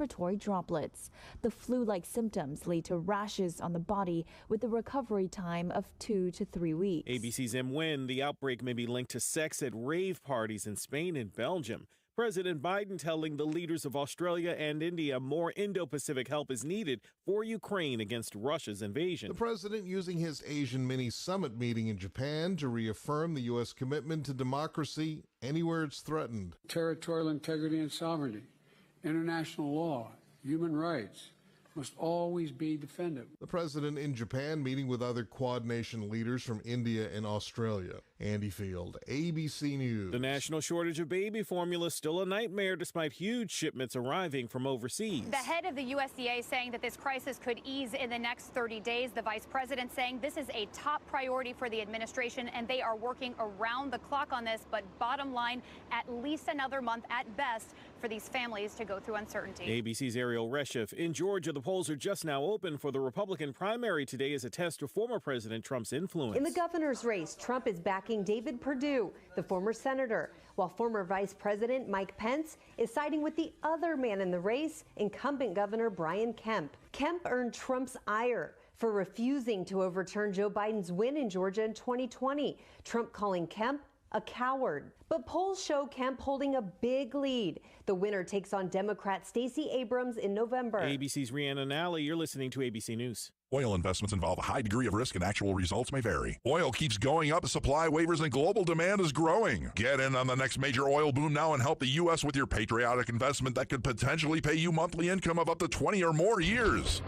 respiratory droplets. The flu-like symptoms lead to rashes on the body with a recovery time of 2 to 3 weeks. ABC's M. Wynn, the outbreak may be linked to sex at rave parties in Spain and Belgium. President Biden telling the leaders of Australia and India more Indo-Pacific help is needed for Ukraine against Russia's invasion. The president using his Asian mini-summit meeting in Japan to reaffirm the U.S. commitment to democracy anywhere it's threatened. Territorial integrity and sovereignty, international law, human rights must always be defended. The president in Japan meeting with other Quad nation leaders from India and Australia. Andy Field, ABC News. The national shortage of baby formula is still a nightmare despite huge shipments arriving from overseas. The head of the USDA saying that this crisis could ease in the next 30 days. The vice president saying this is a top priority for the administration and they are working around the clock on this. But bottom line, at least another month at best for these families to go through uncertainty. ABC's Ariel Reshef. In Georgia, the polls are just now open for the Republican primary today as a test of former President Trump's influence. In the governor's race, Trump is backing David Perdue, the former senator, while former Vice President Mike Pence is siding with the other man in the race, incumbent Governor Brian Kemp. Kemp earned Trump's ire for refusing to overturn Joe Biden's win in Georgia in 2020, Trump calling Kemp a coward. But polls show Kemp holding a big lead. The winner takes on Democrat Stacey Abrams in November. ABC's Rhiannon Nally, you're listening to ABC News. Oil investments involve a high degree of risk and actual results may vary. Oil keeps going up, supply wavers, and global demand is growing. Get in on the next major oil boom now and help the U.S. with your patriotic investment that could potentially pay you monthly income of up to 20 or more years.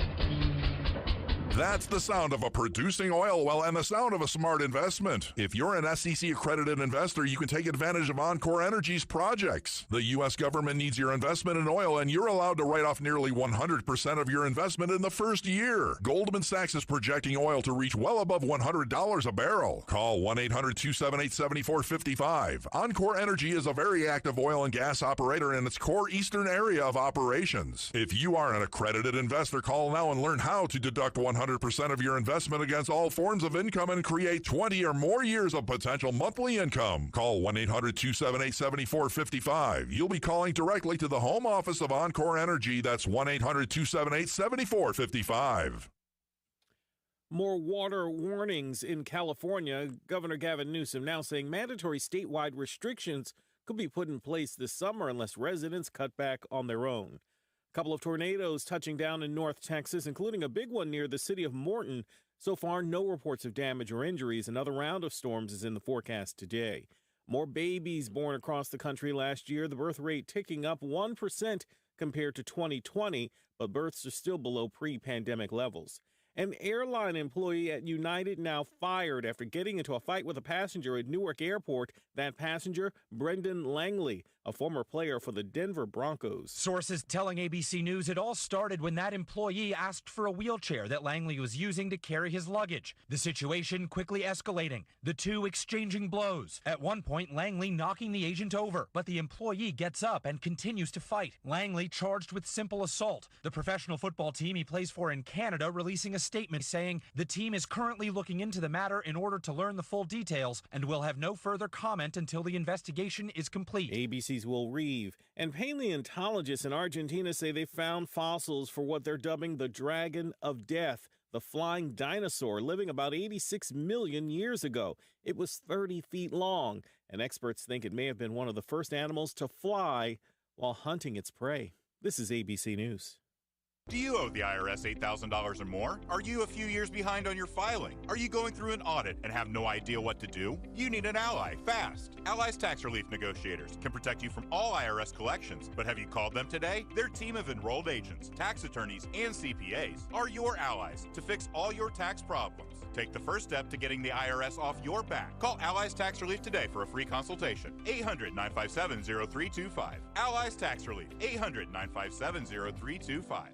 That's the sound of a producing oil well and the sound of a smart investment. If you're an SEC accredited investor, you can take advantage of Encore Energy's projects. The U.S. government needs your investment in oil, and you're allowed to write off nearly 100% of your investment in the first year. Goldman Sachs is projecting oil to reach well above $100 a barrel. Call 1-800-278-7455. Encore Energy is a very active oil and gas operator in its core eastern area of operations. If you are an accredited investor, call now and learn how to deduct 100% of your investment against all forms of income and create 20 or more years of potential monthly income. Call 1-800-278-7455. You'll be calling directly to the home office of Encore Energy. That's 1-800-278-7455. More water warnings in California. Governor Gavin Newsom now saying mandatory statewide restrictions could be put in place this summer unless residents cut back on their own. A couple of tornadoes touching down in North Texas, including a big one near the city of Morton. So far, no reports of damage or injuries. Another round of storms is in the forecast today. More babies born across the country last year, the birth rate ticking up 1% compared to 2020, but births are still below pre-pandemic levels. An airline employee at United now fired after getting into a fight with a passenger at Newark Airport. That passenger, Brendan Langley, a former player for the Denver Broncos. Sources telling ABC News it all started when that employee asked for a wheelchair that Langley was using to carry his luggage. The situation quickly escalating, the two exchanging blows. At one point, Langley knocking the agent over, but the employee gets up and continues to fight. Langley charged with simple assault. The professional football team he plays for in Canada releasing a statement saying the team is currently looking into the matter in order to learn the full details and will have no further comment until the investigation is complete. ABC's Will Reeve and paleontologists in Argentina say they found fossils for what they're dubbing the Dragon of Death, the flying dinosaur living about 86 million years ago. It was 30 feet long, and experts think it may have been one of the first animals to fly while hunting its prey. This is ABC News. Do you owe the IRS $8,000 or more? Are you a few years behind on your filing? Are you going through an audit and have no idea what to do? You need an ally, fast. Ally's Tax Relief Negotiators can protect you from all IRS collections, but have you called them today? Their team of enrolled agents, tax attorneys, and CPAs are your allies to fix all your tax problems. Take the first step to getting the IRS off your back. Call Ally's Tax Relief today for a free consultation. 800-957-0325. Ally's Tax Relief. 800-957-0325.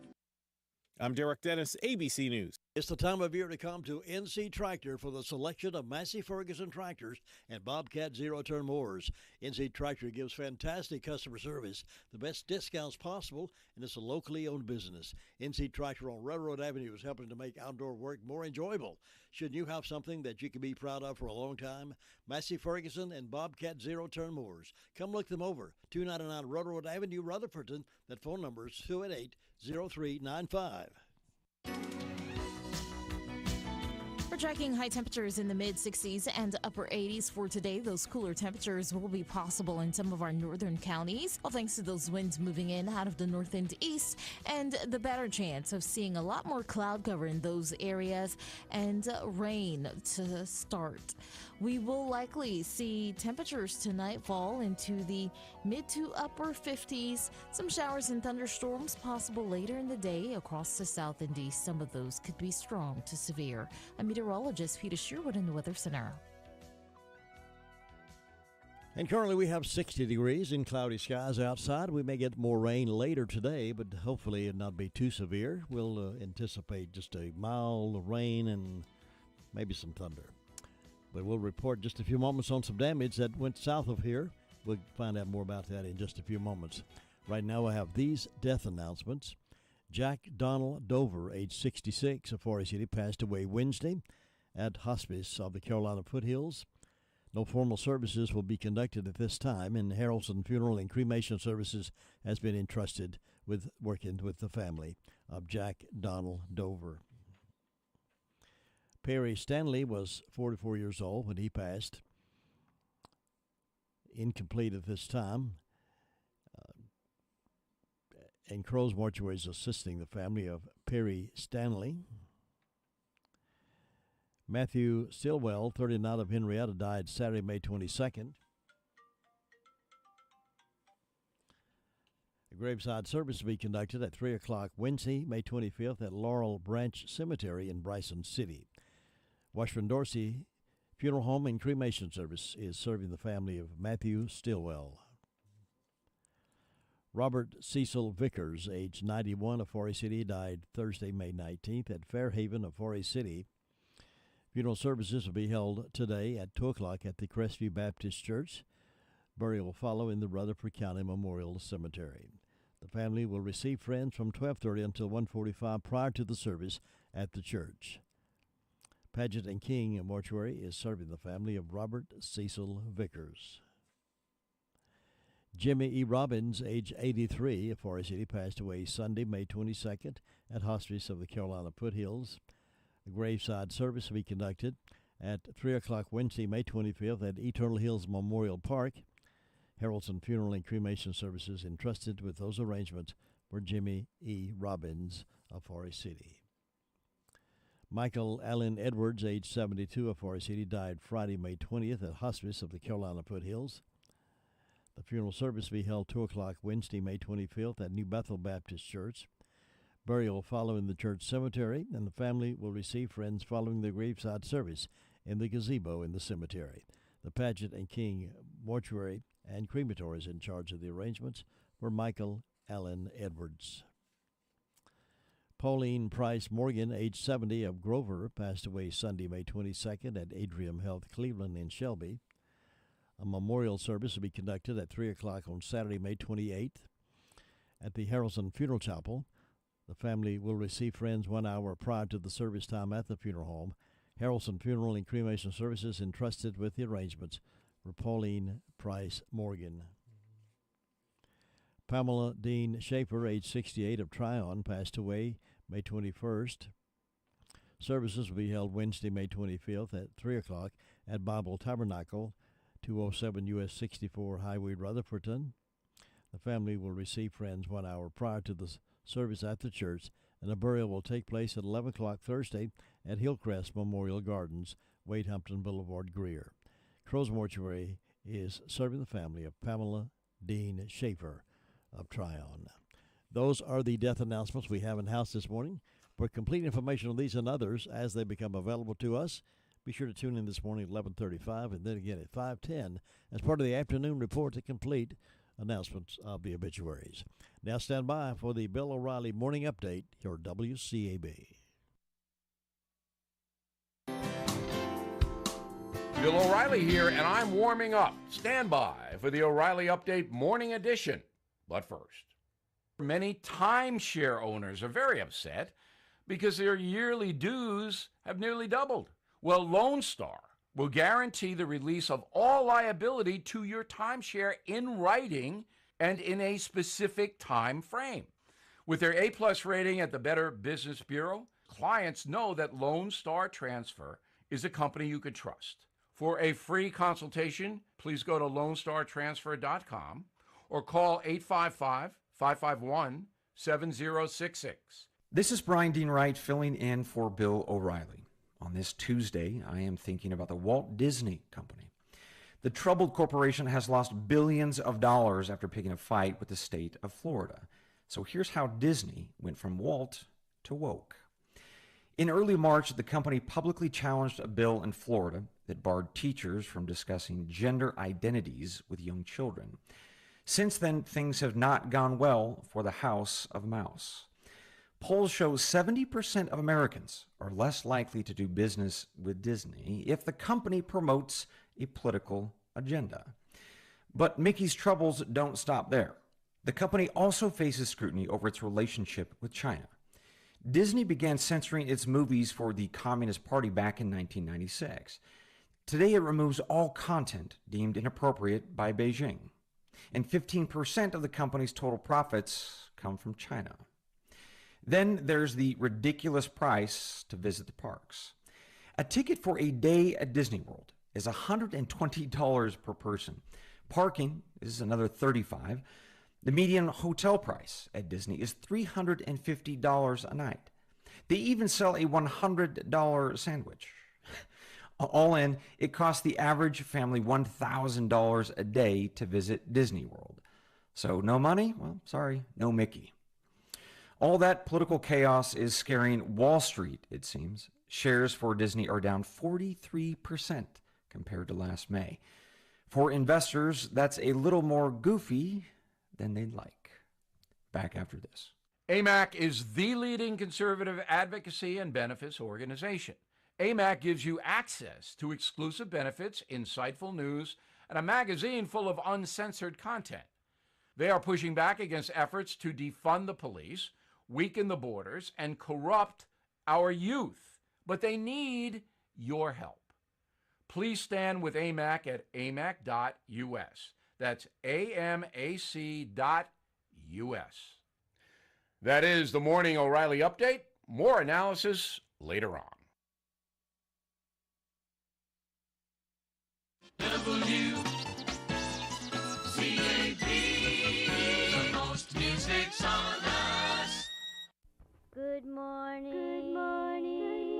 I'm Derek Dennis, ABC News. It's the time of year to come to NC Tractor for the selection of Massey Ferguson tractors and Bobcat zero-turn mowers. NC Tractor gives fantastic customer service, the best discounts possible, and it's a locally owned business. NC Tractor on Railroad Avenue is helping to make outdoor work more enjoyable. Should you have something that you can be proud of for a long time? Massey Ferguson and Bobcat zero-turn mowers. Come look them over. 299 Railroad Avenue, Rutherfordton. That phone number is 288-0395. We're tracking high temperatures in the mid-60s and upper 80s for today. Those cooler temperatures will be possible in some of our northern counties, all thanks to those winds moving in out of the north and east, and the better chance of seeing a lot more cloud cover in those areas and rain to start. We will likely see temperatures tonight fall into the mid to upper 50s. Some showers and thunderstorms possible later in the day across the south and east. Some of those could be strong to severe. I'm meteorologist Peter Sherwood in the Weather Center. And currently we have 60 degrees in cloudy skies outside. We may get more rain later today, but hopefully it not be too severe. We'll anticipate just a mild rain and maybe some thunder. But we'll report just a few moments on some damage that went south of here. We'll find out more about that in just a few moments. Right now I have these death announcements. Jack Donald Dover, age 66, of Forest City, passed away Wednesday at hospice of the Carolina foothills. No formal services will be conducted at this time, and Harrelson Funeral and Cremation Services has been entrusted with working with the family of Jack Donald Dover. Perry Stanley was 44 years old when he passed. Incomplete at this time. And Crow's Mortuary is assisting the family of Perry Stanley. Matthew Stillwell, 39, of Henrietta, died Saturday, May 22nd. A graveside service will be conducted at 3 o'clock Wednesday, May 25th at Laurel Branch Cemetery in Bryson City. Washburn Dorsey Funeral Home and Cremation Service is serving the family of Matthew Stillwell. Robert Cecil Vickers, age 91, of Forest City, died Thursday, May 19th at Fairhaven of Forest City. Funeral services will be held today at 2 o'clock at the Crestview Baptist Church. Burial will follow in the Rutherford County Memorial Cemetery. The family will receive friends from 12:30 until 1:45 prior to the service at the church. Paget and King Mortuary is serving the family of Robert Cecil Vickers. Jimmy E. Robbins, age 83, of Forest City, passed away Sunday, May 22nd at hospice of the Carolina foothills. A graveside service will be conducted at 3 o'clock Wednesday, May 25th at Eternal Hills Memorial Park. Harrelson Funeral and Cremation Services entrusted with those arrangements for Jimmy E. Robbins of Forest City. Michael Allen Edwards, age 72, of Forest City, died Friday, May 20th at hospice of the Carolina foothills. The funeral service will be held 2 o'clock Wednesday, May 25th at New Bethel Baptist Church. Burial will follow in the church cemetery, and the family will receive friends following the graveside service in the gazebo in the cemetery. The Paget and King Mortuary and Crematory is in charge of the arrangements for Michael Allen Edwards. Pauline Price Morgan, age 70, of Grover, passed away Sunday, May 22nd at Adrium Health Cleveland in Shelby. A memorial service will be conducted at 3 o'clock on Saturday, May 28th at the Harrelson Funeral Chapel. The family will receive friends 1 hour prior to the service time at the funeral home. Harrelson Funeral and Cremation Services entrusted with the arrangements for Pauline Price Morgan. Pamela Dean Schaefer, age 68, of Tryon, passed away May 21st. Services will be held Wednesday, May 25th at 3 o'clock at Bible Tabernacle, 207 U.S. 64 Highway, Rutherfordton. The family will receive friends 1 hour prior to the service at the church, and a burial will take place at 11 o'clock Thursday at Hillcrest Memorial Gardens, Wade Hampton Boulevard, Greer. Crow's Mortuary is serving the family of Pamela Dean Schaefer of Tryon. Those are the death announcements we have in house this morning. For complete information on these and others as they become available to us, be sure to tune in this morning at 11:35 and then again at 5:10 as part of the afternoon report to complete announcements of the obituaries. Now stand by for the Bill O'Reilly Morning Update, your WCAB. Bill O'Reilly here, and I'm warming up. Stand by for the O'Reilly Update Morning Edition. But first, many timeshare owners are very upset because their yearly dues have nearly doubled. Well, Lone Star will guarantee the release of all liability to your timeshare in writing and in a specific time frame. With their A-plus rating at the Better Business Bureau, clients know that Lone Star Transfer is a company you can trust. For a free consultation, please go to LoneStarTransfer.com or call 855-551-7066. This is Brian Dean Wright filling in for Bill O'Reilly. On this Tuesday, I am thinking about the Walt Disney Company. The troubled corporation has lost billions of dollars after picking a fight with the state of Florida. So here's how Disney went from Walt to woke. In early March, the company publicly challenged a bill in Florida that barred teachers from discussing gender identities with young children. Since then, things have not gone well for the House of Mouse. Polls show 70% of Americans are less likely to do business with Disney if the company promotes a political agenda. But Mickey's troubles don't stop there. The company also faces scrutiny over its relationship with China. Disney began censoring its movies for the Communist Party back in 1996. Today, it removes all content deemed inappropriate by Beijing. And 15% of the company's total profits come from China. Then there's the ridiculous price to visit the parks. A ticket for a day at Disney World is $120 per person. Parking is another $35. The median hotel price at Disney is $350 a night. They even sell a $100 sandwich. All in, it costs the average family $1,000 a day to visit Disney World. So no money? Well, sorry, no Mickey. All that political chaos is scaring Wall Street, it seems. Shares for Disney are down 43% compared to last May. For investors, that's a little more goofy than they'd like. Back after this. AMAC is the leading conservative advocacy and benefits organization. AMAC gives you access to exclusive benefits, insightful news, and a magazine full of uncensored content. They are pushing back against efforts to defund the police, weaken the borders, and corrupt our youth. But they need your help. Please stand with AMAC at amac.us. That's amac.us. That is the Morning O'Reilly Update. More analysis later on. WCAB, the most music's on us. Good morning. Good morning. Good morning.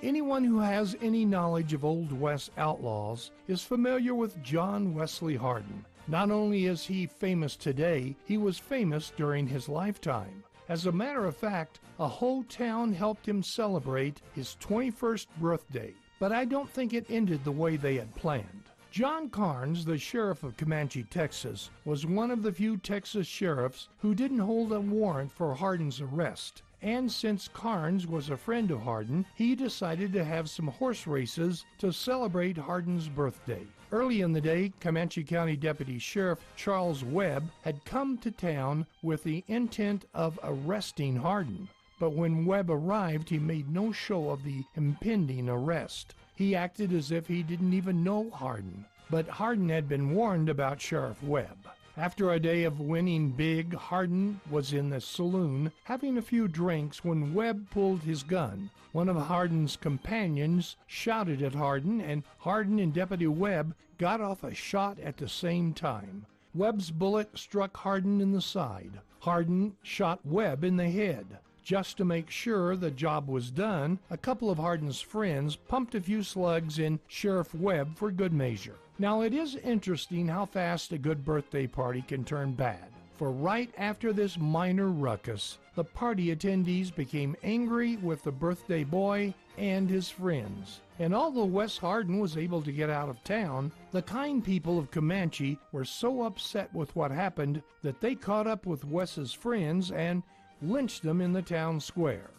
Anyone who has any knowledge of Old West outlaws is familiar with John Wesley Hardin. Not only is he famous today, he was famous during his lifetime. As a matter of fact, a whole town helped him celebrate his 21st birthday, but I don't think it ended the way they had planned. John Carnes, the sheriff of Comanche, Texas, was one of the few Texas sheriffs who didn't hold a warrant for Hardin's arrest. And since Carnes was a friend of Hardin, he decided to have some horse races to celebrate Hardin's birthday. Early in the day, Comanche County Deputy Sheriff Charles Webb had come to town with the intent of arresting Hardin. But when Webb arrived, he made no show of the impending arrest. He acted as if he didn't even know Hardin. But Hardin had been warned about Sheriff Webb. After a day of winning big, Hardin was in the saloon having a few drinks when Webb pulled his gun. One of Hardin's companions shouted at Hardin, and Hardin and Deputy Webb got off a shot at the same time. Webb's bullet struck Hardin in the side. Hardin shot Webb in the head. Just to make sure the job was done, a couple of Hardin's friends pumped a few slugs in Sheriff Webb for good measure. Now, it is interesting how fast a good birthday party can turn bad. For right after this minor ruckus, the party attendees became angry with the birthday boy and his friends. And although Wes Hardin was able to get out of town, the kind people of Comanche were so upset with what happened that they caught up with Wes's friends and lynched them in the town square.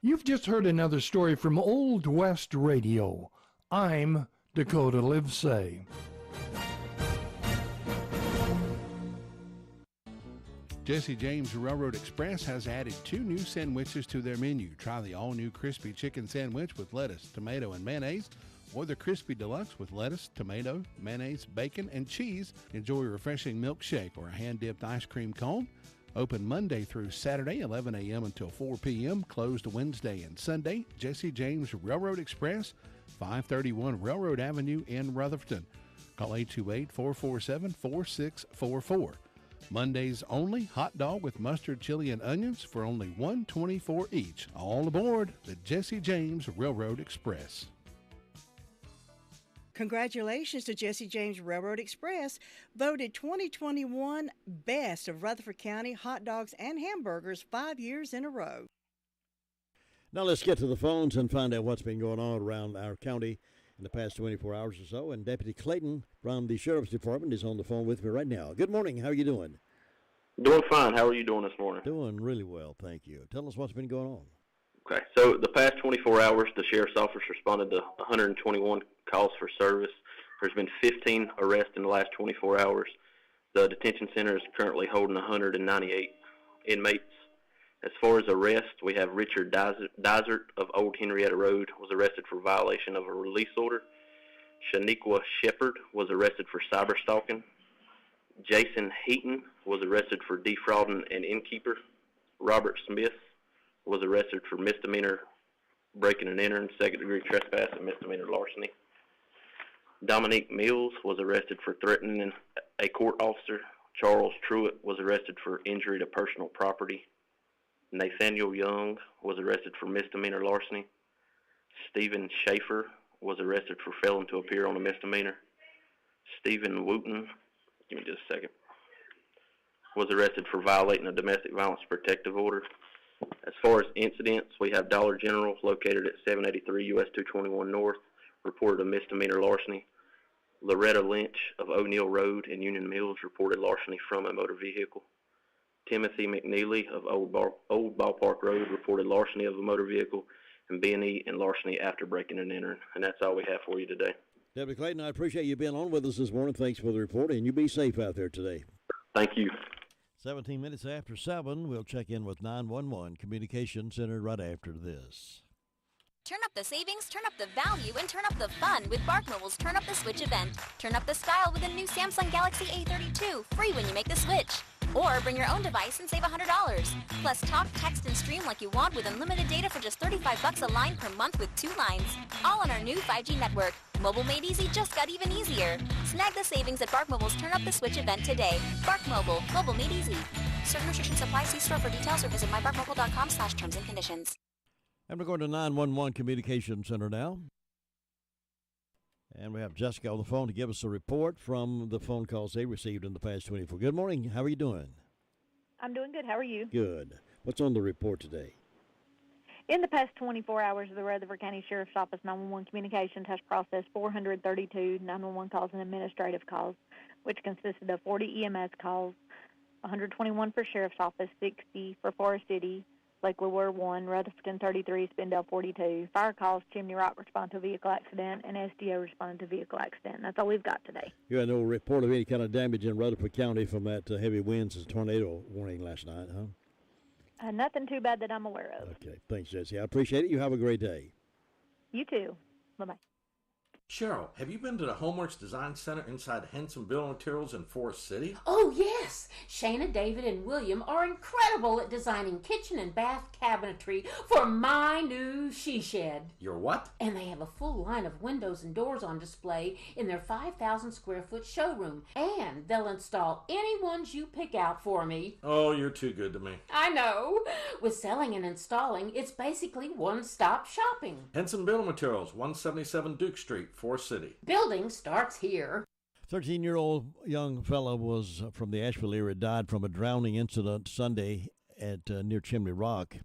You've just heard another story from Old West Radio. I'm Dakota Livesay. Jesse James Railroad Express has added 2 new sandwiches to their menu. Try the all-new crispy chicken sandwich with lettuce, tomato, and mayonnaise, or the crispy deluxe with lettuce, tomato, mayonnaise, bacon, and cheese. Enjoy a refreshing milkshake or a hand-dipped ice cream cone. Open Monday through Saturday, 11 a.m. until 4 p.m. Closed Wednesday and Sunday. Jesse James Railroad Express, 531 Railroad Avenue in Rutherford. Call 828-447-4644. Mondays only, hot dog with mustard, chili, and onions for only $1.24 each. All aboard the Jesse James Railroad Express. Congratulations to Jesse James Railroad Express, voted 2021 Best of Rutherford County hot dogs and hamburgers 5 years in a row. Now let's get to the phones and find out what's been going on around our county in the past 24 hours or so. And Deputy Clayton from the Sheriff's Department is on the phone with me right now. Good morning. How are you doing? Doing fine. How are you doing this morning? Doing really well, thank you. Tell us what's been going on. Okay. So the past 24 hours, the Sheriff's Office responded to 121 calls for service. There's been 15 arrests in the last 24 hours. The detention center is currently holding 198 inmates. As far as arrests, we have Richard Dysert of Old Henrietta Road was arrested for violation of a release order. Shaniqua Shepard was arrested for cyber stalking. Jason Heaton was arrested for defrauding an innkeeper. Robert Smith was arrested for misdemeanor breaking and entering, second-degree trespass, and misdemeanor larceny. Dominique Mills was arrested for threatening a court officer. Charles Truitt was arrested for injury to personal property. Nathaniel Young was arrested for misdemeanor larceny. Stephen Schaefer was arrested for failing to appear on a misdemeanor. Stephen Wooten, give me just a second, was arrested for violating a domestic violence protective order. As far as incidents, we have Dollar General located at 783 U.S. 221 North, reported a misdemeanor larceny. Loretta Lynch of O'Neill Road in Union Mills reported larceny from a motor vehicle. Timothy McNeely of Old Ballpark Road reported larceny of a motor vehicle, and B&E and larceny after breaking and entering. And that's all we have for you today. Deputy Clayton, I appreciate you being on with us this morning. Thanks for the report, and you be safe out there today. Thank you. 17 minutes after 7, we'll check in with 911 Communication Center right after this. Turn up the savings, turn up the value, and turn up the fun with Bark Mobile's Turn Up the Switch event. Turn up the style with a new Samsung Galaxy A32, free when you make the switch. Or bring your own device and save $100. Plus talk, text, and stream like you want with unlimited data for just $35 a line per month with 2 lines. All on our new 5G network. Mobile made easy just got even easier. Snag the savings at Bark Mobile's Turn Up the Switch event today. Bark Mobile. Mobile made easy. Certain restrictions apply. See store for details or visit mybarkmobile.com/terms and conditions. And we're going to 911 Communication Center now. And we have Jessica on the phone to give us a report from the phone calls they received in the past 24. Good morning. How are you doing? I'm doing good. How are you? Good. What's on the report today? In the past 24 hours, the Rutherford County Sheriff's Office 911 Communications has processed 432 911 calls and administrative calls, which consisted of 40 EMS calls, 121 for Sheriff's Office, 60 for Forest City, Lakewood Ward 1, Rutherford 33, Spindale 42. Fire calls, Chimney Rock responded to a vehicle accident, and SDO responded to a vehicle accident. That's all we've got today. You had no report of any kind of damage in Rutherford County from that heavy winds and tornado warning last night, huh? Nothing too bad that I'm aware of. Okay. Thanks, Jesse. I appreciate it. You have a great day. You too. Bye-bye. Cheryl, have you been to the Homeworks Design Center inside Henson Building Materials in Forest City? Oh, yes. Shana, David, and William are incredible at designing kitchen and bath cabinetry for my new she shed. Your what? And they have a full line of windows and doors on display in their 5,000 square foot showroom. And they'll install any ones you pick out for me. Oh, you're too good to me. I know. With selling and installing, it's basically one-stop shopping. Henson Building Materials, 177 Duke Street, Forest City. Building starts here. 13-year-old young fellow was from the Asheville area, died from a drowning incident Sunday at near Chimney Rock.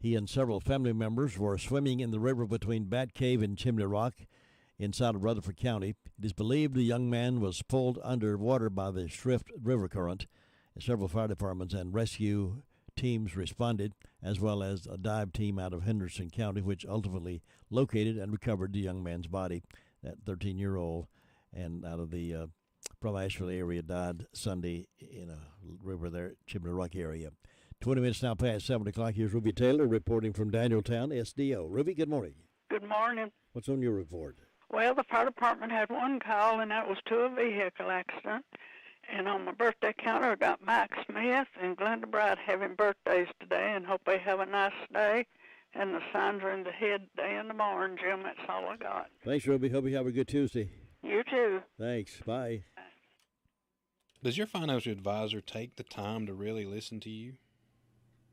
He and several family members were swimming in the river between Bat Cave and Chimney Rock inside of Rutherford County. It is believed the young man was pulled underwater by the swift river current. Several fire departments and rescue teams responded, as well as a dive team out of Henderson County, which ultimately located and recovered the young man's body. That 13-year-old, and out of the from Asheville area, died Sunday in a river there, Chimney Rock area. 20 minutes now past 7 o'clock. Here's Ruby Taylor reporting from Danieltown, SDO. Ruby, good morning. Good morning. What's on your report? Well, the fire department had one call, and that was to a vehicle accident. And on my birthday counter, I got Mike Smith and Glenda Bright having birthdays today, and hope they have a nice day. And the signs are in the head today and tomorrow, and Jim, that's all I got. Thanks, Ruby. Hope you have a good Tuesday. You too. Thanks. Bye. Does your financial advisor take the time to really listen to you?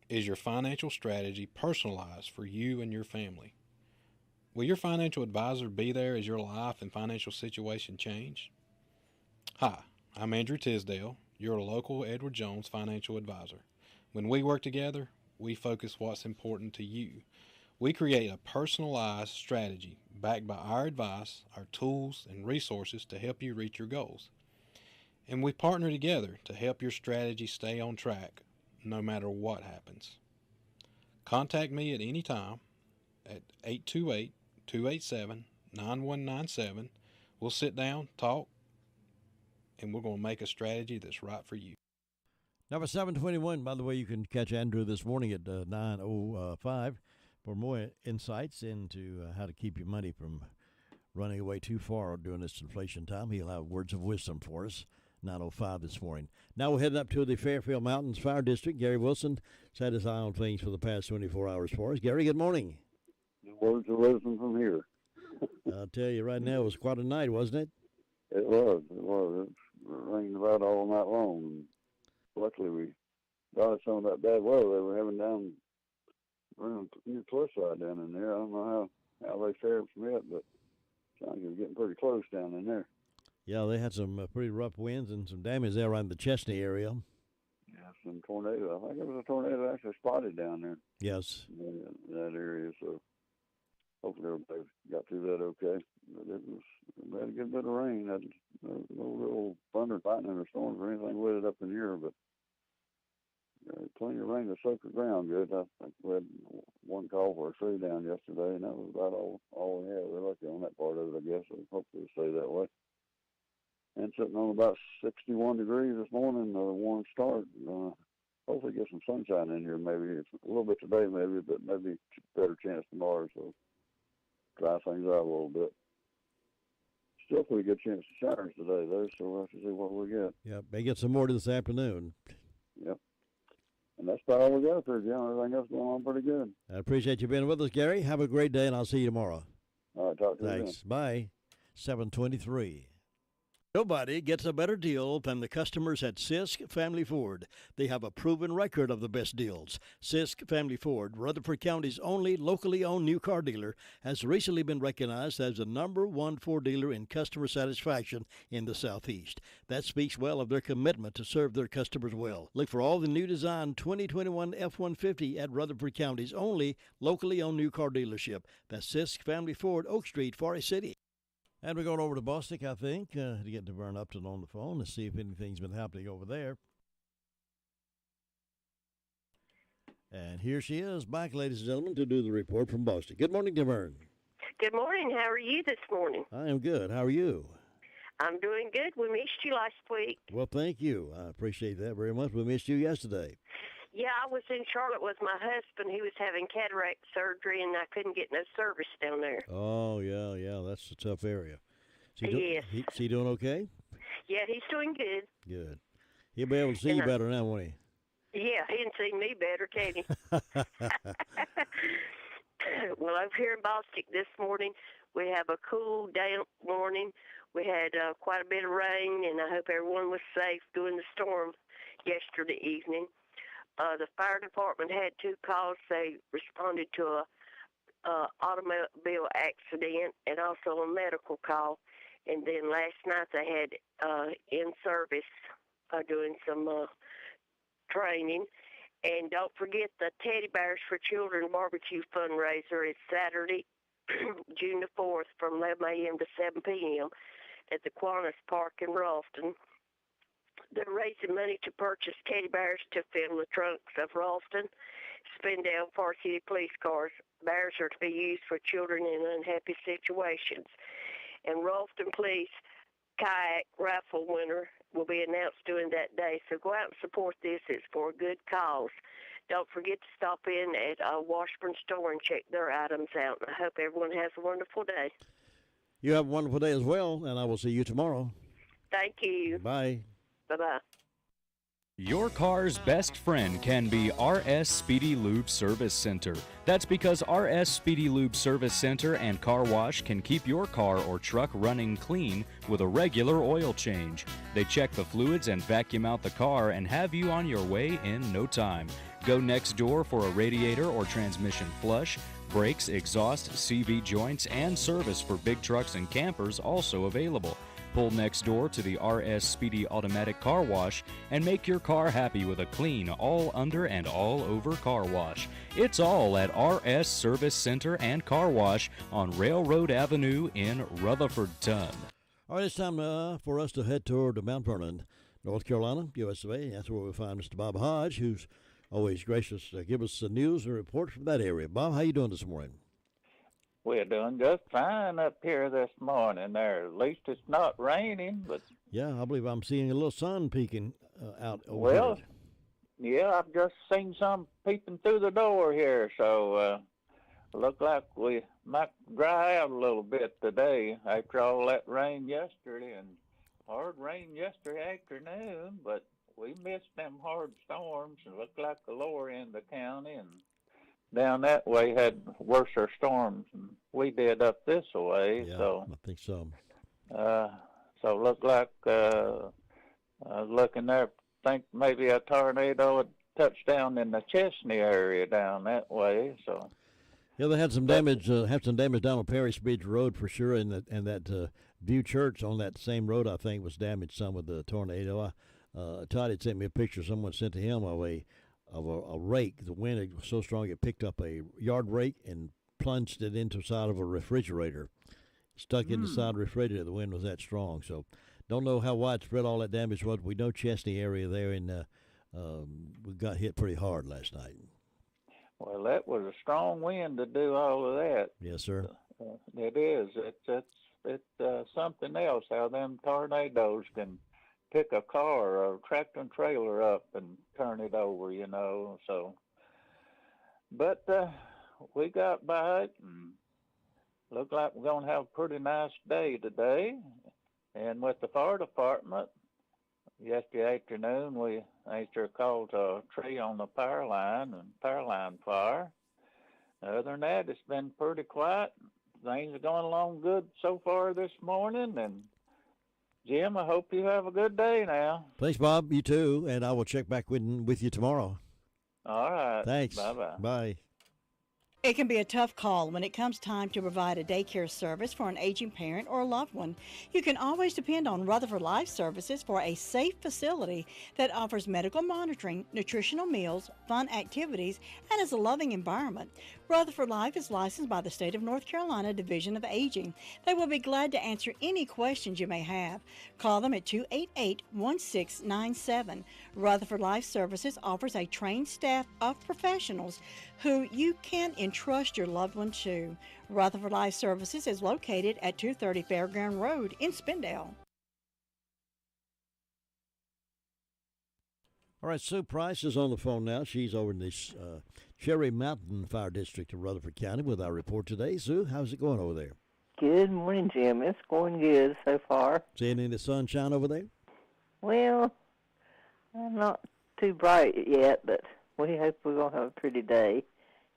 Is your financial strategy personalized for you and your family? Will your financial advisor be there as your life and financial situation change? Hi, I'm Andrew Tisdale, your local Edward Jones financial advisor. When we work together, we focus what's important to you. We create a personalized strategy backed by our advice, our tools, and resources to help you reach your goals. And we partner together to help your strategy stay on track no matter what happens. Contact me at any time at 828-287-9197. We'll sit down, talk, and we're going to make a strategy that's right for you. Number 721, by the way, you can catch Andrew this morning at 9:05 for more insights into how to keep your money from running away too far during this inflation time. He'll have words of wisdom for us. 9:05 this morning. Now we're heading up to the Fairfield Mountains Fire District. Gary Wilson has had his eye on things for the past 24 hours for us. Gary, good morning. Words of wisdom from here. I'll tell you right now, it was quite a night, wasn't it? It was. It rained about all night long. And luckily, we dodged some of that bad weather they were having down around near Cliffside down in there. I don't know how they fared from it, but it sounded like it was getting pretty close down in there. Yeah, they had some pretty rough winds and some damage there around the Chesney area. Yeah, some tornado. I think it was a tornado actually spotted down there. Yes. In that area, so hopefully everybody got through that okay. But we had a good bit of rain. No real thunder, lightning, or storms or anything with it up in here, but plenty of rain to soak the ground good. I think we had one call for a tree down yesterday, and that was about all we had. We're lucky on that part of it, I guess. So hopefully it'll stay that way. And sitting on about 61 degrees this morning, a warm start. Hopefully get some sunshine in here maybe. It's a little bit today maybe, but maybe a better chance tomorrow, so dry things out a little bit. Still pretty good chance of showers today, though, so we'll have to see what we get. Yep, may get some more this afternoon. Yep. And that's about all we got there, Jim. Everything else going on pretty good. I appreciate you being with us, Gary. Have a great day, and I'll see you tomorrow. All right, talk to you Thanks. Bye. 7:23. Nobody gets a better deal than the customers at Sisk Family Ford. They have a proven record of the best deals. Sisk Family Ford, Rutherford County's only locally owned new car dealer, has recently been recognized as the #1 Ford dealer in customer satisfaction in the Southeast. That speaks well of their commitment to serve their customers well. Look for all the new design 2021 F-150 at Rutherford County's only locally owned new car dealership. That's Sisk Family Ford, Oak Street, Forest City. And we're going over to Bostic, I think, to get to Vern Upton on the phone to see if anything's been happening over there. And here she is back, ladies and gentlemen, to do the report from Bostic. Good morning, Vern. Good morning. How are you this morning? I am good. How are you? I'm doing good. We missed you last week. Well, thank you. I appreciate that very much. We missed you yesterday. Yeah, I was in Charlotte with my husband. He was having cataract surgery, and I couldn't get no service down there. Oh, yeah. That's a tough area. Yes. Is he doing okay? Yeah, he's doing good. Good. He'll be able to see you better now, won't he? Yeah, he can see me better, can't he? Well, over here in Bostic this morning, we have a cool, damp morning. We had quite a bit of rain, and I hope everyone was safe during the storm yesterday evening. The fire department had 2 calls. They responded to a automobile accident and also a medical call. And then last night they had in service doing some training. And don't forget the Teddy Bears for Children barbecue fundraiser is Saturday, June the 4th from 11 a.m. to 7 p.m. at the Kiwanis Park in Ralston. They're raising money to purchase teddy bears to fill the trunks of Ralston, Spindale, Park City police cars. Bears are to be used for children in unhappy situations. And Ralston Police kayak raffle winner will be announced during that day. So go out and support this. It's for a good cause. Don't forget to stop in at Washburn Store and check their items out. I hope everyone has a wonderful day. You have a wonderful day as well, and I will see you tomorrow. Thank you. Bye. Bye-bye. Your car's best friend can be RS Speedy Lube Service Center. That's because RS Speedy Lube Service Center and Car Wash can keep your car or truck running clean with a regular oil change. They check the fluids and vacuum out the car and have you on your way in no time. Go next door for a radiator or transmission flush. Brakes, exhaust, CV joints, and service for big trucks and campers also available. Pull next door to the RS Speedy Automatic Car Wash and make your car happy with a clean, all under and all over car wash. It's all at RS Service Center and Car Wash on Railroad Avenue in Rutherfordton. All right, it's time for us to head toward Mount Vernon, North Carolina, USA. That's where we find Mr. Bob Hodge, who's always gracious to give us the news and reports from that area. Bob, how you doing this morning? We're doing just fine up here this morning there. At least it's not raining, but... Yeah, I believe I'm seeing a little sun peeking out over Well, here. yeah, I've just seen some peeping through the door here, so look like we might dry out a little bit today after all that rain yesterday, and hard rain yesterday afternoon, but we missed them hard storms and looked like the lower end of the county, and down that way had worse storms than we did up this way. Yeah, so I think so. So looked like looking there, think maybe a tornado had touched down in the Chesney area down that way. So yeah, they had some damage. Down on Parish Bridge Road for sure, and that View Church on that same road I think was damaged some with the tornado. Todd had sent me a picture someone sent to him of a rake. The wind was so strong it picked up a yard rake and plunged it into the side of a refrigerator. Stuck in the side of the refrigerator. The wind was that strong. So don't know how widespread all that damage was. We know Chesney area there, and we got hit pretty hard last night. Well, that was a strong wind to do all of that. Yes, sir. It is. It's something else how them tornadoes can pick a car or a tractor and trailer up and turn it over, you know. So, but we got by it and looked like we're going to have a pretty nice day today. And with the fire department, yesterday afternoon, we answered a call to a tree on the power line fire. Other than that, it's been pretty quiet. Things are going along good so far this morning, and Jim, I hope you have a good day now. Thanks, Bob. You too, and I will check back with you tomorrow. All right. Thanks. Bye-bye. Bye. It can be a tough call when it comes time to provide a daycare service for an aging parent or a loved one. You can always depend on Rutherford Life Services for a safe facility that offers medical monitoring, nutritional meals, fun activities, and is a loving environment. Rutherford Life is licensed by the State of North Carolina Division of Aging. They will be glad to answer any questions you may have. Call them at 288-1697. Rutherford Life Services offers a trained staff of professionals who you can entrust your loved one to. Rutherford Life Services is located at 230 Fairground Road in Spindale. All right, Sue Price is on the phone now. She's over in this Cherry Mountain Fire District of Rutherford County with our report today. Sue, how's it going over there? Good morning, Jim. It's going good so far. Seeing any sunshine over there? Well, not too bright yet, but we hope we're going to have a pretty day.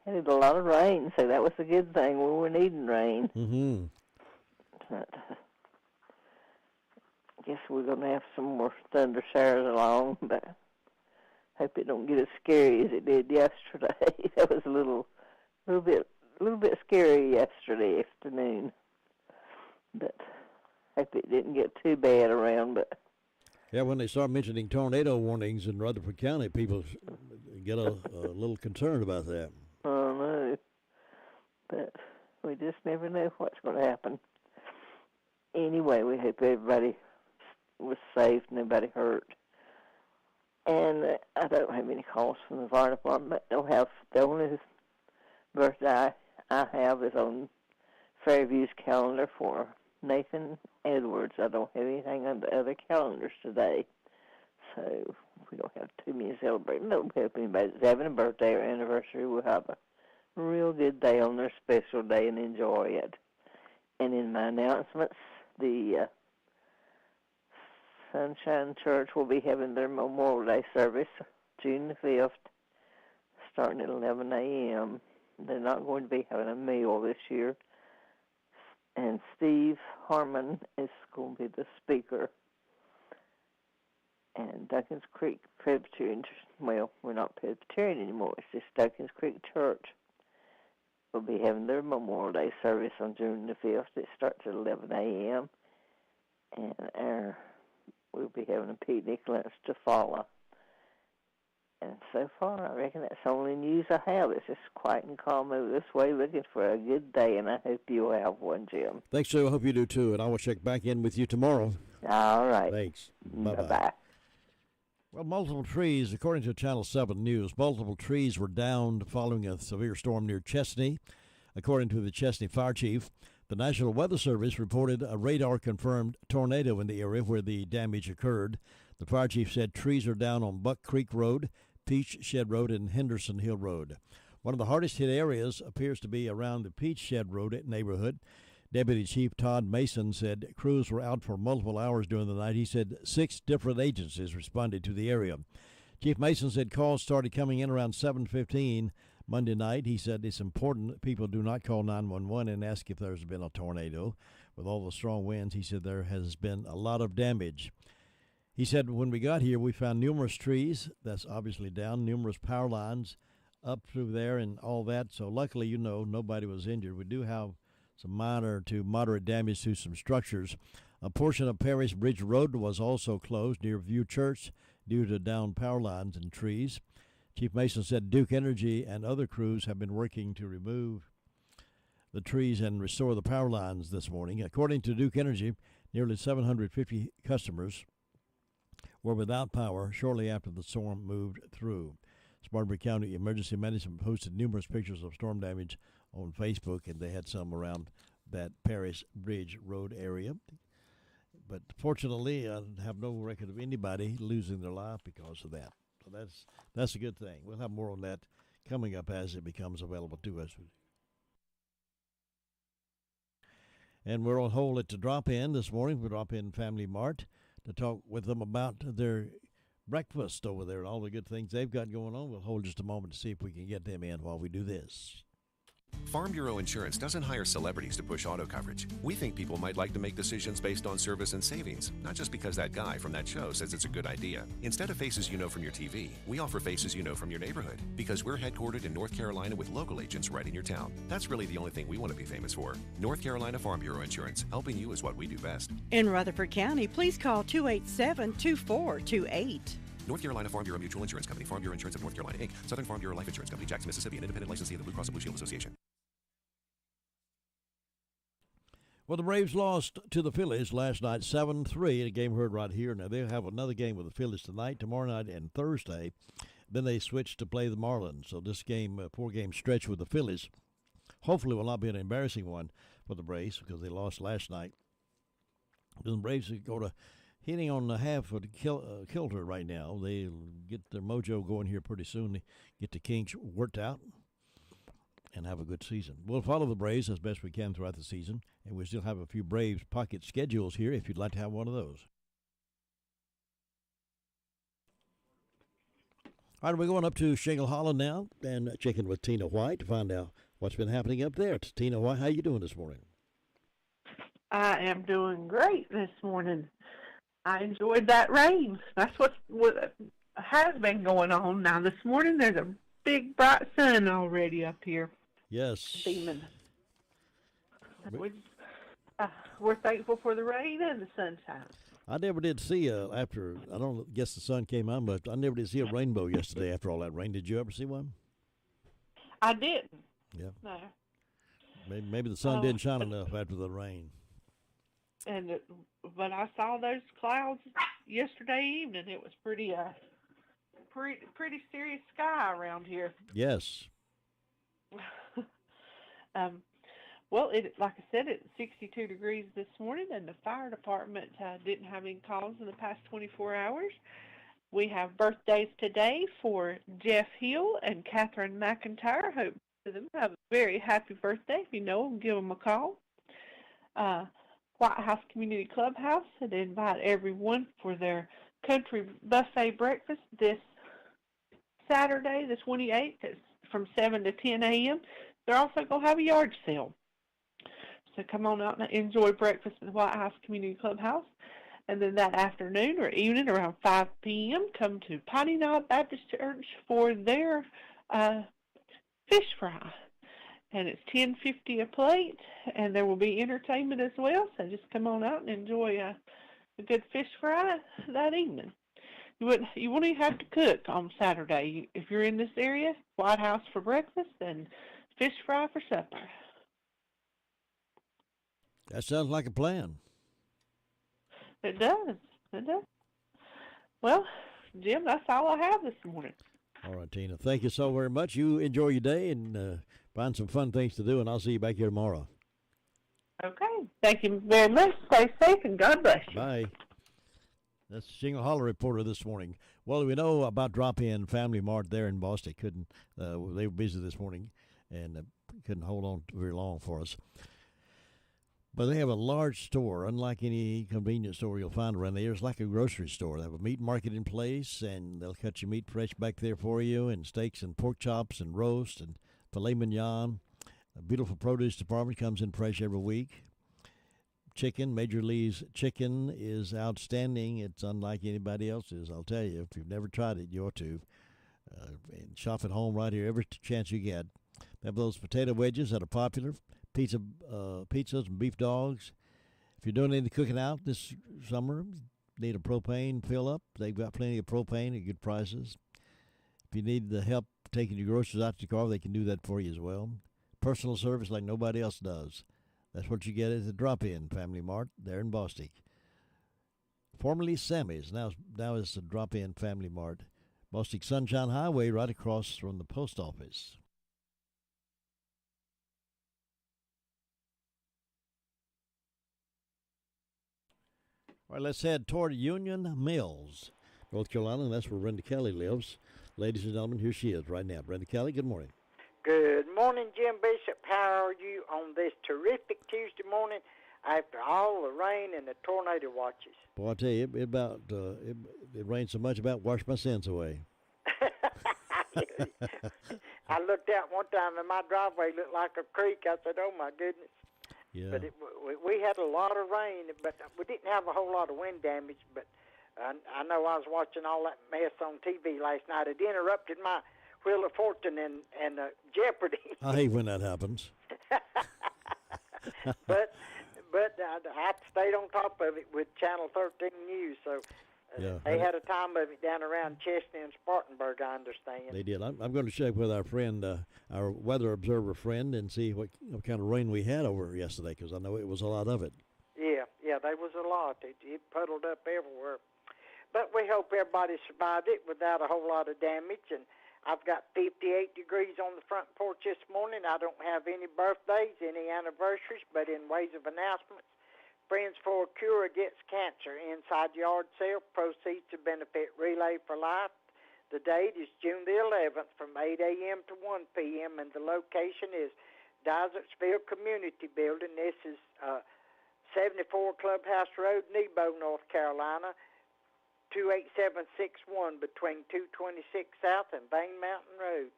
Had a lot of rain, so that was a good thing. We were needing rain. Mm-hmm. But I guess we're going to have some more thunder showers along, but hope it don't get as scary as it did yesterday. That was a little bit scary yesterday afternoon, but hope it didn't get too bad around. But Yeah, when they start mentioning tornado warnings in Rutherford County, people get a little concerned about that. Oh, no. But we just never know what's going to happen. Anyway, we hope everybody was safe, nobody hurt. And I don't have any calls from the fire department. The only birthday I have is on Fairview's calendar for Nathan Edwards. I don't have anything on the other calendars today. So we don't have too many celebrating. Don't help anybody that's having a birthday or anniversary. We'll have a real good day on their special day and enjoy it. And in my announcements, the Sunshine Church will be having their Memorial Day service June the 5th, starting at 11 a.m. They're not going to be having a meal this year. And Steve Harmon is going to be the speaker. And Duncans Creek Presbyterian, well, we're not Presbyterian anymore. It's just Duncans Creek Church will be having their Memorial Day service on June the 5th. It starts at 11 a.m. And we'll be having a picnic lunch to follow. And so far, I reckon that's the only news I have. It's just quiet and calm over this way, looking for a good day, and I hope you'll have one, Jim. Thanks, Sue. I hope you do, too, and I will check back in with you tomorrow. All right. Thanks. Bye-bye. Bye-bye. Well, multiple trees, according to Channel 7 News, multiple trees were downed following a severe storm near Chesney. According to the Chesney Fire Chief, the National Weather Service reported a radar-confirmed tornado in the area where the damage occurred. The fire chief said trees are down on Buck Creek Road, Peach Shed Road, and Henderson Hill Road. One of the hardest hit areas appears to be around the Peach Shed Road neighborhood. Deputy Chief Todd Mason said crews were out for multiple hours during the night. He said 6 different agencies responded to the area. Chief Mason said calls started coming in around 7:15 Monday night. He said it's important that people do not call 911 and ask if there's been a tornado. With all the strong winds, he said there has been a lot of damage. He said when we got here, we found numerous trees, that's obviously down, numerous power lines up through there and all that. So luckily, nobody was injured. We do have some minor to moderate damage to some structures. A portion of Parish Bridge Road was also closed near View Church due to downed power lines and trees. Chief Mason said Duke Energy and other crews have been working to remove the trees and restore the power lines this morning. According to Duke Energy, nearly 750 customers were without power shortly after the storm moved through. Spartanburg County Emergency Management posted numerous pictures of storm damage on Facebook, and they had some around that Parish Bridge Road area. But fortunately, I have no record of anybody losing their life because of that. So that's a good thing. We'll have more on that coming up as it becomes available to us. And we're on hold at the drop-in this morning. We drop in Family Mart to talk with them about their breakfast over there and all the good things they've got going on. We'll hold just a moment to see if we can get them in while we do this. Farm Bureau Insurance doesn't hire celebrities to push auto coverage. We think people might like to make decisions based on service and savings, not just because that guy from that show says it's a good idea. Instead of faces you know from your TV, we offer faces you know from your neighborhood, because we're headquartered in North Carolina with local agents right in your town. That's really the only thing we want to be famous for. North Carolina Farm Bureau Insurance, helping you is what we do best. In Rutherford County, please call 287-2428. North Carolina Farm Bureau Mutual Insurance Company, Farm Bureau Insurance of North Carolina, Inc., Southern Farm Bureau Life Insurance Company, Jackson, Mississippi, an independent licensee of the Blue Cross and Blue Shield Association. Well, the Braves lost to the Phillies last night, 7-3, a game heard right here. Now, they'll have another game with the Phillies tonight, tomorrow night, and Thursday. Then they switch to play the Marlins. So this game, 4-game stretch with the Phillies, hopefully will not be an embarrassing one for the Braves because they lost last night. The Braves go to hitting on the half of the kilter right now. They'll get their mojo going here pretty soon. They get the kinks worked out and have a good season. We'll follow the Braves as best we can throughout the season, and we still have a few Braves pocket schedules here if you'd like to have one of those. All right, we're going up to Shingle Hollow now and checking with Tina White to find out what's been happening up there. Tina White, how you doing this morning? I am doing great this morning. I enjoyed that rain. That's what has been going on. Now, this morning there's a big bright sun already up here. Yes. Beaming. We're thankful for the rain and the sunshine. I never did see after. I don't guess the sun came out, but I never did see a rainbow yesterday after all that rain. Did you ever see one? I didn't. Yeah. No. Maybe the sun didn't shine enough after the rain. But I saw those clouds yesterday evening. It was pretty serious sky around here. Yes. Well, like I said, it's 62 degrees this morning, and the fire department didn't have any calls in the past 24 hours. We have birthdays today for Jeff Hill and Catherine McIntyre. Hope them have a very happy birthday. If you know them, give them a call. White House Community Clubhouse, and they invite everyone for their country buffet breakfast this Saturday, the 28th, it's from 7 to 10 a.m. They're also going to have a yard sale. So come on out and enjoy breakfast at the White House Community Clubhouse. And then that afternoon or evening around 5 p.m., come to Piney Knob Baptist Church for their fish fry. And it's $10.50 a plate, and there will be entertainment as well. So just come on out and enjoy a good fish fry that evening. You won't even have to cook on Saturday. If you're in this area, White House for breakfast and fish fry for supper. That sounds like a plan. It does. It does. Well, Jim, that's all I have this morning. All right, Tina. Thank you so very much. You enjoy your day and find some fun things to do, and I'll see you back here tomorrow. Okay. Thank you very much. Stay safe, and God bless you. Bye. That's the Shingle Holler reporter this morning. Well, we know about Drop-In Family Mart there in Boston. They were busy this morning and couldn't hold on very long for us. But they have a large store, unlike any convenience store you'll find around there. It's like a grocery store. They have a meat market in place, and they'll cut your meat fresh back there for you, and steaks and pork chops and roast and filet mignon. A beautiful produce department comes in fresh every week. Chicken, Major Lee's chicken is outstanding. It's unlike anybody else's, I'll tell you. If you've never tried it, you ought to. And shop at home right here every chance you get. They have those potato wedges that are popular. Pizzas and beef dogs. If you're doing any cooking out this summer, need a propane fill up, they've got plenty of propane at good prices. If you need the help taking your groceries out to your car, they can do that for you as well. Personal service like nobody else does. That's what you get at the Drop-In Family Mart there in Bostic. Formerly Sammy's, now it's the Drop-In Family Mart. Bostic Sunshine Highway right across from the post office. All right, let's head toward Union Mills, North Carolina, and that's where Brenda Kelly lives. Ladies and gentlemen, here she is right now. Brenda Kelly, good morning. Good morning, Jim Bishop. How are you on this terrific Tuesday morning after all the rain and the tornado watches? Boy, I tell you, it rained so much about washed my sins away. I looked out one time and my driveway looked like a creek. I said, oh, my goodness. Yeah. But we had a lot of rain, but we didn't have a whole lot of wind damage. But I know I was watching all that mess on TV last night. It interrupted my Wheel of Fortune and Jeopardy. I hate when that happens. but I stayed on top of it with Channel 13 News. So they had a time of it down around Chesney and Spartanburg, I understand. They did. I'm going to check with our friend, our weather observer friend, and see what kind of rain we had over yesterday, because I know it was a lot of it. Yeah, there was a lot. It puddled up everywhere. But we hope everybody survived it without a whole lot of damage. And I've got 58 degrees on the front porch this morning. I don't have any birthdays, any anniversaries, but in ways of announcements, Friends for a Cure Against Cancer Inside Yard Sale, proceeds to benefit Relay for Life. The date is June the 11th from 8 a.m. to 1 p.m., and the location is Desertsville Community Building. This is 74 Clubhouse Road, Nebo, North Carolina, 28761 between 226 South and Bane Mountain Road.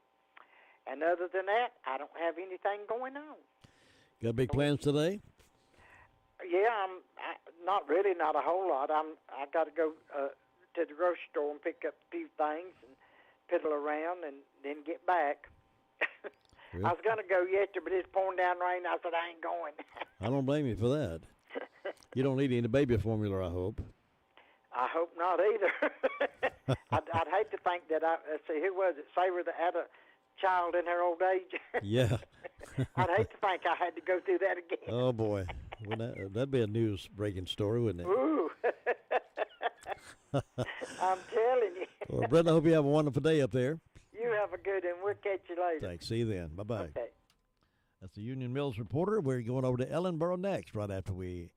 And other than that, I don't have anything going on. Got big plans today? Yeah, not a whole lot. I got to go to the grocery store and pick up a few things and piddle around and then get back. Really? I was going to go yesterday, but it's pouring down rain. I said, I ain't going. I don't blame you for that. You don't need any baby formula, I hope. I hope not either. I'd hate to think that let's see, who was it? Saber that had a child in her old age. Yeah. I'd hate to think I had to go through that again. Oh, boy. That'd be a news-breaking story, wouldn't it? Ooh. I'm telling you. Well, Brenda, I hope you have a wonderful day up there. You have a good one. We'll catch you later. Thanks. See you then. Bye-bye. Okay. That's the Union Mills reporter. We're going over to Ellenboro next, right after we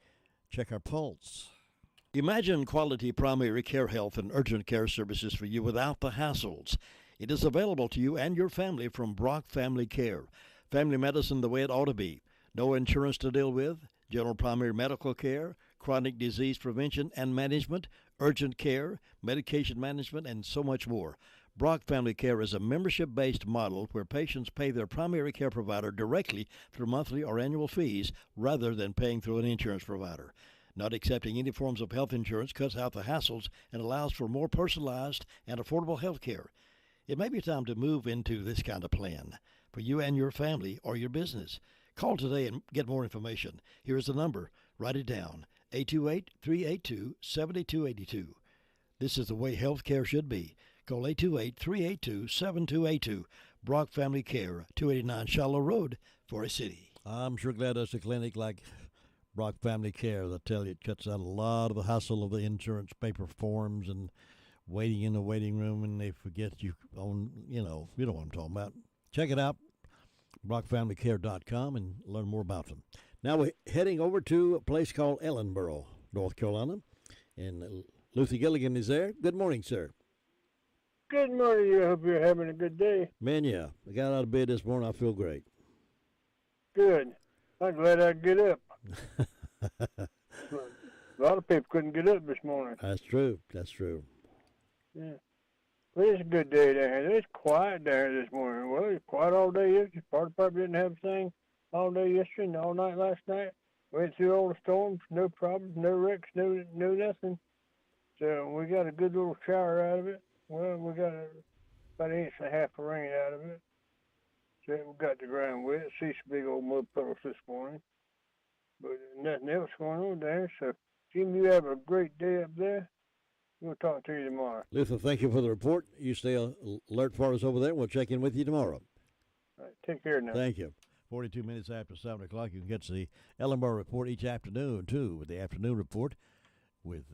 check our pulse. Imagine quality primary care health and urgent care services for you without the hassles. It is available to you and your family from Brock Family Care. Family medicine the way it ought to be. No insurance to deal with, general primary medical care, chronic disease prevention and management, urgent care, medication management, and so much more. Brock Family Care is a membership-based model where patients pay their primary care provider directly through monthly or annual fees rather than paying through an insurance provider. Not accepting any forms of health insurance cuts out the hassles and allows for more personalized and affordable health care. It may be time to move into this kind of plan for you and your family or your business. Call today and get more information. Here's the number. Write it down. 828-382-7282. This is the way health care should be. Call 828-382-7282. Brock Family Care, 289 Shallow Road, Forest City. I'm sure glad there's a clinic like Brock Family Care. I tell you, it cuts out a lot of the hassle of the insurance paper forms and waiting in the waiting room, and they forget you own, you know what I'm talking about. Check it out, brockfamilycare.com, and learn more about them. Now we're heading over to a place called Ellenboro, North Carolina, and Luther Gilligan is there. Good morning, sir. Good morning. I hope you're having a good day. Man, yeah. I got out of bed this morning. I feel great. Good. I'm glad I could get up. A lot of people couldn't get up this morning. That's true. That's true. Yeah. Well, it's a good day down here. It's quiet down here this morning. Well, it's quiet all day yesterday. Part of the didn't have a thing all day yesterday and all night last night. Went through all the storms, no problems, no wrecks, no nothing. So we got a good little shower out of it. Well, we got about 1.5 inches of rain out of it. So we got the ground wet. See some big old mud puddles this morning. But nothing else going on there. So, Jim, you have a great day up there. We'll talk to you tomorrow. Luther, thank you for the report. You stay alert for us over there. We'll check in with you tomorrow. All right, take care now. Thank you. 42 minutes after 7 o'clock, you can get the Ellenboro report each afternoon, too, with the afternoon report with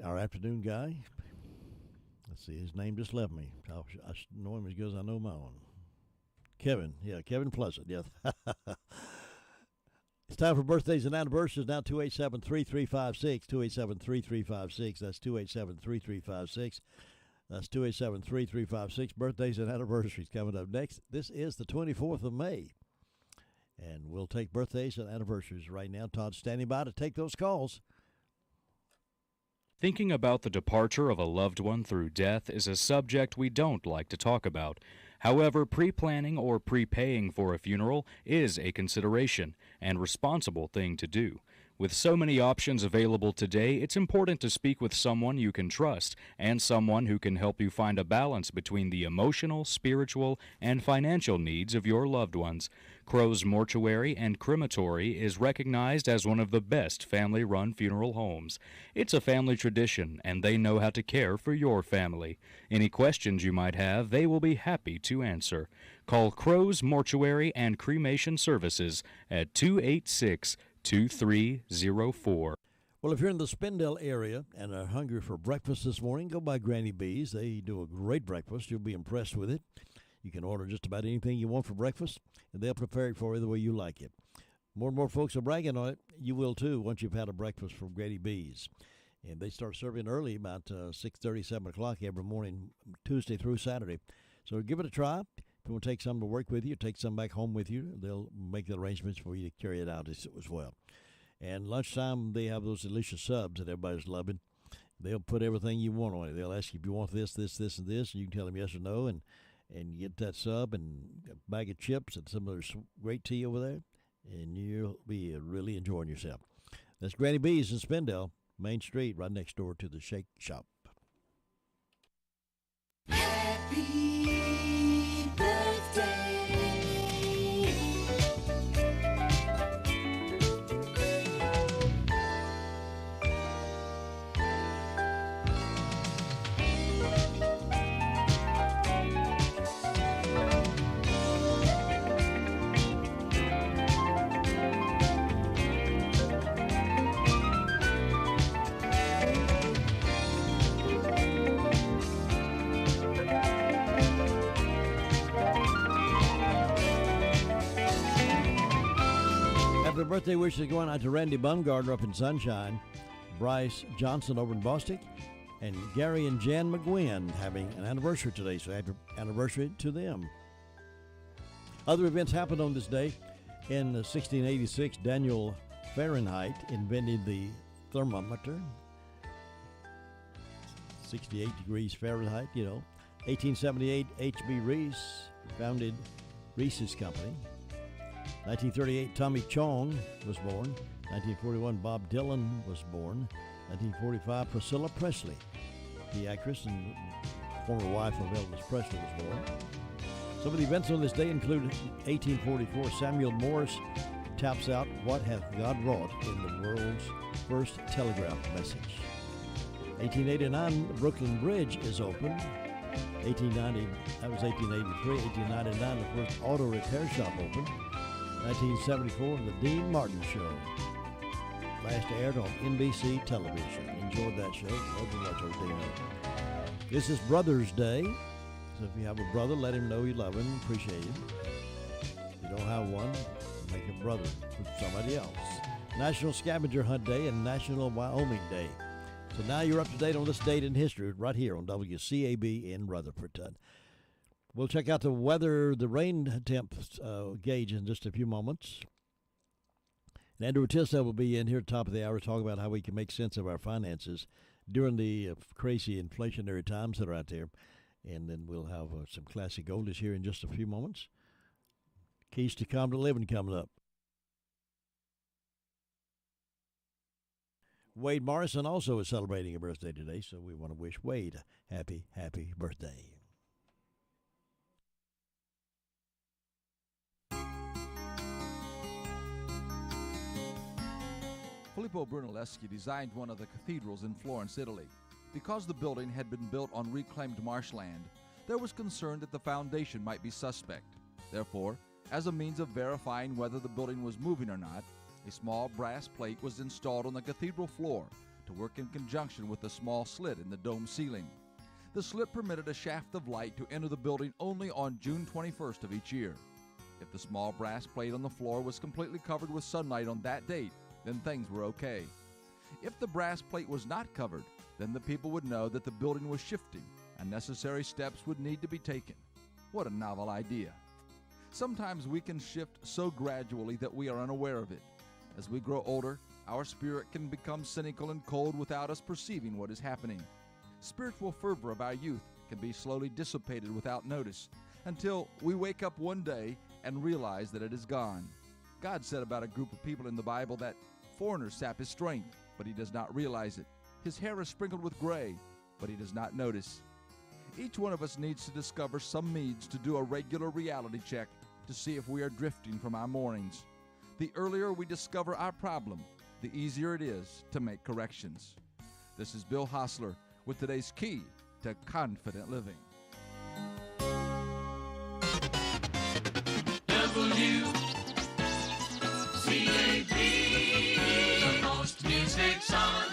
our afternoon guy. Let's see, his name just left me. I should know him as good as I know my own. Kevin, Kevin Pleasant, yes. It's time for birthdays and anniversaries. Now 287-3356, 287-3356. That's 287-3356. That's 287-3356. Birthdays and anniversaries coming up next. This is the 24th of May. And we'll take birthdays and anniversaries right now. Todd's standing by to take those calls. Thinking about the departure of a loved one through death is a subject we don't like to talk about. However, pre-planning or prepaying for a funeral is a consideration and responsible thing to do. With so many options available today, it's important to speak with someone you can trust and someone who can help you find a balance between the emotional, spiritual, and financial needs of your loved ones. Crow's Mortuary and Crematory is recognized as one of the best family-run funeral homes. It's a family tradition, and they know how to care for your family. Any questions you might have, they will be happy to answer. Call Crow's Mortuary and Cremation Services at 286-2304. Well, if you're in the Spindale area and are hungry for breakfast this morning, go by Granny B's. They do a great breakfast. You'll be impressed with it. You can order just about anything you want for breakfast, and they'll prepare it for you the way you like it. More and more folks are bragging on it. You will, too, once you've had a breakfast from Granny B's. And they start serving early, about 6:30, 7 o'clock every morning, Tuesday through Saturday. So give it a try. If you want to take some to work with you, take some back home with you, they'll make the arrangements for you to carry it out as well. And lunchtime, they have those delicious subs that everybody's loving. They'll put everything you want on it. They'll ask you if you want this, and this, and you can tell them yes or no, and you get that sub and a bag of chips and some of their great tea over there, and you'll be really enjoying yourself. That's Granny B's in Spindale, Main Street, right next door to the Shake Shop. Happy birthday. Happy birthday wishes going out to Randy Bumgardner up in Sunshine, Bryce Johnson over in Bostic, and Gary and Jan McGuinn having an anniversary today, so happy anniversary to them. Other events happened on this day. In 1686, Daniel Fahrenheit invented the thermometer, 68 degrees Fahrenheit, 1878, H.B. Reese founded Reese's Company. 1938, Tommy Chong was born. 1941, Bob Dylan was born. 1945, Priscilla Presley, the actress and former wife of Elvis Presley, was born. Some of the events on this day include 1844, Samuel Morse taps out "What Hath God Wrought" in the world's first telegraph message. 1889, the Brooklyn Bridge is opened. 1890, that was 1883. 1899, the first auto repair shop opened. 1974, The Dean Martin Show last aired on NBC television. Enjoyed that show. Love to watch old Dino. This is Brothers Day, so if you have a brother, let him know you love him, appreciate him. If you don't have one, make a brother with somebody else. National Scavenger Hunt Day and National Wyoming Day. So now you're up to date on this date in history right here on WCAB in Rutherford. We'll check out the weather, the rain temp gauge in just a few moments. And Andrew Tisdale will be in here at the top of the hour to talk about how we can make sense of our finances during the crazy inflationary times that are out there. And then we'll have some classic oldies here in just a few moments. Keys to Calm Living coming up. Wade Morrison also is celebrating a birthday today, so we want to wish Wade a happy birthday. Filippo Brunelleschi designed one of the cathedrals in Florence, Italy. Because the building had been built on reclaimed marshland, there was concern that the foundation might be suspect. Therefore, as a means of verifying whether the building was moving or not, a small brass plate was installed on the cathedral floor to work in conjunction with a small slit in the dome ceiling. The slit permitted a shaft of light to enter the building only on June 21st of each year. If the small brass plate on the floor was completely covered with sunlight on that date, then things were okay. If the brass plate was not covered, then the people would know that the building was shifting and necessary steps would need to be taken. What a novel idea. Sometimes we can shift so gradually that we are unaware of it. As we grow older, our spirit can become cynical and cold without us perceiving what is happening. Spiritual fervor of our youth can be slowly dissipated without notice until we wake up one day and realize that it is gone. God said about a group of people in the Bible that foreigners sap his strength, but he does not realize it. His hair is sprinkled with gray, but he does not notice. Each one of us needs to discover some means to do a regular reality check to see if we are drifting from our moorings. The earlier we discover our problem, the easier it is to make corrections. This is Bill Hostler with today's Key to Confident Living. WCAB, the most music's on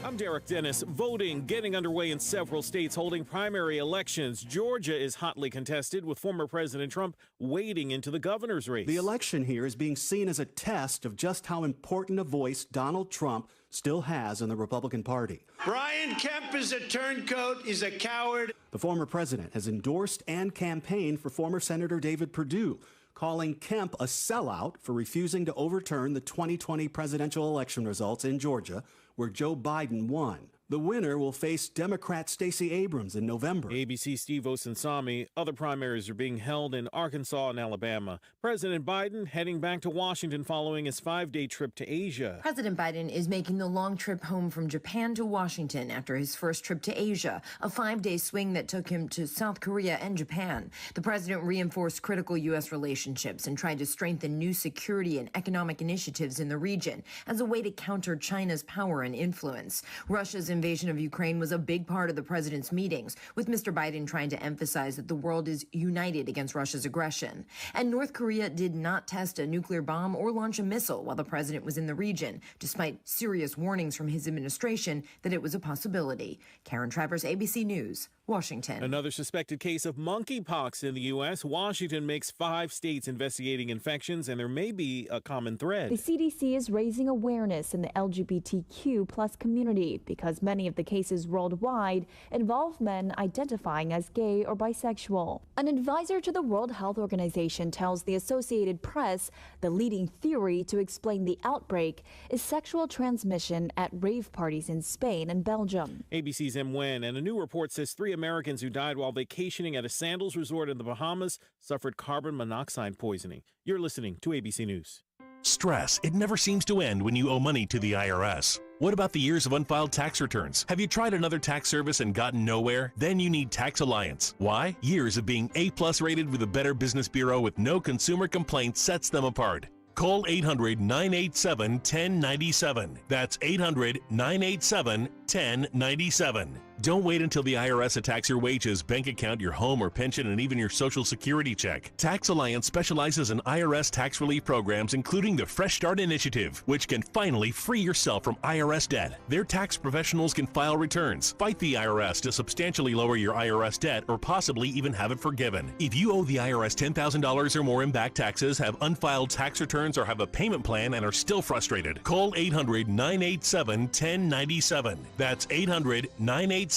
I'm Derek Dennis. Voting getting underway in several states holding primary elections. Georgia is hotly contested, with former President Trump wading into the governor's race. The election here is being seen as a test of just how important a voice Donald Trump still has in the Republican Party. Brian Kemp is a turncoat. He's a coward. The former president has endorsed and campaigned for former Senator David Perdue, calling Kemp a sellout for refusing to overturn the 2020 presidential election results in Georgia, where Joe Biden won. The winner will face Democrat Stacey Abrams in November. ABC Steve Osunsami. Other primaries are being held in Arkansas and Alabama. President Biden heading back to Washington following his 5-day trip to Asia. President Biden is making the long trip home from Japan to Washington after his first trip to Asia, a 5-day swing that took him to South Korea and Japan. The president reinforced critical U.S. relationships and tried to strengthen new security and economic initiatives in the region as a way to counter China's power and influence. Russia's invasion of Ukraine was a big part of the president's meetings, with Mr. Biden trying to emphasize that the world is united against Russia's aggression. And North Korea did not test a nuclear bomb or launch a missile while the president was in the region, despite serious warnings from his administration that it was a possibility. Karen Travers, ABC News, Washington. Another suspected case of monkeypox in the U.S. Washington makes 5 states investigating infections, and there may be a common thread. The CDC is raising awareness in the LGBTQ plus community because many of the cases worldwide involve men identifying as gay or bisexual. An advisor to the World Health Organization tells the Associated Press the leading theory to explain the outbreak is sexual transmission at rave parties in Spain and Belgium. ABC's M. Wen, and a new report says 3 Americans who died while vacationing at a sandals resort in the Bahamas suffered carbon monoxide poisoning. You're listening to ABC News. Stress. It never seems to end when you owe money to the IRS. What about the years of unfiled tax returns? Have you tried another tax service and gotten nowhere? Then you need Tax Alliance. Why? Years of being A+ rated with a Better Business Bureau with no consumer complaints sets them apart. Call 800-987-1097. That's 800-987-1097. Don't wait until the IRS attacks your wages, bank account, your home or pension, and even your Social Security check. Tax Alliance specializes in IRS tax relief programs, including the Fresh Start Initiative, which can finally free yourself from IRS debt. Their tax professionals can file returns, fight the IRS to substantially lower your IRS debt, or possibly even have it forgiven. If you owe the IRS $10,000 or more in back taxes, have unfiled tax returns, or have a payment plan and are still frustrated, call 800-987-1097. That's 800-987-1097.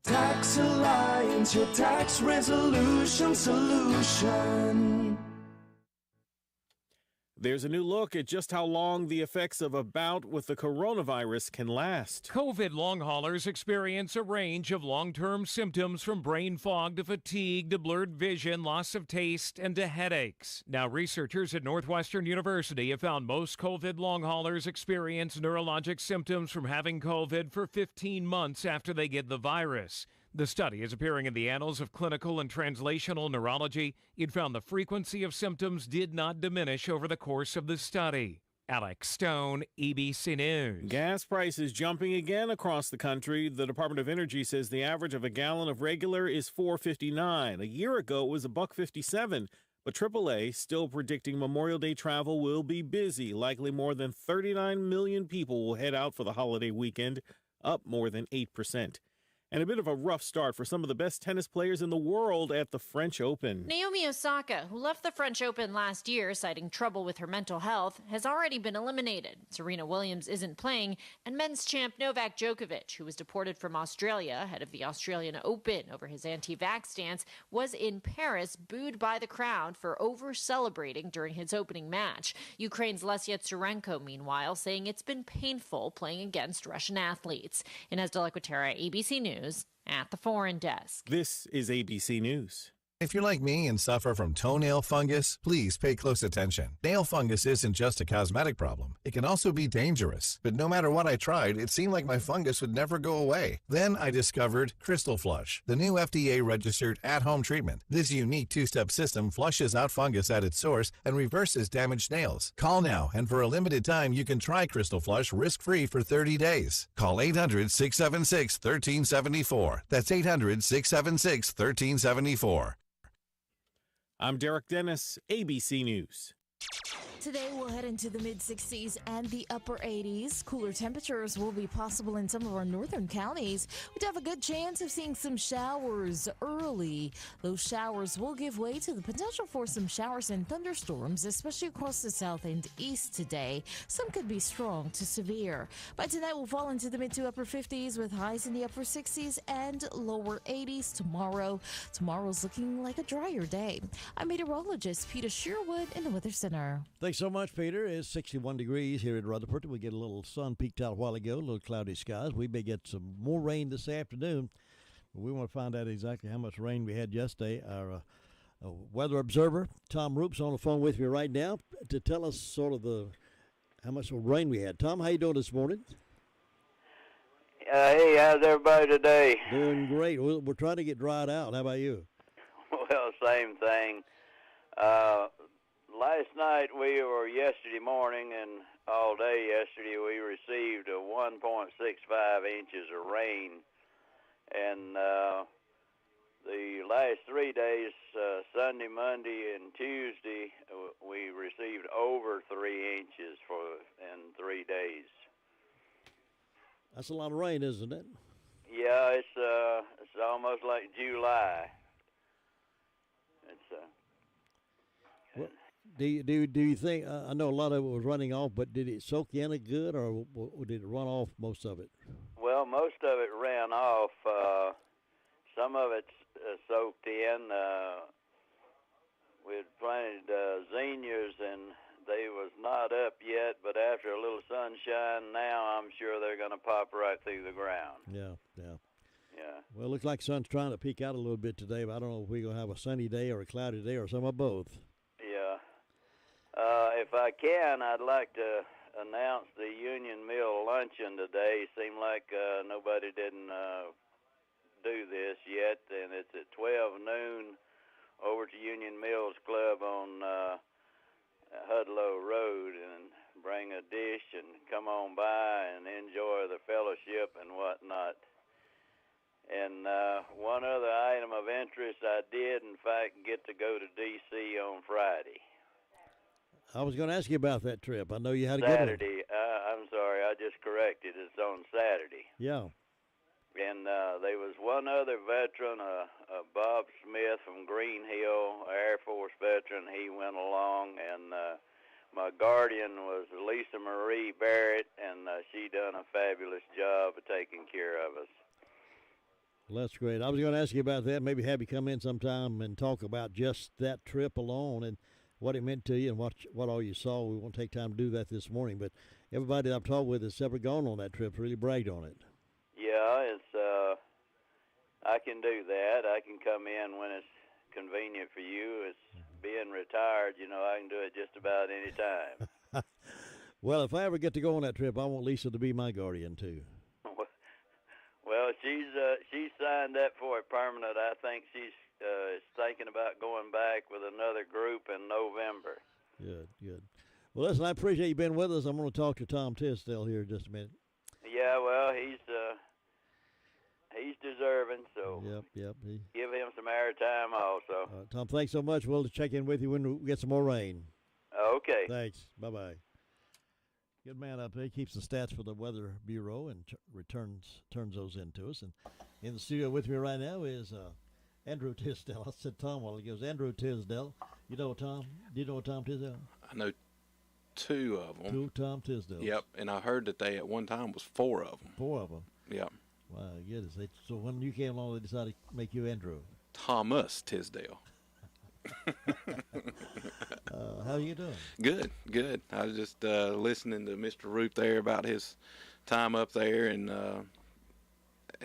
Tax Alliance, your tax resolution solution. There's a new look at just how long the effects of a bout with the coronavirus can last. COVID long haulers experience a range of long-term symptoms, from brain fog to fatigue to blurred vision, loss of taste, and to headaches. Now, researchers at Northwestern University have found most COVID long haulers experience neurologic symptoms from having COVID for 15 months after they get the virus. The study is appearing in the Annals of Clinical and Translational Neurology. It found the frequency of symptoms did not diminish over the course of the study. Alex Stone, ABC News. Gas prices jumping again across the country. The Department of Energy says the average of a gallon of regular is $4.59. A year ago, it was $1.57. But AAA still predicting Memorial Day travel will be busy. Likely more than 39 million people will head out for the holiday weekend, up more than 8%. And a bit of a rough start for some of the best tennis players in the world at the French Open. Naomi Osaka, who left the French Open last year citing trouble with her mental health, has already been eliminated. Serena Williams isn't playing, and men's champ Novak Djokovic, who was deported from Australia ahead of the Australian Open over his anti-vax stance, was in Paris booed by the crowd for over-celebrating during his opening match. Ukraine's Lesia Tsurenko, meanwhile, saying it's been painful playing against Russian athletes. Inez de la Cuetara, ABC News. At the Foreign Desk. This is ABC News. If you're like me and suffer from toenail fungus, please pay close attention. Nail fungus isn't just a cosmetic problem. It can also be dangerous. But no matter what I tried, it seemed like my fungus would never go away. Then I discovered Crystal Flush, the new FDA-registered at-home treatment. This unique two-step system flushes out fungus at its source and reverses damaged nails. Call now, and for a limited time, you can try Crystal Flush risk-free for 30 days. Call 800-676-1374. That's 800-676-1374. I'm Derek Dennis, ABC News. Today we'll head into the mid-60s and the upper 80s. Cooler temperatures will be possible in some of our northern counties. We'd have a good chance of seeing some showers early. Those showers will give way to the potential for some showers and thunderstorms, especially across the south and east today. Some could be strong to severe. By tonight, we'll fall into the mid to upper 50s with highs in the upper 60s and lower 80s tomorrow. Tomorrow's looking like a drier day. I'm meteorologist Peter Sherwood in the Weather Center. Thanks so much, Peter. It's 61 degrees here in Rutherford. We get a little sun peeked out a while ago, a little cloudy skies. We may get some more rain this afternoon. We want to find out exactly how much rain we had yesterday. Our weather observer, Tom Roop's on the phone with me right now to tell us sort of how much rain we had. Tom, how you doing this morning? Hey, how's everybody today? Doing great. We're trying to get dried out. How about you? Well, same thing. Last night yesterday morning and all day yesterday, we received 1.65 inches of rain. And the last 3 days, Sunday, Monday, and Tuesday, we received over 3 inches in 3 days. That's a lot of rain, isn't it? Yeah, it's almost like July. Well, do you think? I know a lot of it was running off, but did it soak in it good, or did it run off most of it? Well, most of it ran off. Some of it's soaked in. We had planted zinnias, and they was not up yet, but after a little sunshine now, I'm sure they're going to pop right through the ground. Yeah. Yeah. Well, it looks like the sun's trying to peek out a little bit today, but I don't know if we're going to have a sunny day or a cloudy day or some of both. Yeah. If I can, I'd like to announce the Union Mill luncheon today. Seemed like nobody didn't do this yet, and it's at 12 noon over to Union Mills Club on Hudlow Road, and bring a dish and come on by and enjoy the fellowship and whatnot. And one other item of interest, I did, in fact, get to go to D.C. on Friday. I was going to ask you about that trip. I know you had a good one. Saturday. I'm sorry, I just corrected. It's on Saturday. Yeah. And there was one other veteran, Bob Smith from Green Hill, Air Force veteran. He went along, and my guardian was Lisa Marie Barrett, and she done a fabulous job of taking care of us. Well, that's great. I was going to ask you about that. Maybe have you come in sometime and talk about just that trip alone and what it meant to you and what all you saw. We won't take time to do that this morning, but everybody that I've talked with that's ever gone on that trip really bragged on it. Yeah, I can do that. I can come in when it's convenient for you. It's being retired, I can do it just about any time. Well, if I ever get to go on that trip, I want Lisa to be my guardian too. Well, she's signed up for it permanent. I think she's thinking about going back with another group in November. Good. Well, listen, I appreciate you being with us. I'm going to talk to Tom Tisdale here in just a minute. Yeah, well, he's deserving, so Yep. give him some airtime also. Tom, thanks so much. We'll check in with you when we get some more rain. Okay. Thanks. Bye-bye. Good man up there. He keeps the stats for the Weather Bureau and turns those into us. And in the studio with me right now is Andrew Tisdale. I said Tom while he goes. Andrew Tisdale. You know Tom? Do you know Tom Tisdale? I know two of them. Two Tom Tisdale. Yep, and I heard that they at one time was four of them. Four of them? Yep. Wow, goodness. So when you came along, they decided to make you Andrew. Thomas Tisdale. How you doing? Good. I was just listening to Mr. Roop there about his time up there, and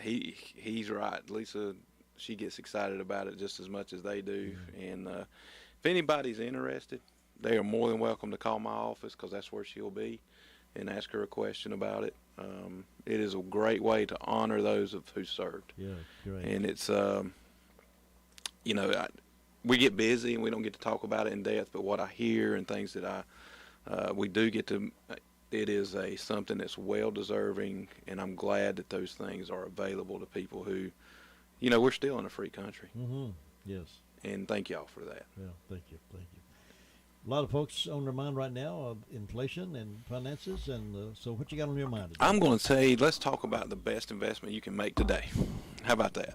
he's right. Lisa, she gets excited about it just as much as they do. Mm-hmm. And if anybody's interested, they are more than welcome to call my office, because that's where she'll be, and ask her a question about it. It is a great way to honor those who served. Yeah, great. And it's, we get busy and we don't get to talk about it in depth, but what I hear and things that we do get to, it is something that's well deserving, and I'm glad that those things are available to people who, we're still in a free country. Mm-hmm. Yes. And thank y'all for that. Yeah, thank you. A lot of folks on their mind right now of inflation and finances, and so what you got on your mind today? I'm going to say, let's talk about the best investment you can make today. How about that?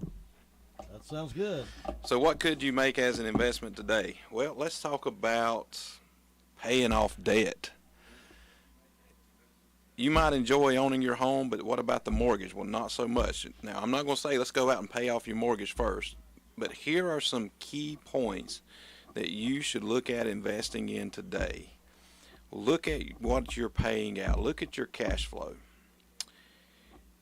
That sounds good. So what could you make as an investment today? Well, let's talk about paying off debt. You might enjoy owning your home, but what about the mortgage? Well, not so much. Now, I'm not going to say let's go out and pay off your mortgage first, but here are some key points that you should look at investing in today. Look at what you're paying out. Look at your cash flow.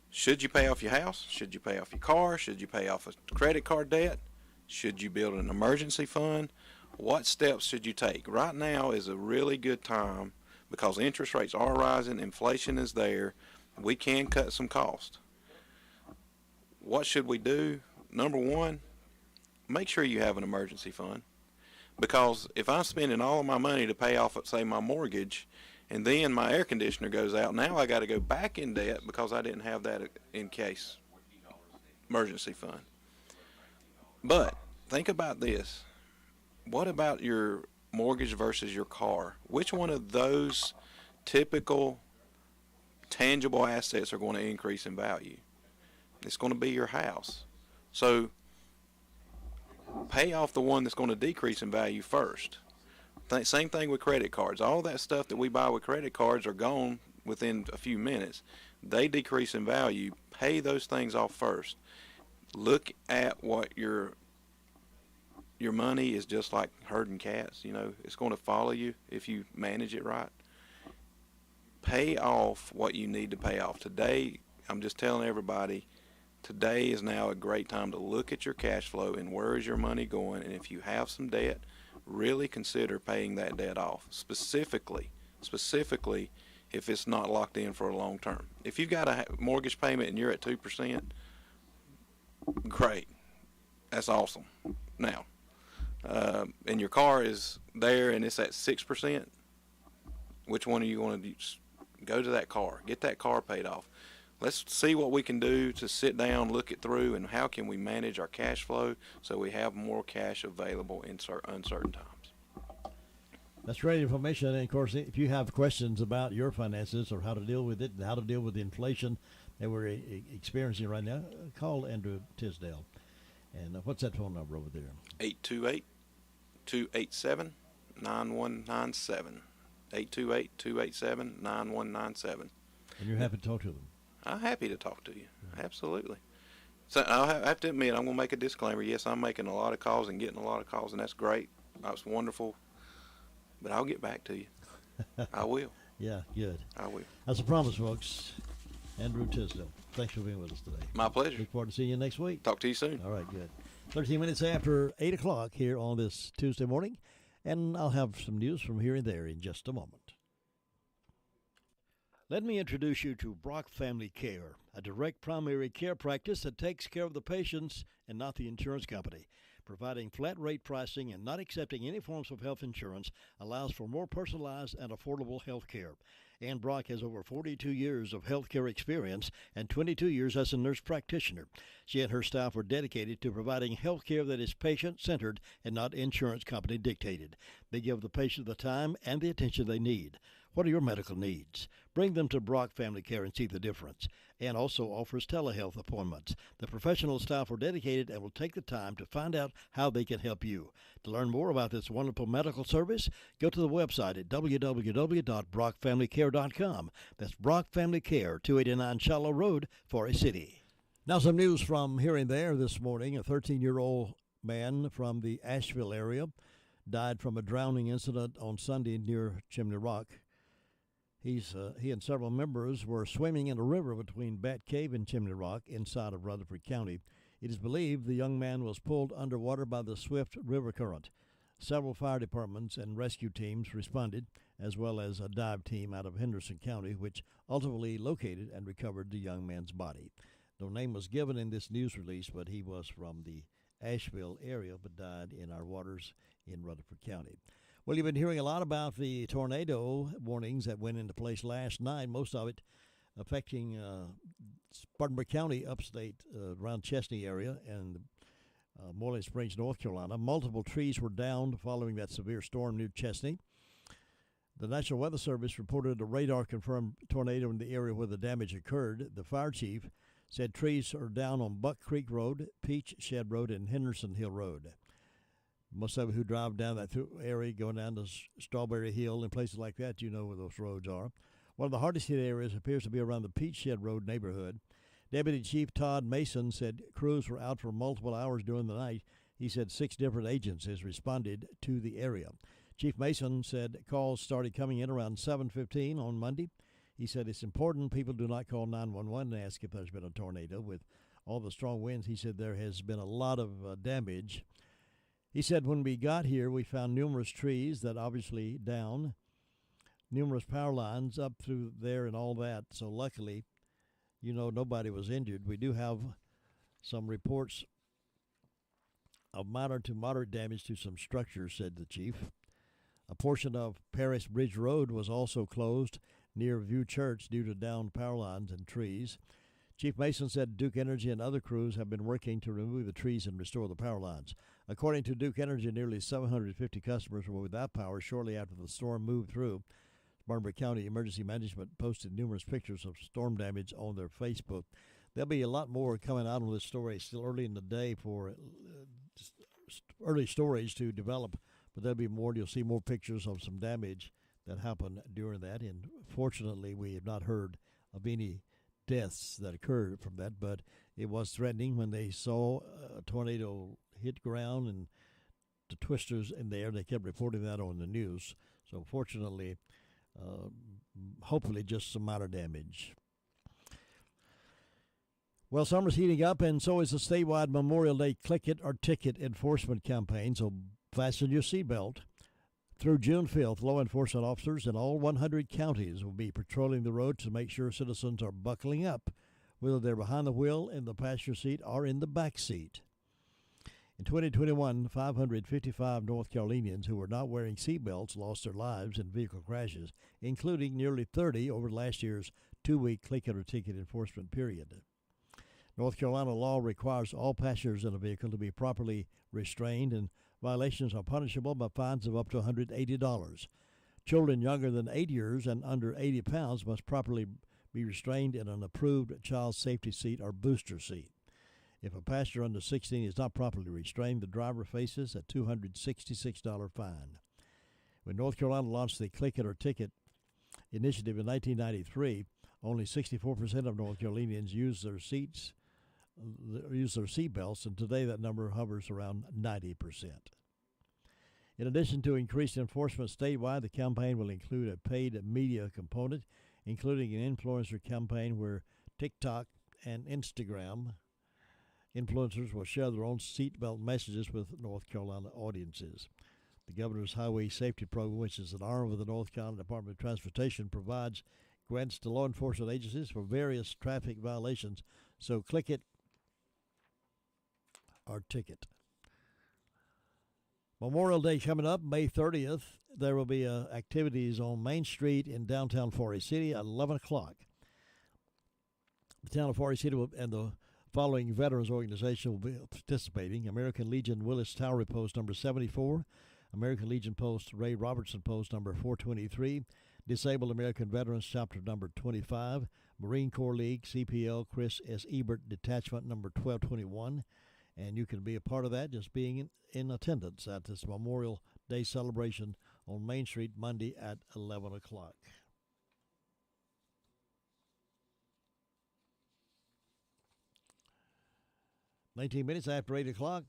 Should you pay off your house? Should you pay off your car? Should you pay off a credit card debt? Should you build an emergency fund? What steps should you take? Right now is a really good time because interest rates are rising, inflation is there, we can cut some cost. What should we do? Number one, make sure you have an emergency fund. Because if I'm spending all of my money to pay off, say, my mortgage, and then my air conditioner goes out, now I got to go back in debt because I didn't have that in case emergency fund. But think about this. What about your mortgage versus your car? Which one of those typical tangible assets are going to increase in value? It's going to be your house. So pay off the one that's going to decrease in value first. Same thing with credit cards. All that stuff that we buy with credit cards are gone within a few minutes. They decrease in value. Pay those things off first. Look at what your money is just like herding cats. You know, it's going to follow you if you manage it right. Pay off what you need to pay off. Today, I'm just telling everybody, today is now a great time to look at your cash flow and where is your money going. And if you have some debt, really consider paying that debt off. Specifically, if it's not locked in for a long term. If you've got a mortgage payment and you're at 2%, great. That's awesome. Now, and your car is there and it's at 6%, which one are you going to do? Go to that car. Get that car paid off. Let's see what we can do to sit down, look it through, and how can we manage our cash flow so we have more cash available in uncertain times. That's great information. And, of course, if you have questions about your finances or how to deal with it and how to deal with the inflation that we're experiencing right now, call Andrew Tisdale. And what's that phone number over there? 828-287-9197. 828-287-9197. And you're happy to talk to them? I'm happy to talk to you. Absolutely. So I have to admit, I'm going to make a disclaimer. Yes, I'm making a lot of calls and getting a lot of calls, and that's great. That's wonderful. But I'll get back to you. I will. Yeah, good. I will. That's a promise, folks. Andrew Tisdale, thanks for being with us today. My pleasure. Look forward to seeing you next week. Talk to you soon. All right, good. 13 minutes after 8 o'clock here on this Tuesday morning, and I'll have some news from here and there in just a moment. Let me introduce you to Brock Family Care, a direct primary care practice that takes care of the patients and not the insurance company. Providing flat rate pricing and not accepting any forms of health insurance allows for more personalized and affordable health care. Ann Brock has over 42 years of healthcare experience and 22 years as a nurse practitioner. She and her staff are dedicated to providing health care that is patient-centered and not insurance company dictated. They give the patient the time and the attention they need. What are your medical needs? Bring them to Brock Family Care and see the difference. Ann also offers telehealth appointments. The professional staff are dedicated and will take the time to find out how they can help you. To learn more about this wonderful medical service, go to the website at www.brockfamilycare.com. That's Brock Family Care, 289 Shallow Road, Forest City. Now some news from here and there this morning. A 13-year-old man from the Asheville area died from a drowning incident on Sunday near Chimney Rock. He and several members were swimming in a river between Bat Cave and Chimney Rock inside of Rutherford County. It is believed the young man was pulled underwater by the swift river current. Several fire departments and rescue teams responded, as well as a dive team out of Henderson County, which ultimately located and recovered the young man's body. No name was given in this news release, but he was from the Asheville area but died in our waters in Rutherford County. Well, you've been hearing a lot about the tornado warnings that went into place last night, most of it affecting Spartanburg County, upstate, around Chesney area, and Moreland Springs, North Carolina. Multiple trees were downed following that severe storm near Chesney. The National Weather Service reported a radar-confirmed tornado in the area where the damage occurred. The fire chief said trees are down on Buck Creek Road, Peach Shed Road, and Henderson Hill Road. Most of you who drive down that area, going down to Strawberry Hill and places like that, you know where those roads are. One of the hardest hit areas appears to be around the Peach Shed Road neighborhood. Deputy Chief Todd Mason said crews were out for multiple hours during the night. He said 6 different agencies responded to the area. Chief Mason said calls started coming in around 7:15 on Monday. He said it's important people do not call 911 and ask if there's been a tornado. With all the strong winds, he said there has been a lot of damage. He said when we got here, we found numerous trees that obviously down, numerous power lines up through there and all that. So luckily, nobody was injured. We do have some reports of minor to moderate damage to some structures, said the chief. A portion of Paris Bridge Road was also closed near View Church due to downed power lines and trees. Chief Mason said Duke Energy and other crews have been working to remove the trees and restore the power lines. According to Duke Energy, nearly 750 customers were without power shortly after the storm moved through. Spartanburg County Emergency Management posted numerous pictures of storm damage on their Facebook. There'll be a lot more coming out on this story. It's still early in the day for early stories to develop, but there'll be more. You'll see more pictures of some damage that happened during that. And fortunately, we have not heard of any deaths that occurred from that, but it was threatening when they saw a tornado hit ground and the twisters in there. They kept reporting that on the news. So fortunately, hopefully just some minor damage. Well, summer's heating up, and so is the statewide Memorial Day Click It or Ticket enforcement campaign, so fasten your seatbelt. Through June 5th, law enforcement officers in all 100 counties will be patrolling the roads to make sure citizens are buckling up, whether they're behind the wheel, in the passenger seat, or in the back seat. In 2021, 555 North Carolinians who were not wearing seatbelts lost their lives in vehicle crashes, including nearly 30 over last year's 2-week Click It or Ticket enforcement period. North Carolina law requires all passengers in a vehicle to be properly restrained, and violations are punishable by fines of up to $180. Children younger than 8 years and under 80 pounds must properly be restrained in an approved child safety seat or booster seat. If a passenger under 16 is not properly restrained, the driver faces a $266 fine. When North Carolina launched the Click It or Ticket initiative in 1993, only 64% of North Carolinians used their seatbelts, and today that number hovers around 90%. In addition to increased enforcement statewide, the campaign will include a paid media component, including an influencer campaign where TikTok and Instagram influencers will share their own seatbelt messages with North Carolina audiences. The Governor's Highway Safety Program, which is an arm of the North Carolina Department of Transportation, provides grants to law enforcement agencies for various traffic violations. So click it or ticket. Memorial Day coming up, May 30th. There will be activities on Main Street in downtown Forest City at 11 o'clock. The town of Forest City and the following veterans organization will be participating: American Legion Willis Towery Post number 74, American Legion Post Ray Robertson Post number 423, Disabled American Veterans Chapter number 25, Marine Corps League CPL Chris S. Ebert Detachment number 1221, and you can be a part of that just being in attendance at this Memorial Day celebration on Main Street Monday at 11 o'clock. "19 minutes after 8 o'clock.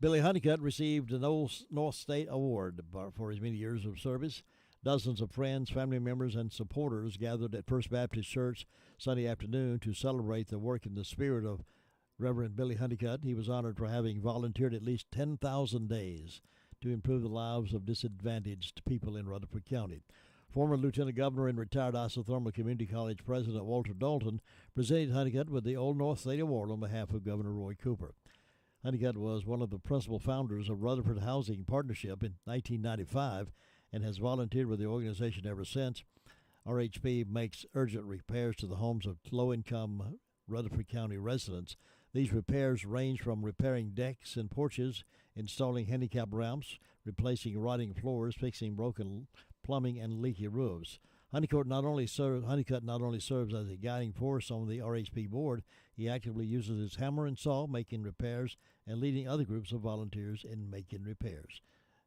Billy Honeycutt received the North State Award for his many years of service. Dozens of friends, family members, and supporters gathered at First Baptist Church Sunday afternoon to celebrate the work and the spirit of Reverend Billy Honeycutt. He was honored for having volunteered at least 10,000 days to improve the lives of disadvantaged people in Rutherford County. Former Lieutenant Governor and retired Isothermal Community College President Walter Dalton presented Honeycutt with the Old North State Award on behalf of Governor Roy Cooper. Honeycutt was one of the principal founders of Rutherford Housing Partnership in 1995 and has volunteered with the organization ever since. RHP makes urgent repairs to the homes of low-income Rutherford County residents. These repairs range from repairing decks and porches, installing handicap ramps, replacing rotting floors, fixing broken plumbing and leaky roofs. Honeycutt not only serves as a guiding force on the RHP board, he actively uses his hammer and saw, making repairs and leading other groups of volunteers in making repairs.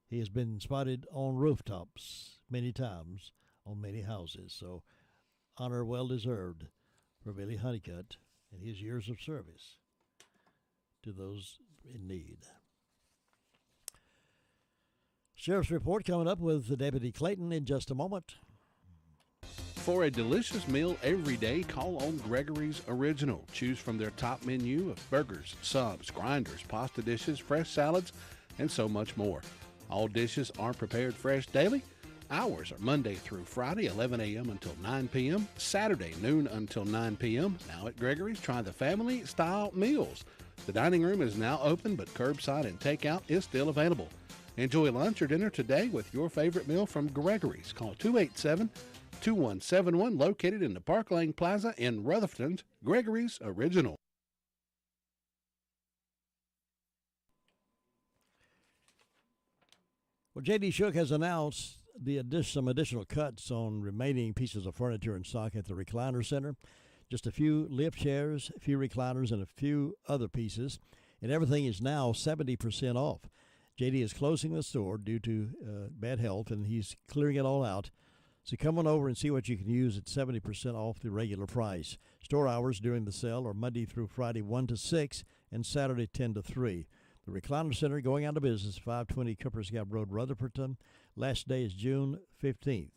He has been spotted on rooftops many times on many houses, so honor well deserved for Billy Honeycutt and his years of service to those in need. Sheriff's Report coming up with Deputy Clayton in just a moment. For a delicious meal every day, call on Gregory's Original. Choose from their top menu of burgers, subs, grinders, pasta dishes, fresh salads, and so much more. All dishes are prepared fresh daily. Hours are Monday through Friday, 11 a.m. until 9 p.m., Saturday, noon until 9 p.m. Now at Gregory's, try the family-style meals. The dining room is now open, but curbside and takeout is still available. Enjoy lunch or dinner today with your favorite meal from Gregory's. Call 287-2171, located in the Park Lane Plaza in Rutherford. Gregory's Original. Well, J.D. Shook has announced some additional cuts on remaining pieces of furniture in stock at the Recliner Center. Just a few lift chairs, a few recliners, and a few other pieces, and everything is now 70% off. J.D. is closing the store due to bad health, and he's clearing it all out. So come on over and see what you can use at 70% off the regular price. Store hours during the sale are Monday through Friday 1 to 6 and Saturday 10 to 3. The Recliner Center going out of business, 520 Cooper's Gap Road, Rutherford. Last day is June 15th.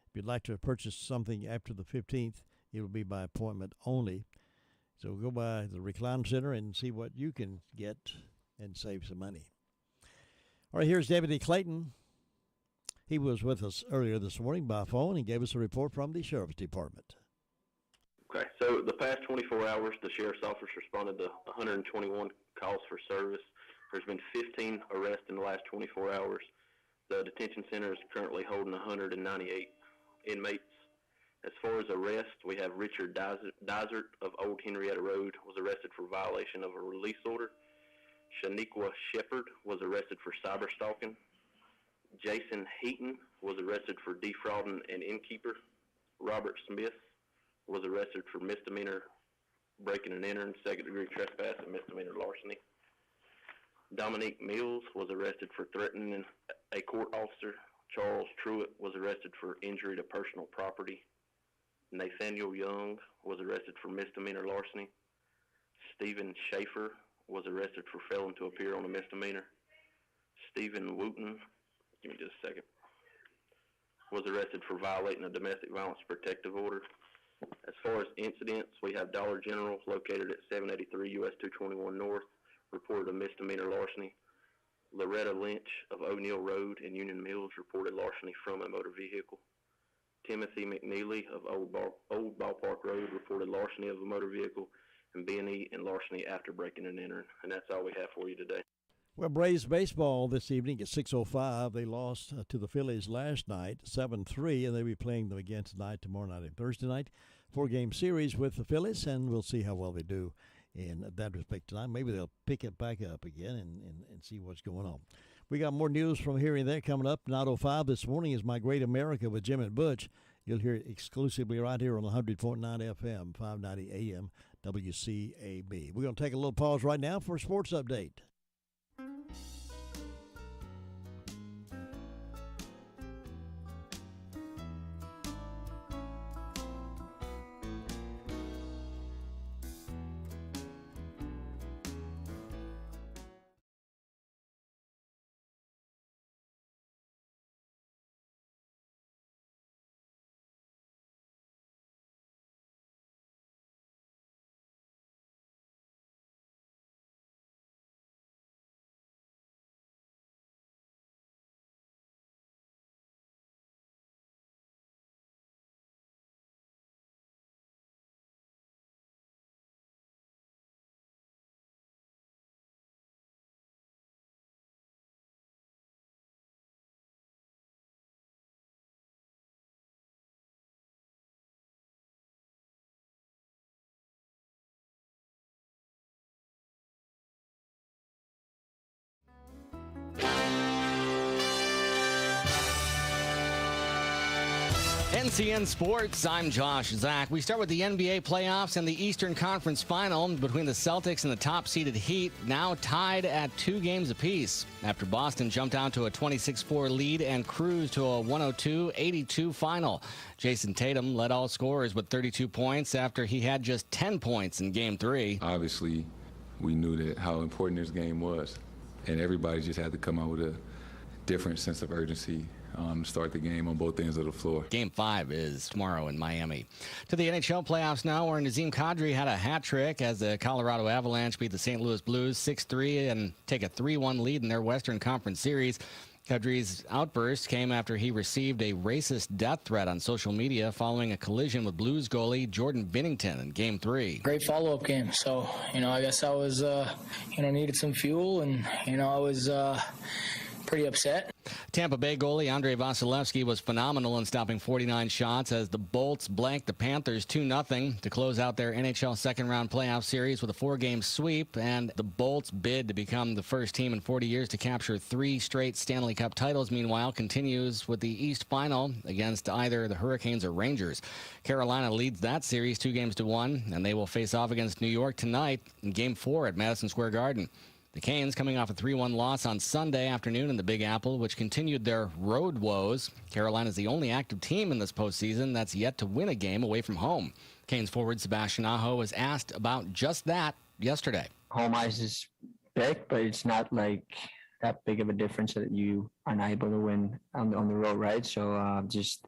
If you'd like to purchase something after the 15th, it will be by appointment only. So go by the Recliner Center and see what you can get and save some money. All right, here's Deputy Clayton. He was with us earlier this morning by phone and gave us a report from the Sheriff's Department. Okay, so the past 24 hours, the Sheriff's Office responded to 121 calls for service. There's been 15 arrests in the last 24 hours. The detention center is currently holding 198 inmates. As far as arrests, we have Richard Dysert of Old Henrietta Road was arrested for violation of a release order. Shaniqua Shepard was arrested for cyber stalking. Jason Heaton was arrested for defrauding an innkeeper. Robert Smith was arrested for misdemeanor breaking and entering, second-degree trespass, and misdemeanor larceny. Dominique Mills was arrested for threatening a court officer. Charles Truitt was arrested for injury to personal property. Nathaniel Young was arrested for misdemeanor larceny. Stephen Schaefer was arrested for failing to appear on a misdemeanor. Stephen Wooten, give me just a second, was arrested for violating a domestic violence protective order. As far as incidents, we have Dollar General located at 783 U.S. 221 North reported a misdemeanor larceny. Loretta Lynch of O'Neill Road in Union Mills reported larceny from a motor vehicle. Timothy McNeely of Old Ballpark Road reported larceny of a motor vehicle, and B&E and larceny after breaking and entering. And that's all we have for you today. Well, Braves baseball this evening at 6:05. They lost to the Phillies last night, 7-3, and they'll be playing them again tonight, tomorrow night, and Thursday night. 4-game series with the Phillies, and we'll see how well they do in that respect tonight. Maybe they'll pick it back up again and see what's going on. We got more news from here and there coming up. 9:05 this morning is My Great America with Jim and Butch. You'll hear it exclusively right here on 100.9 FM, 590 AM, WCAB. We're going to take a little pause right now for a sports update. NCN Sports, I'm Josh Zach. We start with the NBA playoffs and the Eastern Conference Final between the Celtics and the top-seeded Heat, now tied at 2 games apiece after Boston jumped out to a 26-4 lead and cruised to a 102-82 final. Jason Tatum led all scorers with 32 points after he had just 10 points in Game 3. Obviously, we knew that how important this game was, and everybody just had to come out with a different sense of urgency. Start the game on both ends of the floor. Game 5 is tomorrow in Miami. To the NHL playoffs now, where Nazem Kadri had a hat trick as the Colorado Avalanche beat the St. Louis Blues 6-3 and take a 3-1 lead in their Western Conference Series. Kadri's outburst came after he received a racist death threat on social media following a collision with Blues goalie Jordan Binnington in Game 3. Great follow-up game. So, I guess I was, needed some fuel, and, I was pretty upset. Tampa Bay goalie Andrei Vasilevsky was phenomenal in stopping 49 shots as the Bolts blanked the Panthers 2-0 to close out their NHL second-round playoff series with a 4-game sweep, and the Bolts' bid to become the first team in 40 years to capture 3 straight Stanley Cup titles, meanwhile, continues with the East Final against either the Hurricanes or Rangers. Carolina leads that series 2-1, and they will face off against New York tonight in Game 4 at Madison Square Garden. The Canes coming off a 3-1 loss on Sunday afternoon in the Big Apple, which continued their road woes. Carolina is the only active team in this postseason that's yet to win a game away from home. Canes forward Sebastian Aho was asked about just that yesterday. Home ice is big, but it's not like that big of a difference that you are not able to win on the road, right? So just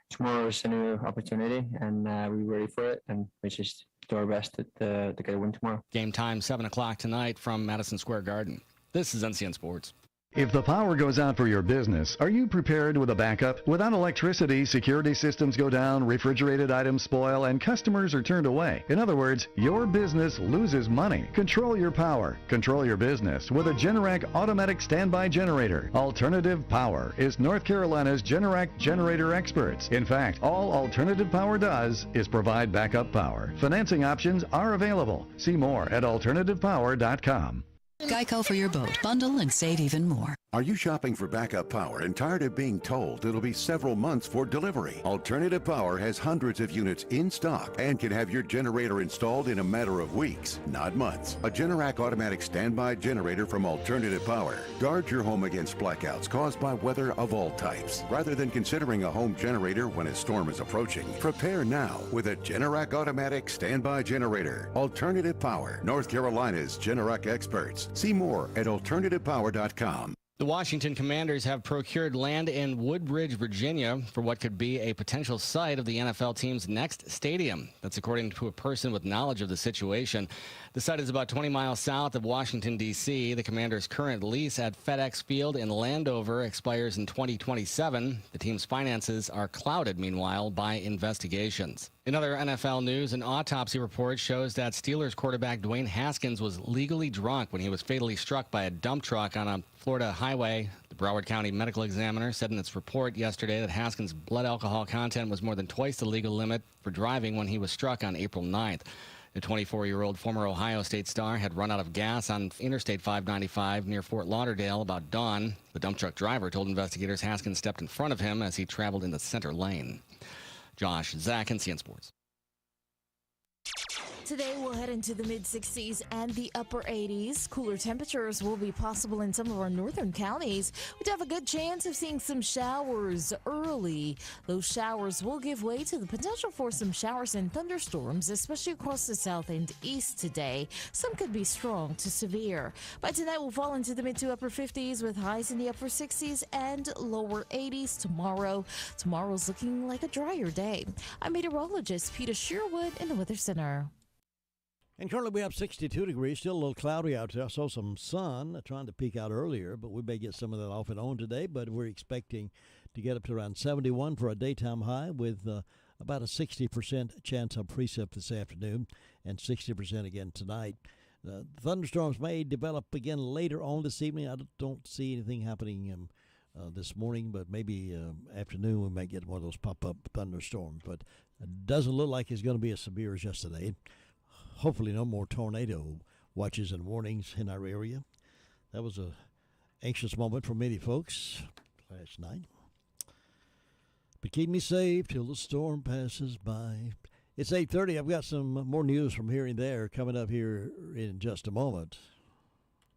tomorrow is a new opportunity, and we're ready for it, and we just do our best to get a win tomorrow. Game time, 7 o'clock tonight from Madison Square Garden. This is NCN Sports. If the power goes out for your business, are you prepared with a backup? Without electricity, security systems go down, refrigerated items spoil, and customers are turned away. In other words, your business loses money. Control your power. Control your business with a Generac automatic standby generator. Alternative Power is North Carolina's Generac generator experts. In fact, all Alternative Power does is provide backup power. Financing options are available. See more at alternativepower.com. Geico for your boat. Bundle and save even more. Are you shopping for backup power and tired of being told it'll be several months for delivery? Alternative Power has hundreds of units in stock and can have your generator installed in a matter of weeks, not months. A Generac automatic standby generator from Alternative Power guards your home against blackouts caused by weather of all types. Rather than considering a home generator when a storm is approaching, prepare now with a Generac automatic standby generator. Alternative Power, North Carolina's Generac experts. See more at alternativepower.com. The Washington Commanders have procured land in Woodbridge, Virginia, for what could be a potential site of the NFL team's next stadium. That's according to a person with knowledge of the situation. The site is about 20 miles south of Washington, D.C. The Commanders' current lease at FedEx Field in Landover expires in 2027. The team's finances are clouded, meanwhile, by investigations. In other NFL news, an autopsy report shows that Steelers quarterback Dwayne Haskins was legally drunk when he was fatally struck by a dump truck on a Florida highway. The Broward County Medical Examiner said in its report yesterday that Haskins' blood alcohol content was more than twice the legal limit for driving when he was struck on April 9th. The 24-year-old former Ohio State star had run out of gas on Interstate 595 near Fort Lauderdale about dawn. The dump truck driver told investigators Haskins stepped in front of him as he traveled in the center lane. Josh Zach, NCN Sports. Today we'll head into the mid-60s and the upper 80s. Cooler temperatures will be possible in some of our northern counties. We'd have a good chance of seeing some showers early. Those showers will give way to the potential for some showers and thunderstorms, especially across the south and east today. Some could be strong to severe. By tonight, we'll fall into the mid to upper 50s with highs in the upper 60s and lower 80s tomorrow. Tomorrow's looking like a drier day. I'm meteorologist Peter Sherwood in the Weather Center. And currently we have 62 degrees, still a little cloudy out there. I saw some sun trying to peek out earlier, but we may get some of that off and on today. But we're expecting to get up to around 71 for a daytime high with about a 60% chance of precip this afternoon and 60% again tonight. Thunderstorms may develop again later on this evening. I don't see anything happening this morning, but maybe afternoon we may get one of those pop-up thunderstorms. But it doesn't look like it's going to be as severe as yesterday. Hopefully no more tornado watches and warnings in our area. That was an anxious moment for many folks last night. But keep me safe till the storm passes by. It's 8:30. I've got some more news from here and there coming up here in just a moment.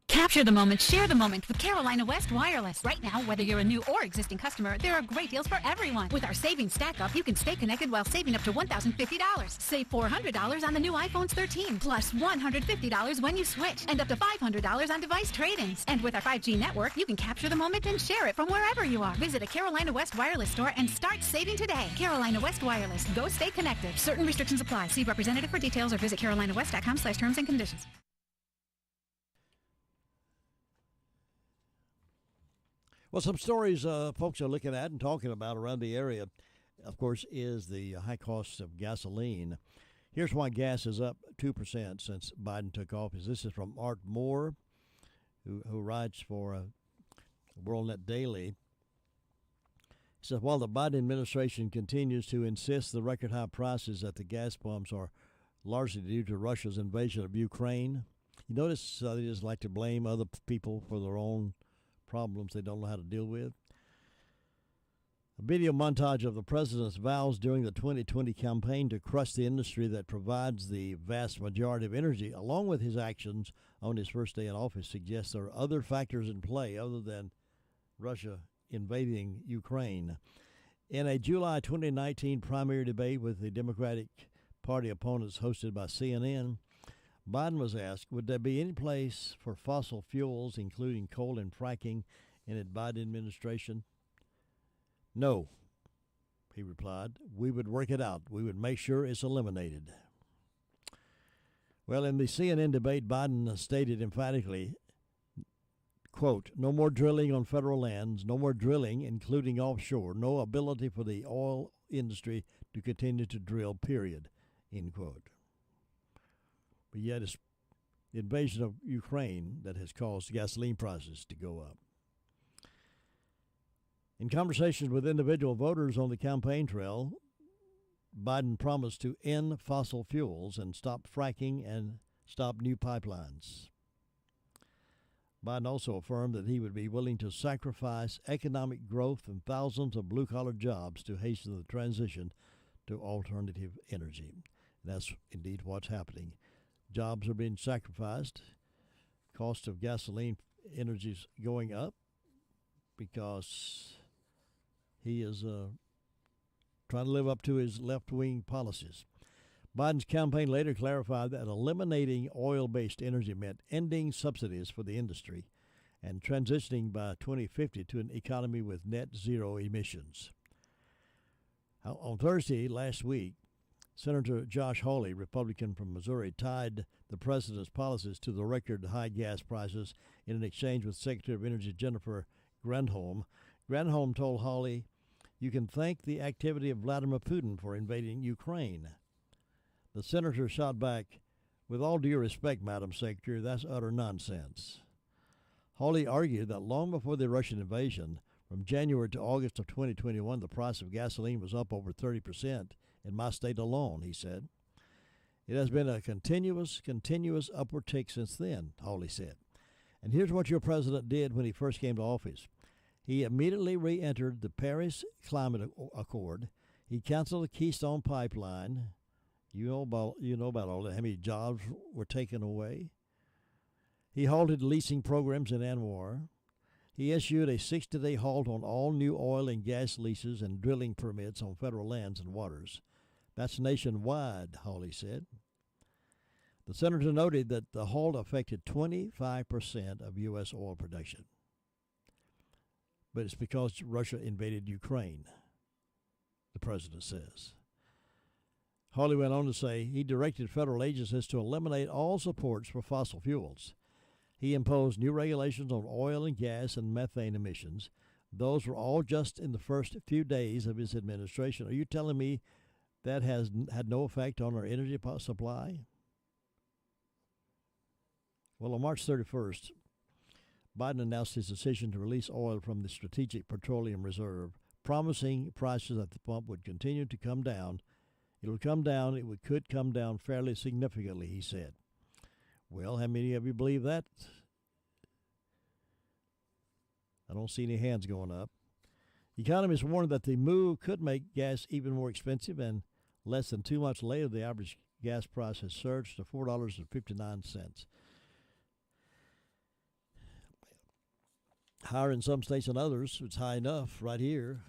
Capture the moment, share the moment with Carolina West Wireless. Right now, whether you're a new or existing customer, there are great deals for everyone. With our savings stack up, you can stay connected while saving up to $1,050. Save $400 on the new iPhones 13, plus $150 when you switch, and up to $500 on device trade-ins. And with our 5G network, you can capture the moment and share it from wherever you are. Visit a Carolina West Wireless store and start saving today. Carolina West Wireless. Go stay connected. Certain restrictions apply. See representative for details or visit carolinawest.com/terms and conditions. Well, some stories folks are looking at and talking about around the area, of course, is the high cost of gasoline. Here's why gas is up 2% since Biden took office. This is from Art Moore, who writes for WorldNet Daily. He says, while the Biden administration continues to insist the record high prices at the gas pumps are largely due to Russia's invasion of Ukraine, you notice they just like to blame other people for their own problems they don't know how to deal with. A video montage of the president's vows during the 2020 campaign to crush the industry that provides the vast majority of energy, along with his actions on his first day in office, suggests there are other factors in play other than Russia invading Ukraine. In a July 2019 primary debate with the Democratic Party opponents hosted by CNN, Biden was asked, would there be any place for fossil fuels, including coal and fracking, in a Biden administration? No, he replied. We would work it out. We would make sure it's eliminated. Well, in the CNN debate, Biden stated emphatically, quote, no more drilling on federal lands, no more drilling, including offshore, no ability for the oil industry to continue to drill, period, end quote. But yet it's the invasion of Ukraine that has caused gasoline prices to go up. In conversations with individual voters on the campaign trail, Biden promised to end fossil fuels and stop fracking and stop new pipelines. Biden also affirmed that he would be willing to sacrifice economic growth and thousands of blue-collar jobs to hasten the transition to alternative energy. And that's indeed what's happening. Jobs are being sacrificed. Cost of gasoline energy is going up because he is trying to live up to his left-wing policies. Biden's campaign later clarified that eliminating oil-based energy meant ending subsidies for the industry and transitioning by 2050 to an economy with net zero emissions. On Thursday last week, Senator Josh Hawley, Republican from Missouri, tied the president's policies to the record high gas prices in an exchange with Secretary of Energy Jennifer Granholm. Granholm told Hawley, you can thank the activity of Vladimir Putin for invading Ukraine. The senator shot back, with all due respect, Madam Secretary, that's utter nonsense. Hawley argued that long before the Russian invasion, from January to August of 2021, the price of gasoline was up over 30%. In my state alone, he said. It has been a continuous upward tick since then, Hawley said. And here's what your president did when he first came to office. He immediately re-entered the Paris Climate Accord. He canceled the Keystone Pipeline. You know about all that, how many jobs were taken away. He halted leasing programs in Anwar. He issued a 60-day halt on all new oil and gas leases and drilling permits on federal lands and waters. That's nationwide, Hawley said. The senator noted that the halt affected 25% of U.S. oil production. But it's because Russia invaded Ukraine, the president says. Hawley went on to say he directed federal agencies to eliminate all supports for fossil fuels. He imposed new regulations on oil and gas and methane emissions. Those were all just in the first few days of his administration. Are you telling me that has had no effect on our energy supply? Well, on March 31st, Biden announced his decision to release oil from the Strategic Petroleum Reserve, promising prices at the pump would continue to come down. It could come down fairly significantly, he said. Well, how many of you believe that? I don't see any hands going up. Economists warned that the move could make gas even more expensive, and less than 2 months later, the average gas price has surged to $4.59. Higher in some states than others. It's high enough right here.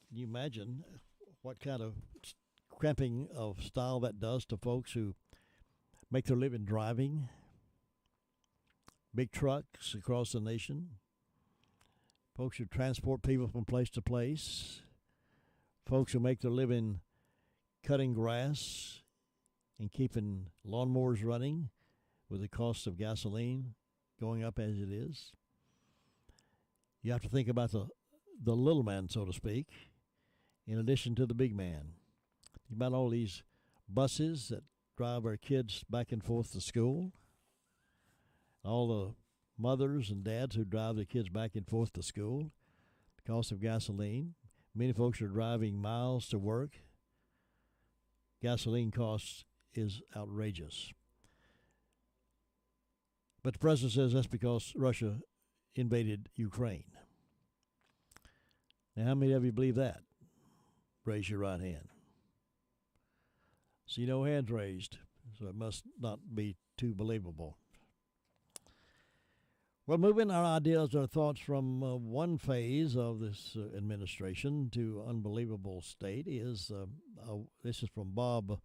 Can you imagine what kind of cramping of style that does to folks who make their living driving big trucks across the nation? Folks who transport people from place to place. Folks who make their living cutting grass and keeping lawnmowers running with the cost of gasoline going up as it is. You have to think about the little man, so to speak, in addition to the big man. Think about all these buses that drive our kids back and forth to school, all the mothers and dads who drive their kids back and forth to school, the cost of gasoline. Many folks are driving miles to work. Gasoline costs is outrageous. But the president says that's because Russia invaded Ukraine. Now, how many of you believe that? Raise your right hand. See no hands raised, so it must not be too believable. Well, moving our ideas, our thoughts from one phase of this administration to unbelievable state is, this is from Bob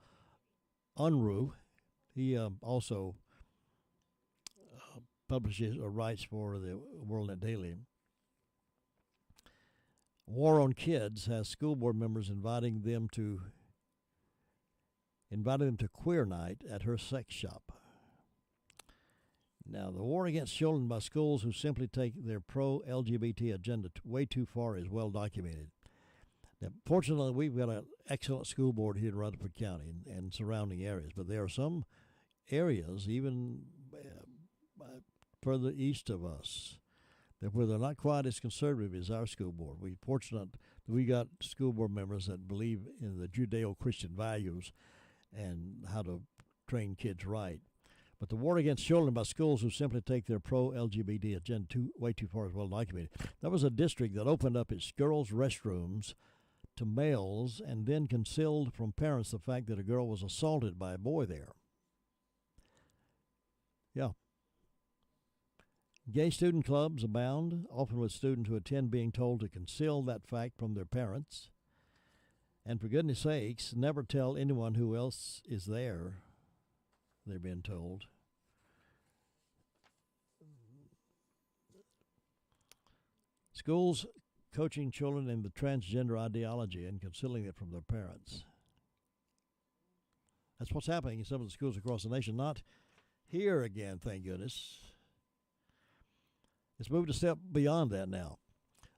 Unruh. He also publishes or writes for the World Net Daily. War on Kids has school board members inviting them to queer night at her sex shop. Now, the war against children by schools who simply take their pro-LGBT agenda way too far is well documented. Now, fortunately, we've got an excellent school board here in Rutherford County and surrounding areas, but there are some areas, even further east of us, where they're not quite as conservative as our school board. We're fortunate that we got school board members that believe in the Judeo-Christian values and how to train kids right. But the war against children by schools who simply take their pro-LGBT agenda way too far is well documented. That was a district that opened up its girls' restrooms to males and then concealed from parents the fact that a girl was assaulted by a boy there. Yeah. Gay student clubs abound, often with students who attend being told to conceal that fact from their parents. And for goodness sakes, never tell anyone who else is there, they're being told. Schools coaching children in the transgender ideology and concealing it from their parents. That's what's happening in some of the schools across the nation. Not here again, thank goodness. It's moved a step beyond that now.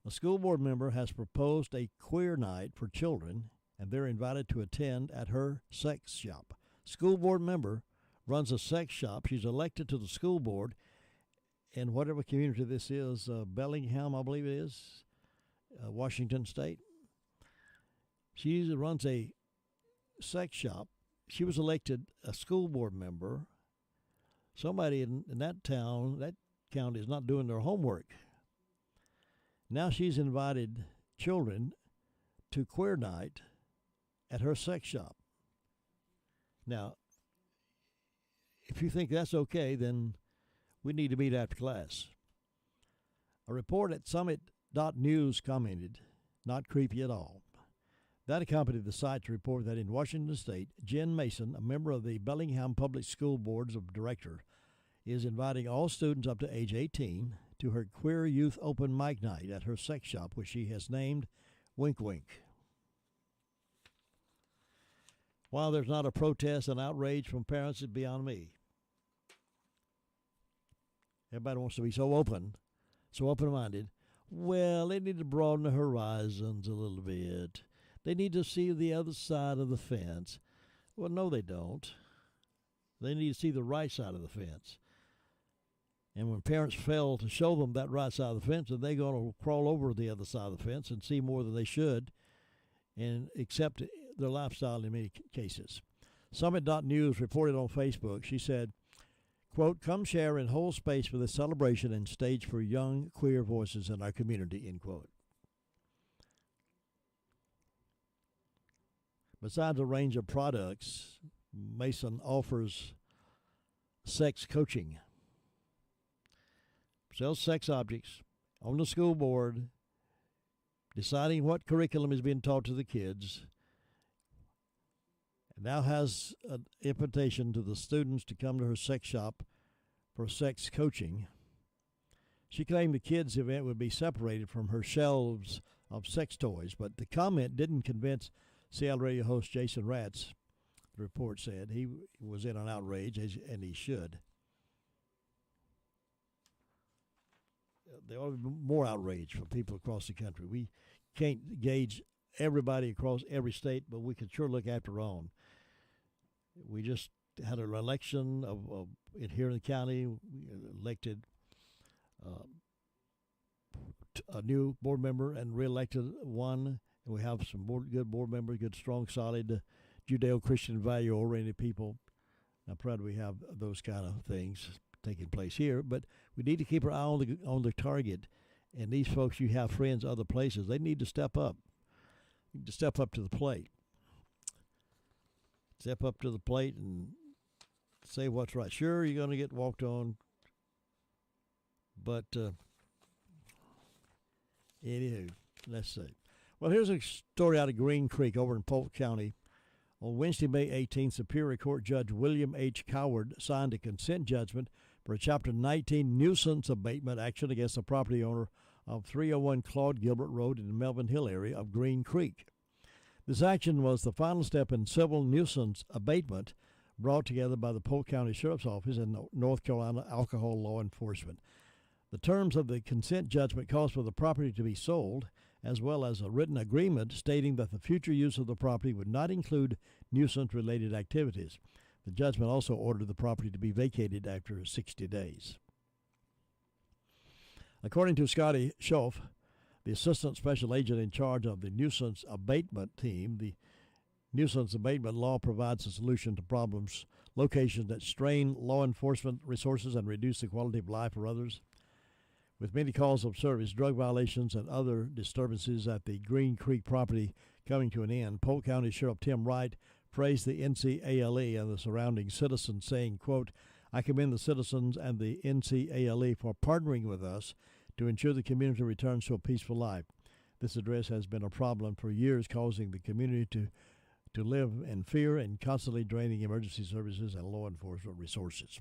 A school board member has proposed a queer night for children, and they're invited to attend at her sex shop. School board member runs a sex shop. She's elected to the school board in whatever community this is, Bellingham, I believe it is, Washington State. She runs a sex shop. She was elected a school board member. Somebody in that town, that county, is not doing their homework. Now she's invited children to queer night at her sex shop. Now, if you think that's okay, then we need to meet after class. A report at Summit.News commented, not creepy at all. That accompanied the site to report that in Washington State, Jen Mason, a member of the Bellingham Public School Boards of Directors, is inviting all students up to age 18 to her Queer Youth Open Mic Night at her sex shop, which she has named Wink Wink. While there's not a protest and outrage from parents, it's beyond me. Everybody wants to be so open-minded. Well, they need to broaden the horizons a little bit. They need to see the other side of the fence. Well, no, they don't. They need to see the right side of the fence. And when parents fail to show them that right side of the fence, then they're going to crawl over the other side of the fence and see more than they should and accept their lifestyle in many cases. Summit.News reported on Facebook, she said, quote, "Come share and hold space for this celebration and stage for young queer voices in our community," end quote. Besides a range of products, Mason offers sex coaching. Sells sex objects on the school board, deciding what curriculum is being taught to the kids. And now has an invitation to the students to come to her sex shop for sex coaching. She claimed the kids' event would be separated from her shelves of sex toys, but the comment didn't convince Seattle radio host Jason Ratz. The report said he was in an outrage, and he should. There ought to be more outrage from people across the country. We can't gauge everybody across every state, but we can sure look after our own. We just had an election here in the county. We elected a new board member and reelected one. And we have some good board members, good, strong, solid Judeo-Christian value-oriented people. I'm proud we have those kind of things taking place here. But we need to keep our eye on the target. And these folks, you have friends other places, they need to step up. They need to step up to the plate. Step up to the plate and say what's right. Sure, you're going to get walked on. But anywho, let's see. Well, here's a story out of Green Creek over in Polk County. On Wednesday, May 18th, Superior Court Judge William H. Coward signed a consent judgment for a Chapter 19 nuisance abatement action against the property owner of 301 Claude Gilbert Road in the Melvin Hill area of Green Creek. This action was the final step in civil nuisance abatement brought together by the Polk County Sheriff's Office and North Carolina Alcohol Law Enforcement. The terms of the consent judgment calls for the property to be sold, as well as a written agreement stating that the future use of the property would not include nuisance-related activities. The judgment also ordered the property to be vacated after 60 days. According to Scotty Schoff, the Assistant Special Agent in charge of the nuisance abatement team, the nuisance abatement law provides a solution to problems, locations that strain law enforcement resources and reduce the quality of life for others. With many calls of service, drug violations, and other disturbances at the Green Creek property coming to an end, Polk County Sheriff Tim Wright praised the NCALE and the surrounding citizens, saying, quote, "I commend the citizens and the NCALE for partnering with us to ensure the community returns to a peaceful life. This address has been a problem for years, causing the community to live in fear and constantly draining emergency services and law enforcement resources."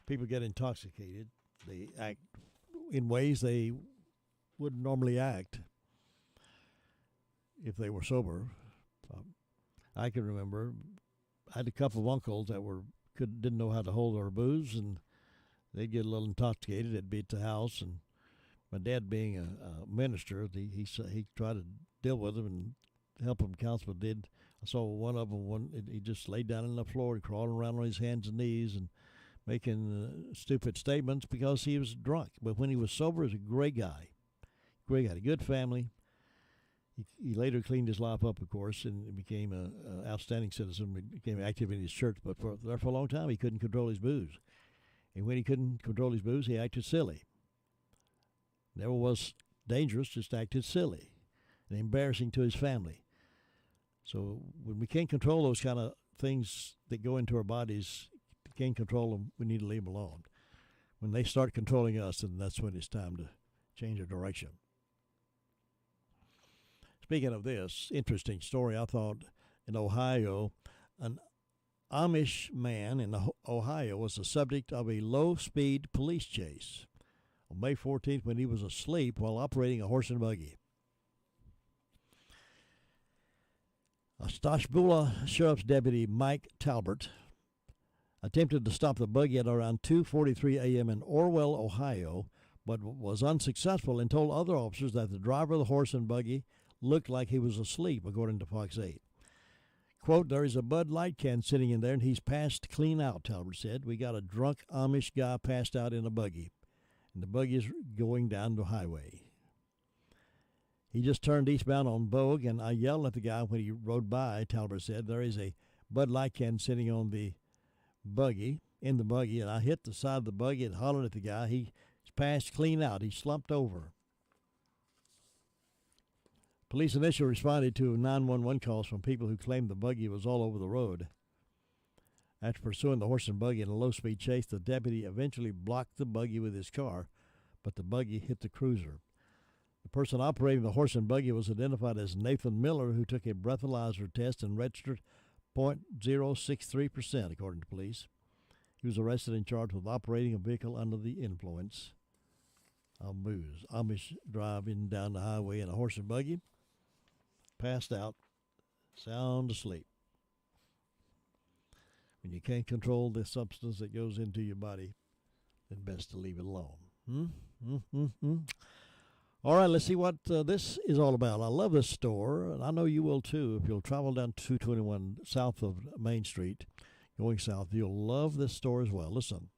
People get intoxicated. They act in ways they wouldn't normally act if they were sober. I can remember I had a couple of uncles that didn't know how to hold their booze, and they'd get a little intoxicated. They'd be at the house, and my dad, being a minister, he tried to deal with them and help them counsel. Did I saw one of them? He just laid down on the floor and crawled around on his hands and knees and making stupid statements because he was drunk. But when he was sober, he was a great guy. A good family. He later cleaned his life up, of course, and became an outstanding citizen, became active in his church. But for a long time, he couldn't control his booze. And when he couldn't control his booze, he acted silly. Never was dangerous, just acted silly and embarrassing to his family. So when we can't control those kind of things that go into our bodies, can't control them, we need to leave them alone. When they start controlling us, then that's when it's time to change our direction. Speaking of this, interesting story, I thought in Ohio, an Amish man in Ohio was the subject of a low-speed police chase on May 14th when he was asleep while operating a horse and buggy. Ashtabula Sheriff's Deputy Mike Talbert attempted to stop the buggy at around 2:43 a.m. in Orwell, Ohio, but was unsuccessful and told other officers that the driver of the horse and buggy looked like he was asleep, according to Fox 8. Quote, "There is a Bud Light can sitting in there, and he's passed clean out," Talbert said. "We got a drunk Amish guy passed out in a buggy, and the buggy is going down the highway. He just turned eastbound on Bogue, and I yelled at the guy when he rode by," Talbert said. "There is a Bud Light can sitting on the buggy, and I hit the side of the buggy and hollered at the guy. He's passed clean out. He slumped over." Police initially responded to 911 calls from people who claimed the buggy was all over the road. After pursuing the horse and buggy in a low-speed chase, the deputy eventually blocked the buggy with his car, but the buggy hit the cruiser. The person operating the horse and buggy was identified as Nathan Miller, who took a breathalyzer test and registered 0.063%, according to police. He was arrested and charged with operating a vehicle under the influence of booze. Amish driving down the highway in a horse and buggy, passed out, sound asleep. When you can't control the substance that goes into your body, then best to leave it alone. All right, let's see what this is all about. I love this store, and I know you will too. If you'll travel down 221 south of Main Street, going south, you'll love this store as well. Listen.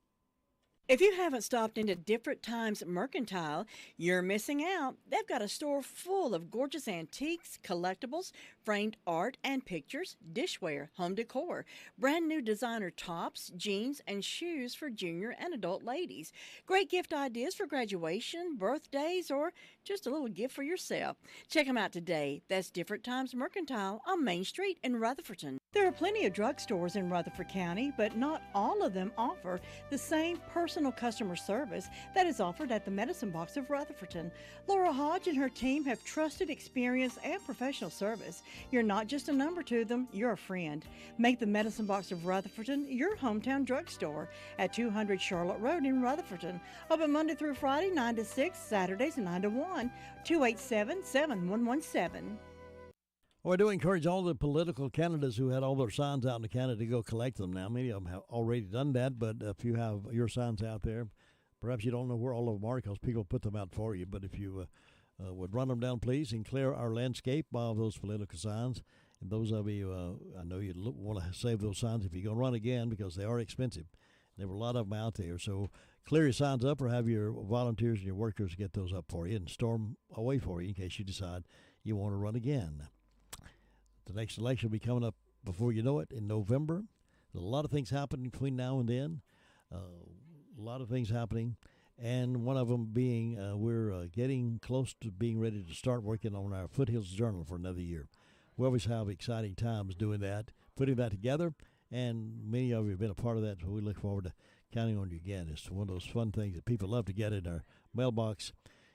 If you haven't stopped into Different Times Mercantile, you're missing out. They've got a store full of gorgeous antiques, collectibles, framed art and pictures, dishware, home decor, brand new designer tops, jeans, and shoes for junior and adult ladies. Great gift ideas for graduation, birthdays, or just a little gift for yourself. Check them out today. That's Different Times Mercantile on Main Street in Rutherfordton. There are plenty of drugstores in Rutherford County, but not all of them offer the same personal customer service that is offered at the Medicine Box of Rutherfordton. Laura Hodge and her team have trusted experience and professional service. You're not just a number to them, you're a friend. Make the Medicine Box of Rutherfordton your hometown drugstore at 200 Charlotte Road in Rutherfordton. Open Monday through Friday, 9 to 6, Saturdays 9 to 1, 287-7117. Well, I do encourage all the political candidates who had all their signs out in the county to go collect them now. Many of them have already done that, but if you have your signs out there, perhaps you don't know where all of them are because people put them out for you. But if you would run them down, please, and clear our landscape of those political signs. And those of you, I know you want to save those signs if you're going to run again because they are expensive. There were a lot of them out there. So clear your signs up or have your volunteers and your workers get those up for you and store them away for you in case you decide you want to run again. The next election will be coming up before you know it in November. There's a lot of things happening between now and then. A lot of things happening. And one of them being we're getting close to being ready to start working on our Foothills Journal for another year. We always have exciting times doing that, putting that together. And many of you have been a part of that, so we look forward to counting on you again. It's one of those fun things that people love to get in our mailbox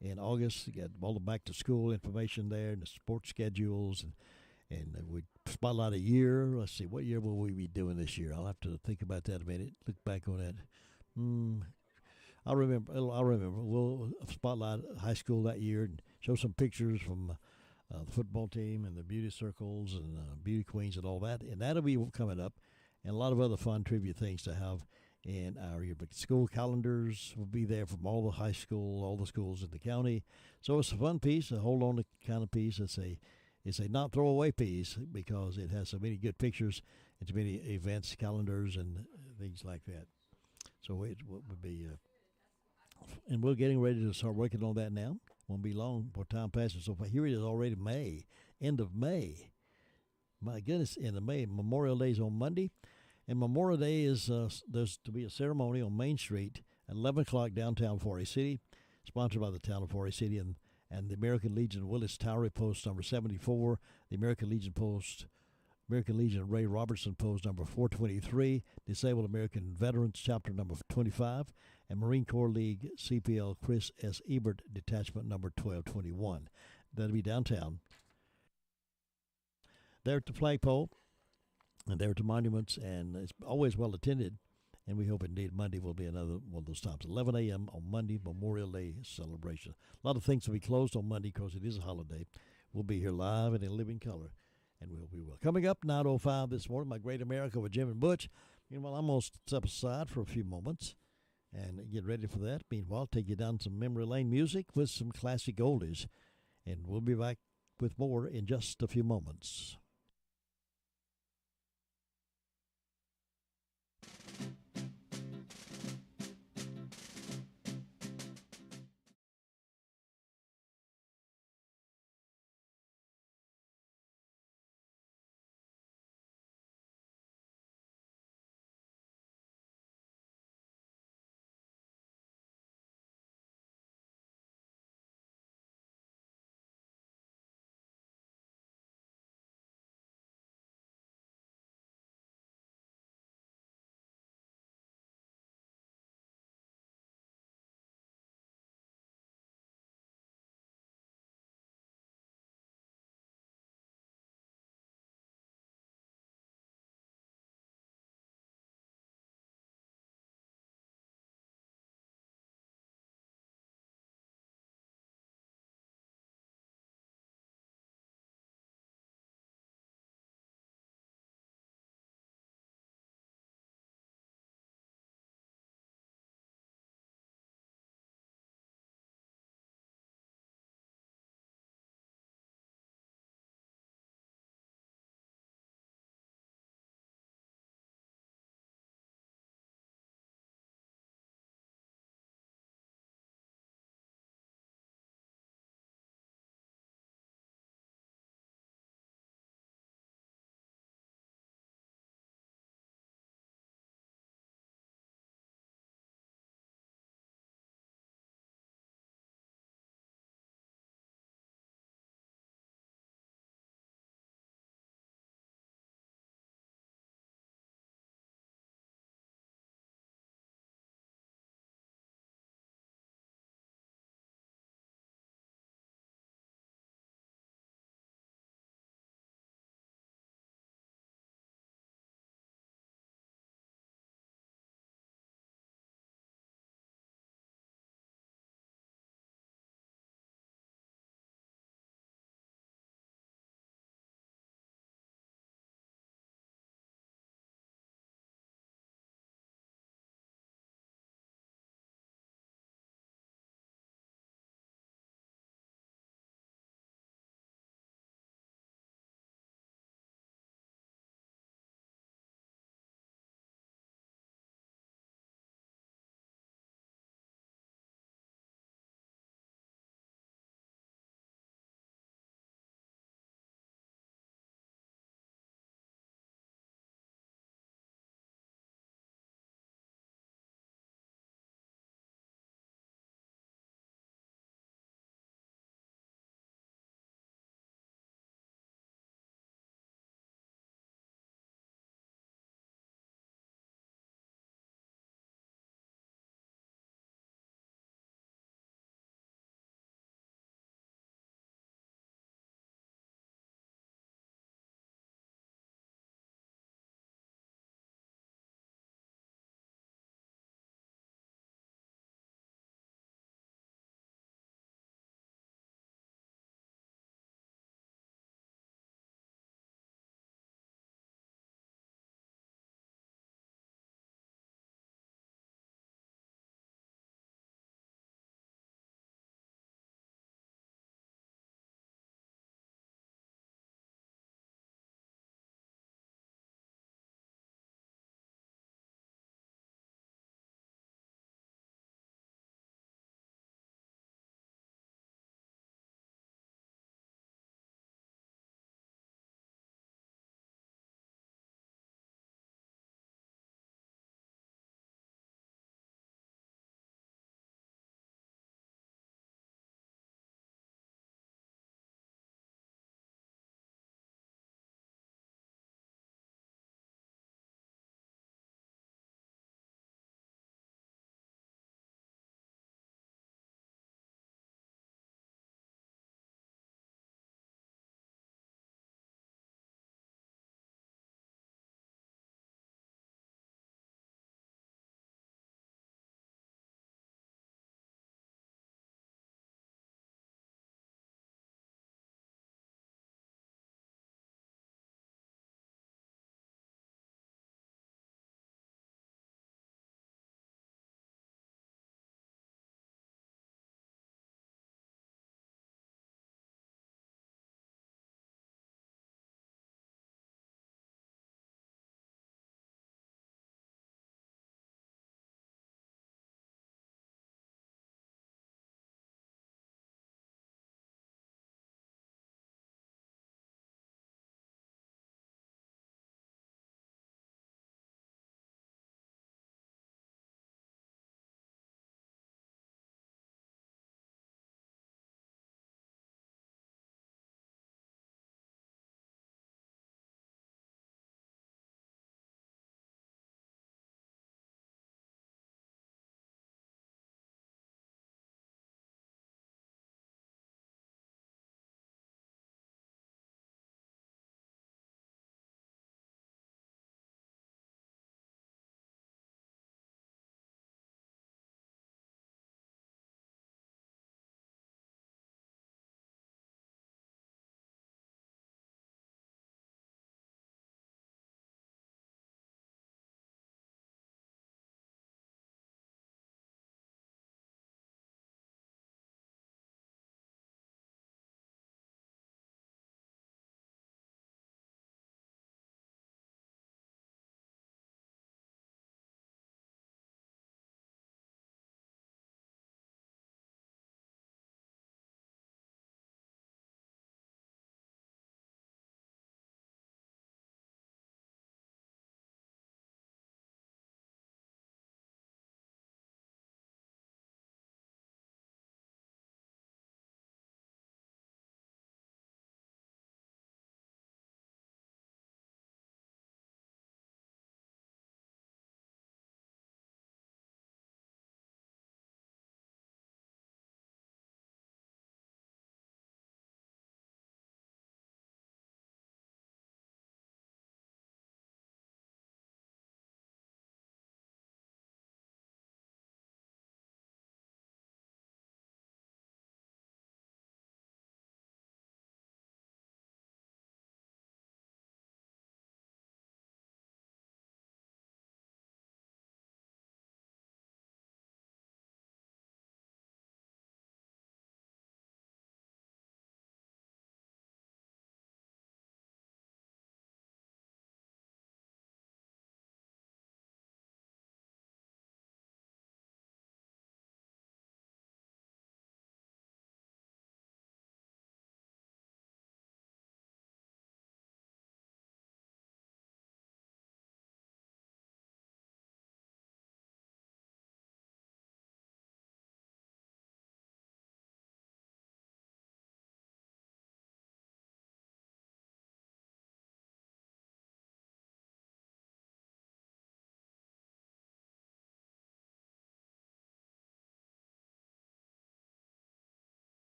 in August. You get all the back-to-school information there and the sports schedules and we spotlight a year. Let's see, what year will we be doing this year? I'll have to think about that a minute, look back on that. I'll remember. We'll spotlight high school that year and show some pictures from the football team and the beauty circles and beauty queens and all that. And that'll be coming up. And a lot of other fun trivia things to have in our year. But school calendars will be there from all the high school, all the schools in the county. So it's a fun piece, a hold on to kind of piece. It's a not throwaway piece because it has so many good pictures and so many events, calendars, and things like that. So it would be, and we're getting ready to start working on that now. Won't be long before time passes. So here it is already May, end of May. My goodness, end of May. Memorial Day is on Monday, and Memorial Day is there's to be a ceremony on Main Street at 11 o'clock downtown Forest City, sponsored by the town of Forest City and the American Legion Willis Towery Post number 74, the American Legion Ray Robertson Post number 423, Disabled American Veterans Chapter number 25, and Marine Corps League CPL Chris S. Ebert Detachment number 1221. That'll be downtown. There at the flagpole, and there at the monuments, and it's always well attended. And we hope indeed Monday will be another one of those times. 11 a.m. on Monday, Memorial Day celebration. A lot of things will be closed on Monday because it is a holiday. We'll be here live and in living color, and we'll be well. Coming up, 9:05 this morning, My Great America with Jim and Butch. Meanwhile, I'm going to step aside for a few moments and get ready for that. Meanwhile, take you down some memory lane music with some classic oldies, and we'll be back with more in just a few moments.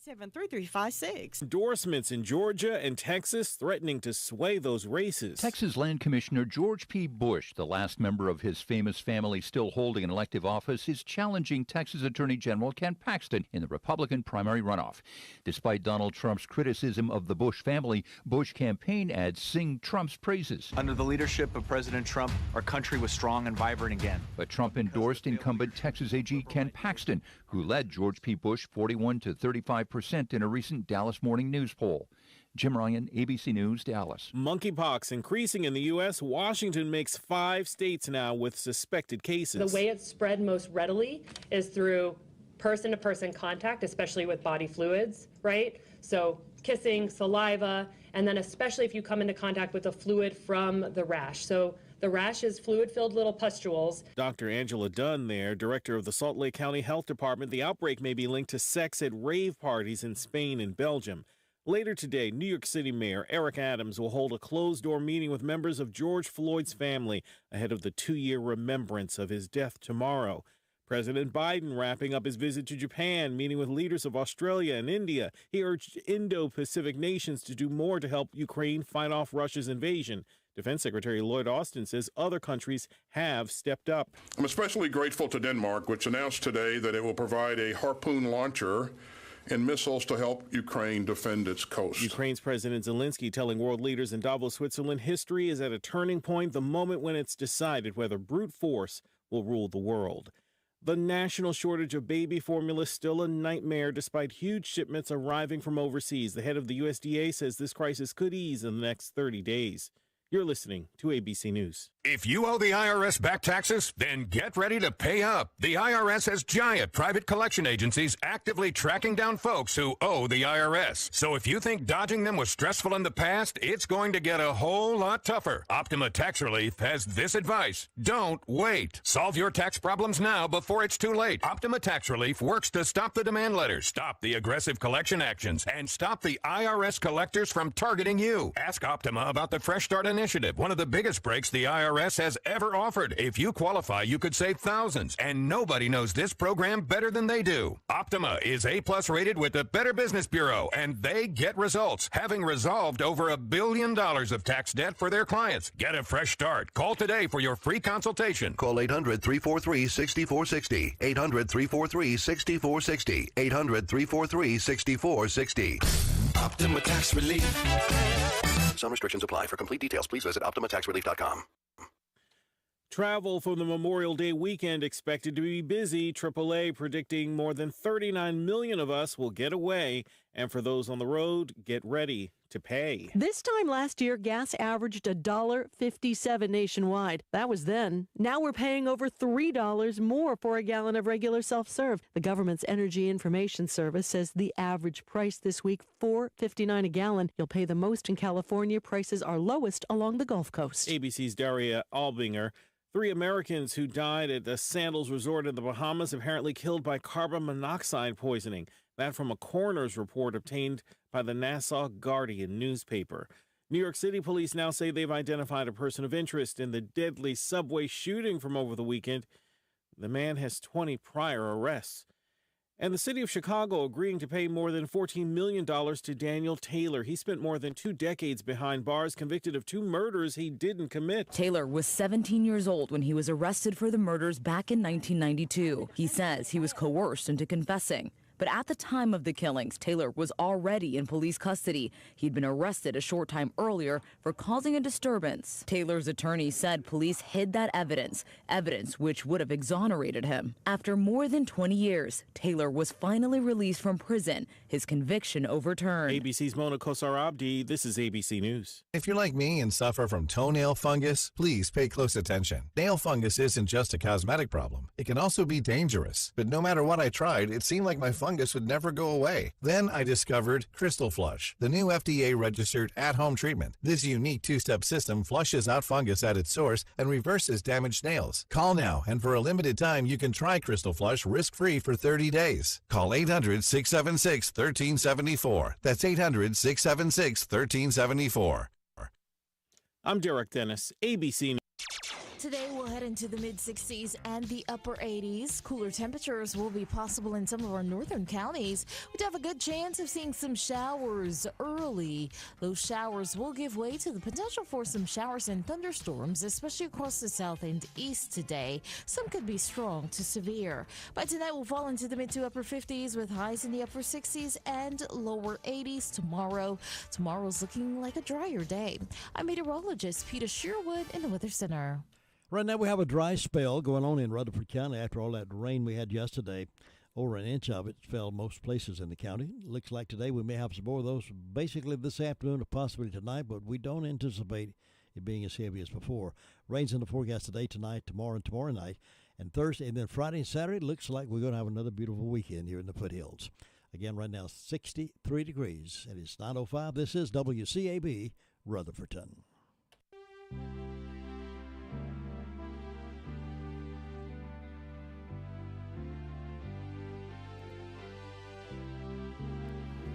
877-3356. Endorsements in Georgia and Texas threatening to sway those races. Texas Land Commissioner George P. Bush, the last member of his famous family still holding an elective office, is challenging Texas Attorney General Ken Paxton in the Republican primary runoff. Despite Donald Trump's criticism of the Bush family, Bush campaign ads sing Trump's praises. Under the leadership of President Trump, our country was strong and vibrant again. But Trump endorsed incumbent Texas AG Ken Paxton, who led George P. Bush 41 to 35% in a recent Dallas Morning News poll. Jim Ryan, ABC News, Dallas. Monkeypox increasing in the U.S. Washington makes 5 states now with suspected cases. The way it's spread most readily is through person-to-person contact, especially with body fluids, right? So kissing, saliva, and then especially if you come into contact with a fluid from the rash. So the rash is fluid-filled little pustules. Dr. Angela Dunn there, director of the Salt Lake County Health Department. The outbreak may be linked to sex at rave parties in Spain and Belgium. Later today, New York City Mayor Eric Adams will hold a closed-door meeting with members of George Floyd's family ahead of the 2-year remembrance of his death tomorrow. President Biden wrapping up his visit to Japan, meeting with leaders of Australia and India. He urged Indo-Pacific nations to do more to help Ukraine fight off Russia's invasion. Defense Secretary Lloyd Austin says other countries have stepped up. I'm especially grateful to Denmark, which announced today that it will provide a Harpoon launcher and missiles to help Ukraine defend its coast. Ukraine's President Zelensky telling world leaders in Davos, Switzerland, history is at a turning point, the moment when it's decided whether brute force will rule the world. The national shortage of baby formula is still a nightmare despite huge shipments arriving from overseas. The head of the USDA says this crisis could ease in the next 30 days. You're listening to ABC News. If you owe the IRS back taxes, then get ready to pay up. The IRS has giant private collection agencies actively tracking down folks who owe the IRS. So if you think dodging them was stressful in the past, it's going to get a whole lot tougher. Optima Tax Relief has this advice. Don't wait. Solve your tax problems now before it's too late. Optima Tax Relief works to stop the demand letters, stop the aggressive collection actions, and stop the IRS collectors from targeting you. Ask Optima about the Fresh Start Initiative, one of the biggest breaks the IRS has ever offered. If you qualify, you could save thousands, and nobody knows this program better than they do. Optima is A+ rated with the Better Business Bureau, and they get results, having resolved over $1 billion of tax debt for their clients. Get a fresh start. Call today for your free consultation. Call 800-343-6460. 800-343-6460. 800-343-6460. Optima Tax Relief. Some restrictions apply. For complete details, please visit OptimaTaxRelief.com. Travel for the Memorial Day weekend expected to be busy. AAA predicting more than 39 million of us will get away. And for those on the road, get ready to pay. This time last year, gas averaged $1.57 nationwide. That was then. Now we're paying over $3 more for a gallon of regular self-serve. The government's Energy Information Service says the average price this week, $4.59 a gallon. You'll pay the most in California. Prices are lowest along the Gulf Coast. ABC's Daria Albinger. 3 Americans who died at the Sandals Resort in the Bahamas apparently killed by carbon monoxide poisoning. That from a coroner's report obtained by the Nassau Guardian newspaper. New York City police now say they've identified a person of interest in the deadly subway shooting from over the weekend. The man has 20 prior arrests. And the city of Chicago agreeing to pay more than $14 million to Daniel Taylor. He spent more than 2 decades behind bars, convicted of 2 murders he didn't commit. Taylor was 17 years old when he was arrested for the murders back in 1992. He says he was coerced into confessing. But at the time of the killings, Taylor was already in police custody. He'd been arrested a short time earlier for causing a disturbance. Taylor's attorney said police hid that evidence which would have exonerated him. After more than 20 years, Taylor was finally released from prison, his conviction overturned. ABC's Mona Kosar-Abdi, this is ABC News. If you're like me and suffer from toenail fungus, please pay close attention. Nail fungus isn't just a cosmetic problem. It can also be dangerous. But no matter what I tried, it seemed like my fungus would never go away. Then I discovered Crystal Flush, the new FDA-registered at-home treatment. This unique 2-step system flushes out fungus at its source and reverses damaged nails. Call now, and for a limited time, you can try Crystal Flush risk-free for 30 days. Call 800-676-1374. That's 800-676-1374. I'm Derek Dennis, ABC News. Today we'll head into the mid-60s and the upper 80s. Cooler temperatures will be possible in some of our northern counties. We'd have a good chance of seeing some showers early. Those showers will give way to the potential for some showers and thunderstorms, especially across the south and east today. Some could be strong to severe. By tonight, we'll fall into the mid to upper 50s with highs in the upper 60s and lower 80s tomorrow. Tomorrow's looking like a drier day. I'm meteorologist Peter Sherwood in the Weather Center. Right now we have a dry spell going on in Rutherford County after all that rain we had yesterday. Over an inch of it fell most places in the county. Looks like today we may have some more of those basically this afternoon or possibly tonight, but we don't anticipate it being as heavy as before. Rain's in the forecast today, tonight, tomorrow, and tomorrow night. And Thursday, and then Friday and Saturday, looks like we're going to have another beautiful weekend here in the foothills. Again, right now, 63 degrees, and it's 9:05. This is WCAB Rutherfordton.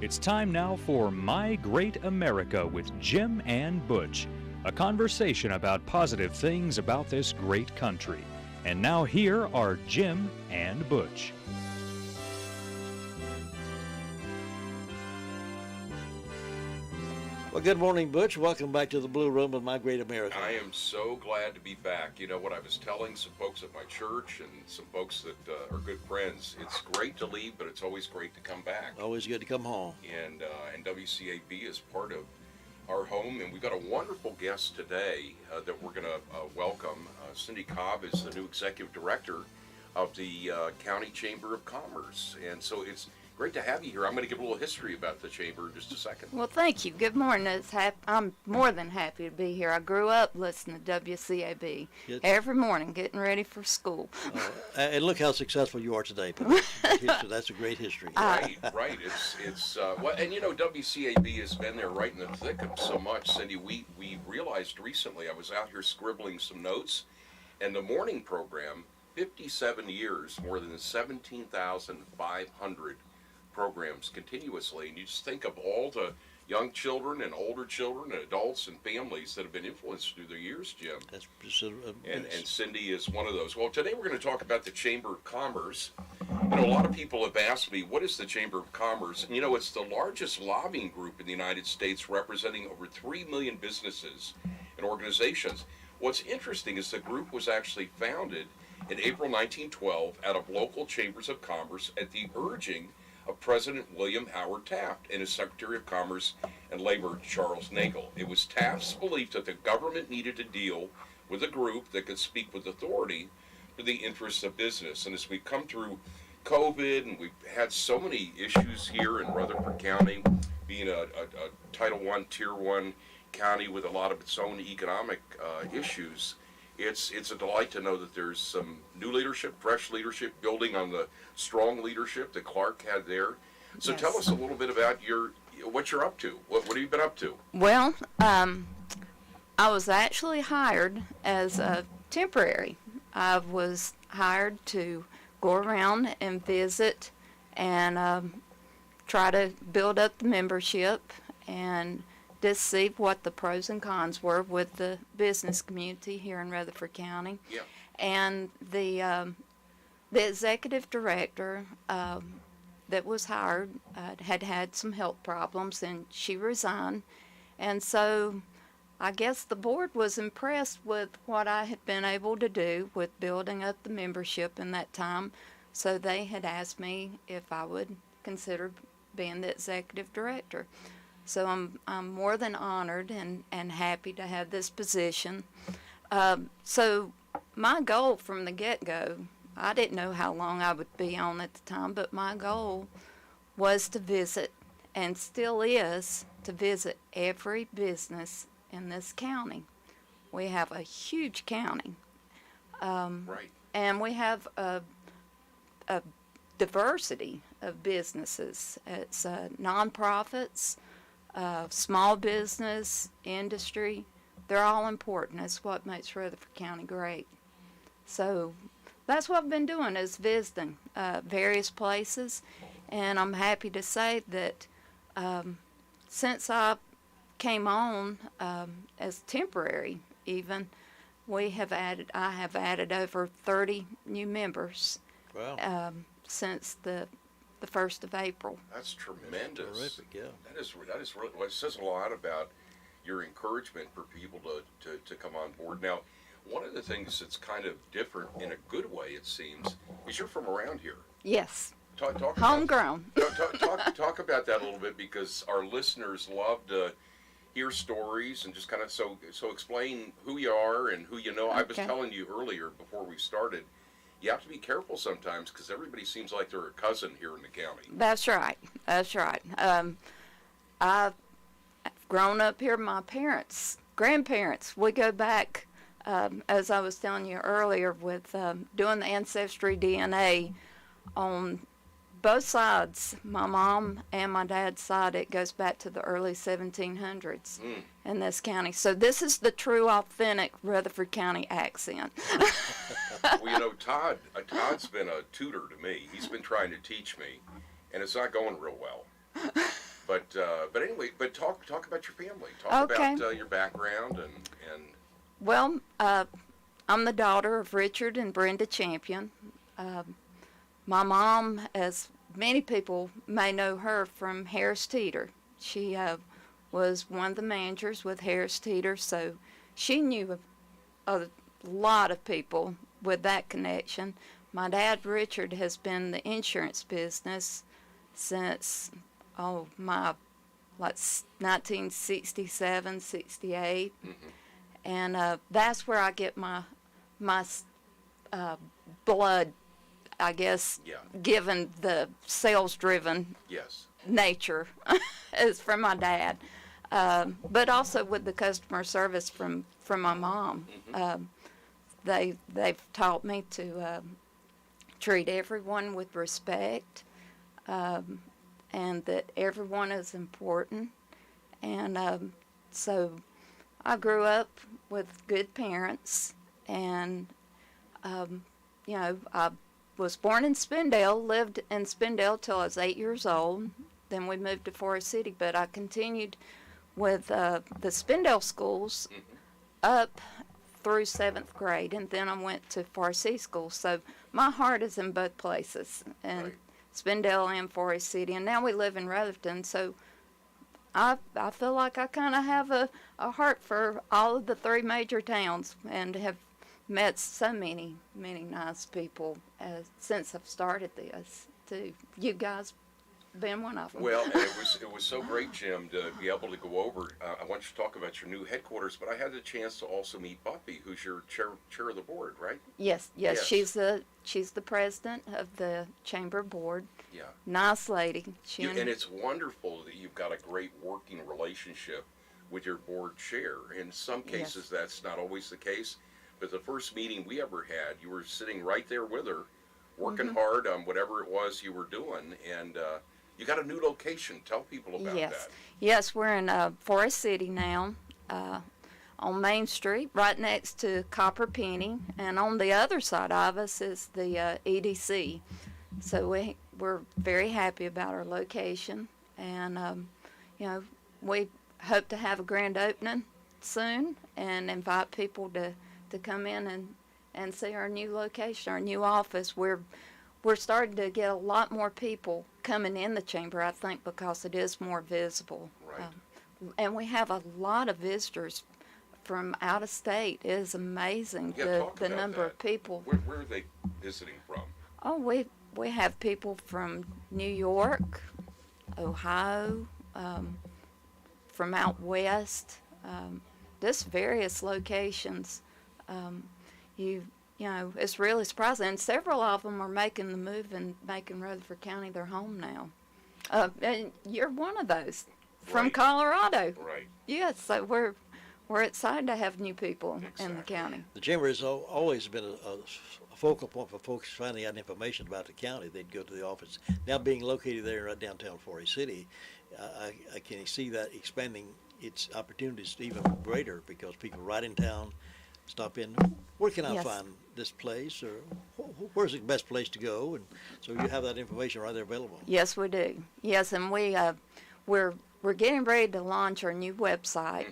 It's time now for My Great America with Jim and Butch, a conversation about positive things about this great country. And now here are Jim and Butch. Well, good morning, Butch. Welcome back to the Blue Room of My Great America. I am so glad to be back. You know what I was telling some folks at my church and some folks that are good friends, it's great to leave, but it's always great to come back. Always good to come home. And WCAB is part of our home, and we've got a wonderful guest today that we're going to welcome. Cindy Cobb is the new executive director of the County Chamber of Commerce, and so it's great to have you here. I'm going to give a little history about the chamber in just a second. Well, thank you. Good morning. I'm more than happy to be here. I grew up listening to WCAB every morning, getting ready for school. And look how successful you are today. That's a great history. Right. It's well, and you know, WCAB has been there right in the thick of so much. Cindy, we realized recently, I was out here scribbling some notes, and the morning program, 57 years, more than 17,500 programs continuously, and you just think of all the young children and older children and adults and families that have been influenced through the years, Jim. That's and Cindy is one of those. Well, today we're going to talk about the Chamber of Commerce. You know, a lot of people have asked me, what is the Chamber of Commerce? And you know, it's the largest lobbying group in the United States, representing over 3 million businesses and organizations. What's interesting is the group was actually founded in April 1912 out of local chambers of commerce at the urging of President William Howard Taft and his Secretary of Commerce and Labor, Charles Nagel. It was Taft's belief that the government needed to deal with a group that could speak with authority for the interests of business. And as we've come through COVID, and we've had so many issues here in Rutherford County, being a Title I, Tier 1 county with a lot of its own economic issues, it's a delight to know that there's some new leadership, fresh leadership, building on the strong leadership that Clark had there. So Yes. Tell us a little bit about what you're up to. What have you been up to? Well, I was actually hired as a temporary. I was hired to go around and visit and try to build up the membership and just see what the pros and cons were with the business community here in Rutherford County. Yeah. And the executive director that was hired had some health problems, and she resigned. And so I guess the board was impressed with what I had been able to do with building up the membership in that time. So they had asked me if I would consider being the executive director. So I'm more than honored and happy to have this position. So my goal from the get-go, I didn't know how long I would be on at the time, but my goal was to visit, and still is, to visit every business in this county. We have a huge county. Right. And we have a diversity of businesses. It's nonprofits, small business, industry. They're all important. That's what makes Rutherford County great. So that's what I've been doing, is visiting various places. And I'm happy to say that since I came on as temporary even, I have added over 30 new members. Wow. Since the 1st of April. That's tremendous. That's terrific, yeah. That is really, well, it says a lot about your encouragement for people to come on board. Now, one of the things that's kind of different in a good way, it seems, is you're from around here. Yes. Talk Homegrown. Talk about that a little bit, because our listeners love to hear stories and just kind of, so explain who you are and who you know. I was telling you earlier before we started, you have to be careful sometimes because everybody seems like they're a cousin here in the county. That's right. I've grown up here. My parents, grandparents, we go back, as I was telling you earlier, with doing the ancestry DNA on both sides, my mom and my dad's side. It goes back to the early 1700s in this county. So this is the true, authentic Rutherford County accent. Well, Todd's been a tutor to me. He's been trying to teach me, and it's not going real well. But anyway, talk about your family. Talk about your background and. Well, I'm the daughter of Richard and Brenda Champion. My mom, as many people may know her from Harris Teeter. She was one of the managers with Harris Teeter, so she knew a lot of people with that connection. My dad, Richard, has been in the insurance business since, 1967, 68. Mm-hmm. And that's where I get my blood, I guess, given the sales-driven nature is from my dad. But also with the customer service from my mom. Mm-hmm. They've taught me to treat everyone with respect, and that everyone is important. And so I grew up with good parents, and I was born in Spindale, lived in Spindale till I was 8 years old. Then we moved to Forest City, but I continued with the Spindale schools up through 7th grade, and then I went to Forest City School. So my heart is in both places, and Spindale and Forest City, and now we live in Rutherford. So I feel like I kind of have a heart for all of the 3 major towns, and have met so many nice people since I've started this too. You guys been one of them. Well, and it was so great, Jim, to be able to go over. I want you to talk about your new headquarters, but I had the chance to also meet Buffy, who's your chair of the board, right? Yes. She's the president of the chamber board. Yeah. Nice lady. And it's wonderful that you've got a great working relationship with your board chair. In some cases, that's not always the case. But the first meeting we ever had, you were sitting right there with her, working hard on whatever it was you were doing, and you got a new location. Tell people about that. Yes, we're in Forest City now, on Main Street, right next to Copper Penny, and on the other side of us is the EDC. So we're very happy about our location, and we hope to have a grand opening soon and invite people to come in and see our new location, our new office. We're starting to get a lot more people coming in the chamber, I think, because it is more visible. Right. And we have a lot of visitors from out of state. It is amazing the number of people. Where are they visiting from? Oh, we have people from New York, Ohio, from out west, just various locations. It's really surprising. And several of them are making the move and making Rutherford County their home now. And you're one of those from Colorado. Right. Yes, so we're excited to have new people in the county. The chamber has always been a focal point for folks finding out information about the county. They'd go to the office. Now being located there in downtown Forest City, I can see that expanding its opportunities even greater, because people right in town stop in. Where can I find this place, or where's the best place to go? And so you have that information right there available. Yes, we do. Yes, and we're getting ready to launch our new website,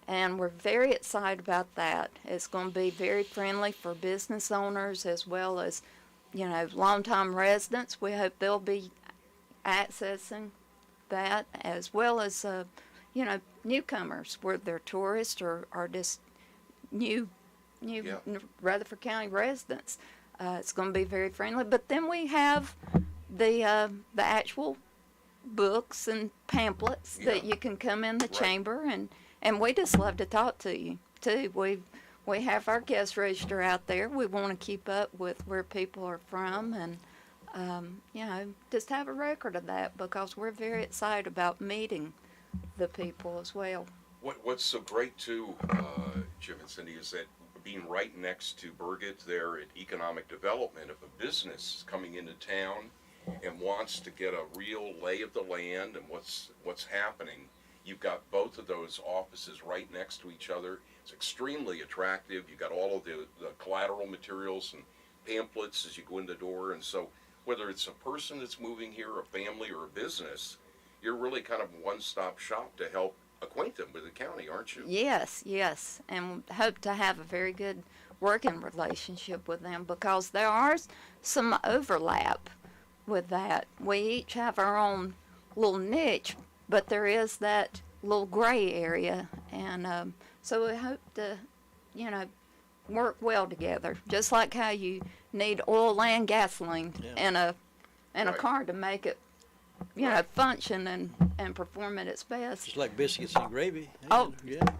And we're very excited about that. It's going to be very friendly for business owners as well as, longtime residents. We hope they'll be accessing that, as well as, newcomers, whether they're tourists or just new Rutherford County residents. It's going to be very friendly. But then we have the actual books and pamphlets that you can come in the chamber, and we just love to talk to you too. We have our guest register out there. We want to keep up with where people are from, and just have a record of that, because we're very excited about meeting the people as well. What's so great too, Jim and Cindy, is that being right next to Burgett there at economic development, if a business is coming into town and wants to get a real lay of the land and what's happening, you've got both of those offices right next to each other. It's extremely attractive. You've got all of the collateral materials and pamphlets as you go in the door, and so whether it's a person that's moving here, a family, or a business, you're really kind of a one-stop shop to help acquaint them with the county, aren't you? Yes, and hope to have a very good working relationship with them, because there are some overlap with that. We each have our own little niche, but there is that little gray area, and so we hope to, work well together, just like how you need oil and gasoline in a car to make it, function and perform at its best. Just like biscuits and gravy. Oh,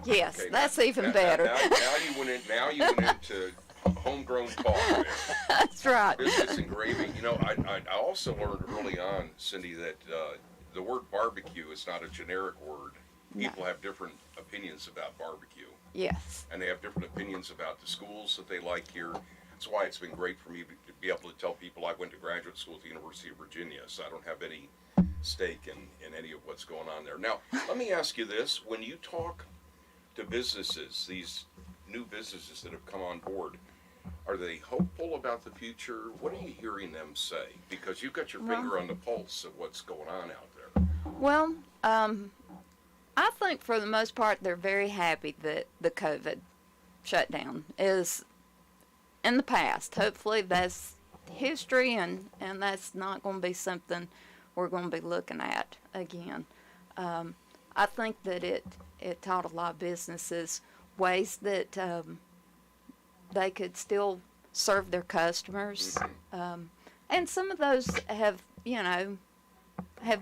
yes, Okay, that's now- even now- better. Now you went into homegrown coffee there. That's right. Biscuits and gravy. I also learned early on, Cindy, that the word barbecue is not a generic word. People have different opinions about barbecue. Yes. And they have different opinions about the schools that they like here. That's why it's been great for me to be able to tell people I went to graduate school at the University of Virginia, so I don't have any stake in any of what's going on there. Now, let me ask you this. When you talk to businesses, these new businesses that have come on board, are they hopeful about the future? What are you hearing them say? Because you've got your finger on the pulse of what's going on out there. Well, I think for the most part they're very happy that the COVID shutdown is in the past. Hopefully that's history, and that's not going to be something we're going to be looking at again. I think that it taught a lot of businesses ways that they could still serve their customers, and some of those have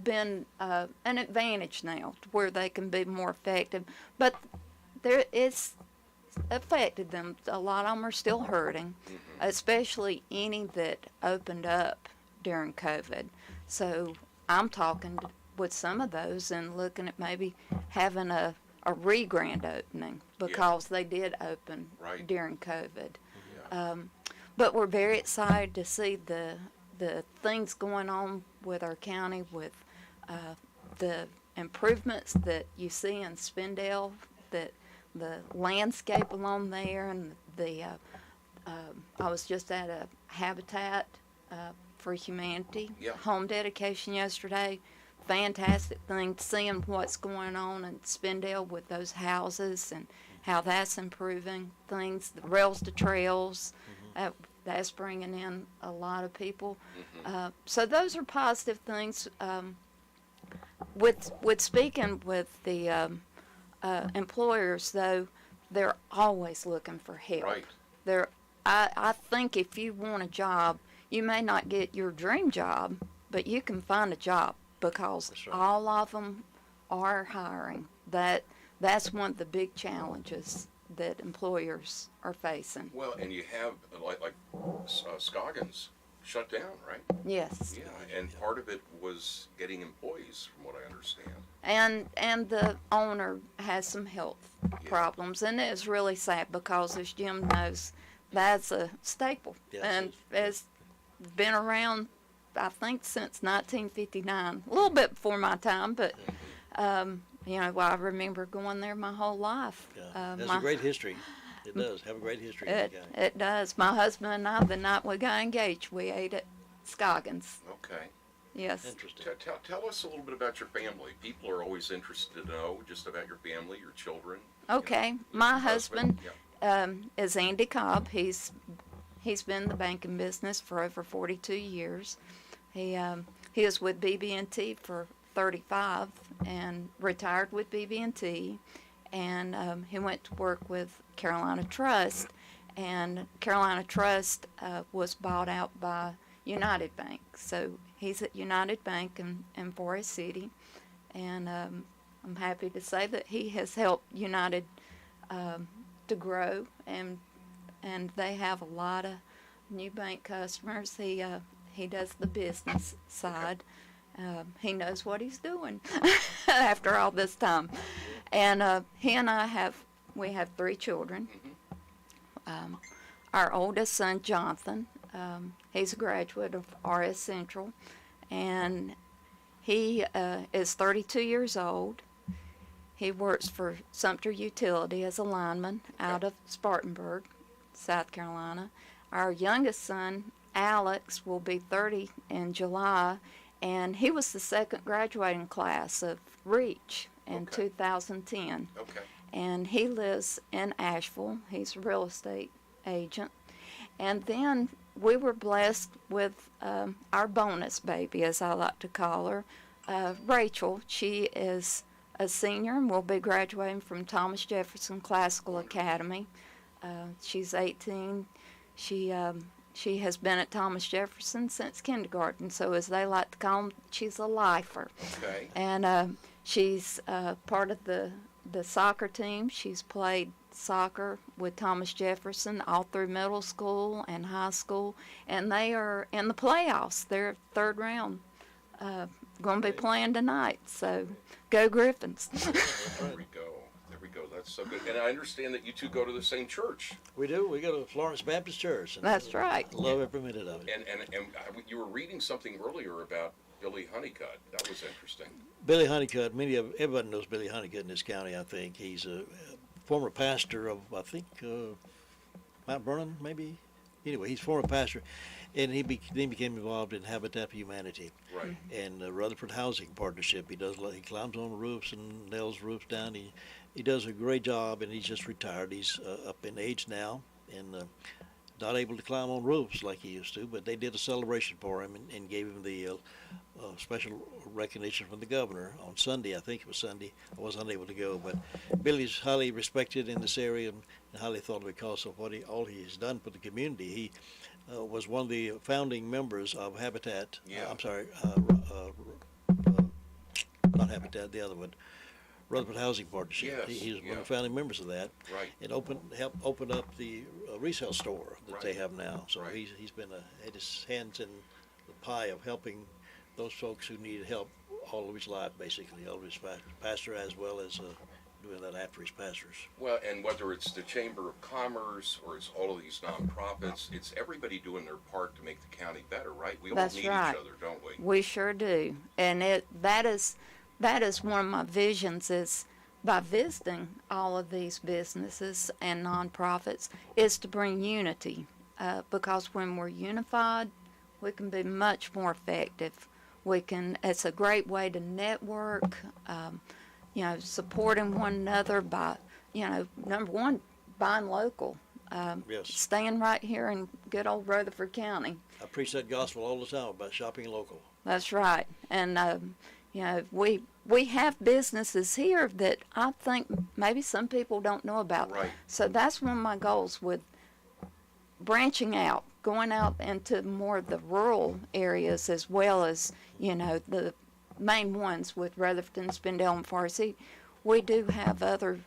been an advantage now, to where they can be more effective. But it's affected them. A lot of them are still hurting, especially any that opened up during COVID. So I'm talking with some of those and looking at maybe having a re-grand opening, because they did open during COVID. But we're very excited to see the things going on with our county, with the improvements that you see in Spindale, that the landscape along there, and I was just at a Habitat for Humanity home dedication yesterday. Fantastic thing, seeing what's going on in Spindale with those houses and how that's improving things. The rails to trails, that's bringing in a lot of people. So those are positive things. With speaking with the employers, though, they're always looking for help. I think if you want a job, you may not get your dream job, but you can find a job, because all of them are hiring. That's one of the big challenges that employers are facing. Well, and you have like Scoggins shut down, right? Yes. Yeah, and part of it was getting employees, from what I understand. And the owner has some health problems, and it's really sad, because, as Jim knows, that's a staple, and it's been around, I think, since 1959, a little bit before my time, but I remember going there my whole life. That's a great history. It does have a great history. It does. My husband and I, the night we got engaged, we ate at Scoggins. Okay. Yes. Interesting. Tell us a little bit about your family. People are always interested to know just about your family, your children. Okay, my husband is Andy Cobb. He's been in the banking business for over 42 years. He is with BB&T for 35 and retired with BB&T, and he went to work with Carolina Trust, and Carolina Trust was bought out by United Bank. So he's at United Bank in Forest City, and I'm happy to say that he has helped United to grow, and they have a lot of new bank customers. He does the business side. He knows what he's doing after all this time, and he and I have 3 children. Our oldest son, Jonathan, he's a graduate of RS Central, and he is 32 years old. He works for Sumter Utility as a lineman out of Spartanburg, South Carolina. Our youngest son, Alex, will be 30 in July, and he was the second graduating class of REACH in 2010. Okay. And he lives in Asheville. He's a real estate agent. And then we were blessed with our bonus baby, as I like to call her, Rachel. She is a senior and will be graduating from Thomas Jefferson Classical Academy. She's 18. She has been at Thomas Jefferson since kindergarten, so as they like to call them, she's a lifer. Okay. And she's part of the soccer team. She's played soccer with Thomas Jefferson all through middle school and high school, and they are in the playoffs. They're third round. Going to be playing tonight, so go Griffins. There we go. There we go. That's so good. And I understand that you two go to the same church. We do. We go to Florence Baptist Church. And that's right. Love every minute of it. And you were reading something earlier about Billy Honeycutt. That was interesting. Billy Honeycutt, everybody knows Billy Honeycutt in this county, I think. He's a former pastor of, I think, Mount Vernon, maybe? Anyway, he's former pastor, and he then became involved in Habitat for Humanity. Right. And Rutherford Housing Partnership. He climbs on roofs and nails roofs down. He does a great job, and he's just retired. He's up in age now, and not able to climb on roofs like he used to, but they did a celebration for him and gave him the special recognition from the governor on Sunday. I think it was Sunday. I was unable to go, but Billy's highly respected in this area and highly thought because of all he has done for the community. He was one of the founding members of Habitat. I'm sorry, not Habitat, the other one. Rutherford Housing Partnership. Yes, He was one of the founding members of that. Right. And helped open up the resale store that they have now. So Right. he's been had his hands in the pie of helping those folks who needed help all of his life, basically, all of his pastor as well as doing that after his pastors. Well, and whether it's the Chamber of Commerce or it's all of these nonprofits, it's everybody doing their part to make the county better, right? We all need each other, don't we? We sure do. And that is one of my visions, is by visiting all of these businesses and nonprofits, is to bring unity. Because when we're unified, we can be much more effective. It's a great way to network, supporting one another by, number one, buying local. Staying right here in good old Rutherford County. I preach that gospel all the time about shopping local. That's right. And, we have businesses here that I think maybe some people don't know about. Right. So that's one of my goals with branching out, going out into more of the rural areas as well as, the main ones with Rutherford, Spindale, and Forest City. We do have other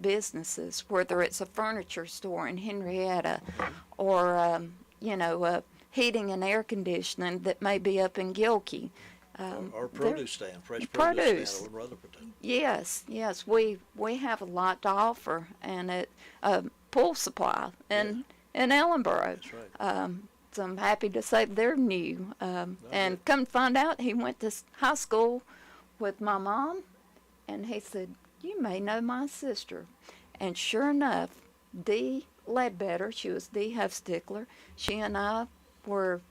businesses, whether it's a furniture store in Henrietta or, heating and air conditioning that may be up in Gilkey. Or produce stand, fresh produce stand over in Rutherford. Yes, we have a lot to offer, and pool supply in Ellenboro. That's right. So I'm happy to say they're new. And come to find out, he went to high school with my mom, and he said, "You may know my sister." And sure enough, Dee Ledbetter, she was Dee Huffstickler, she and I were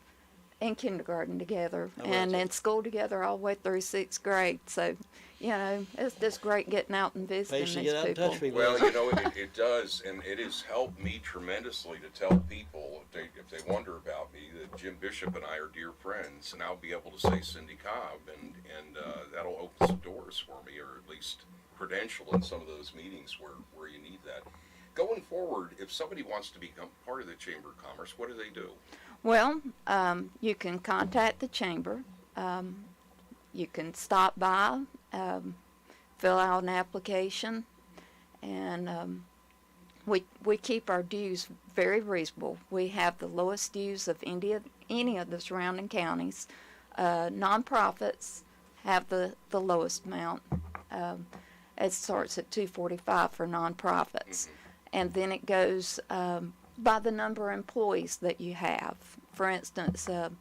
in kindergarten together Oh, and that's in school together all the way through 6th grade. So, you know, it's just great getting out and visiting Pays to these get out and people. touch people. Well, you know, it does, and it has helped me tremendously to tell people, if they wonder about me, that Jim Bishop and I are dear friends, and I'll be able to say Cindy Cobb, and that'll open some doors for me, or at least credential in some of those meetings where you need that. Going forward, if somebody wants to become part of the Chamber of Commerce, what do they do? Well, you can contact the chamber. You can stop by, fill out an application, and we keep our dues very reasonable. We have the lowest dues of any of the surrounding counties. Nonprofits have the lowest amount. It starts at $245 for nonprofits, and then it goes by the number of employees that you have. For instance, a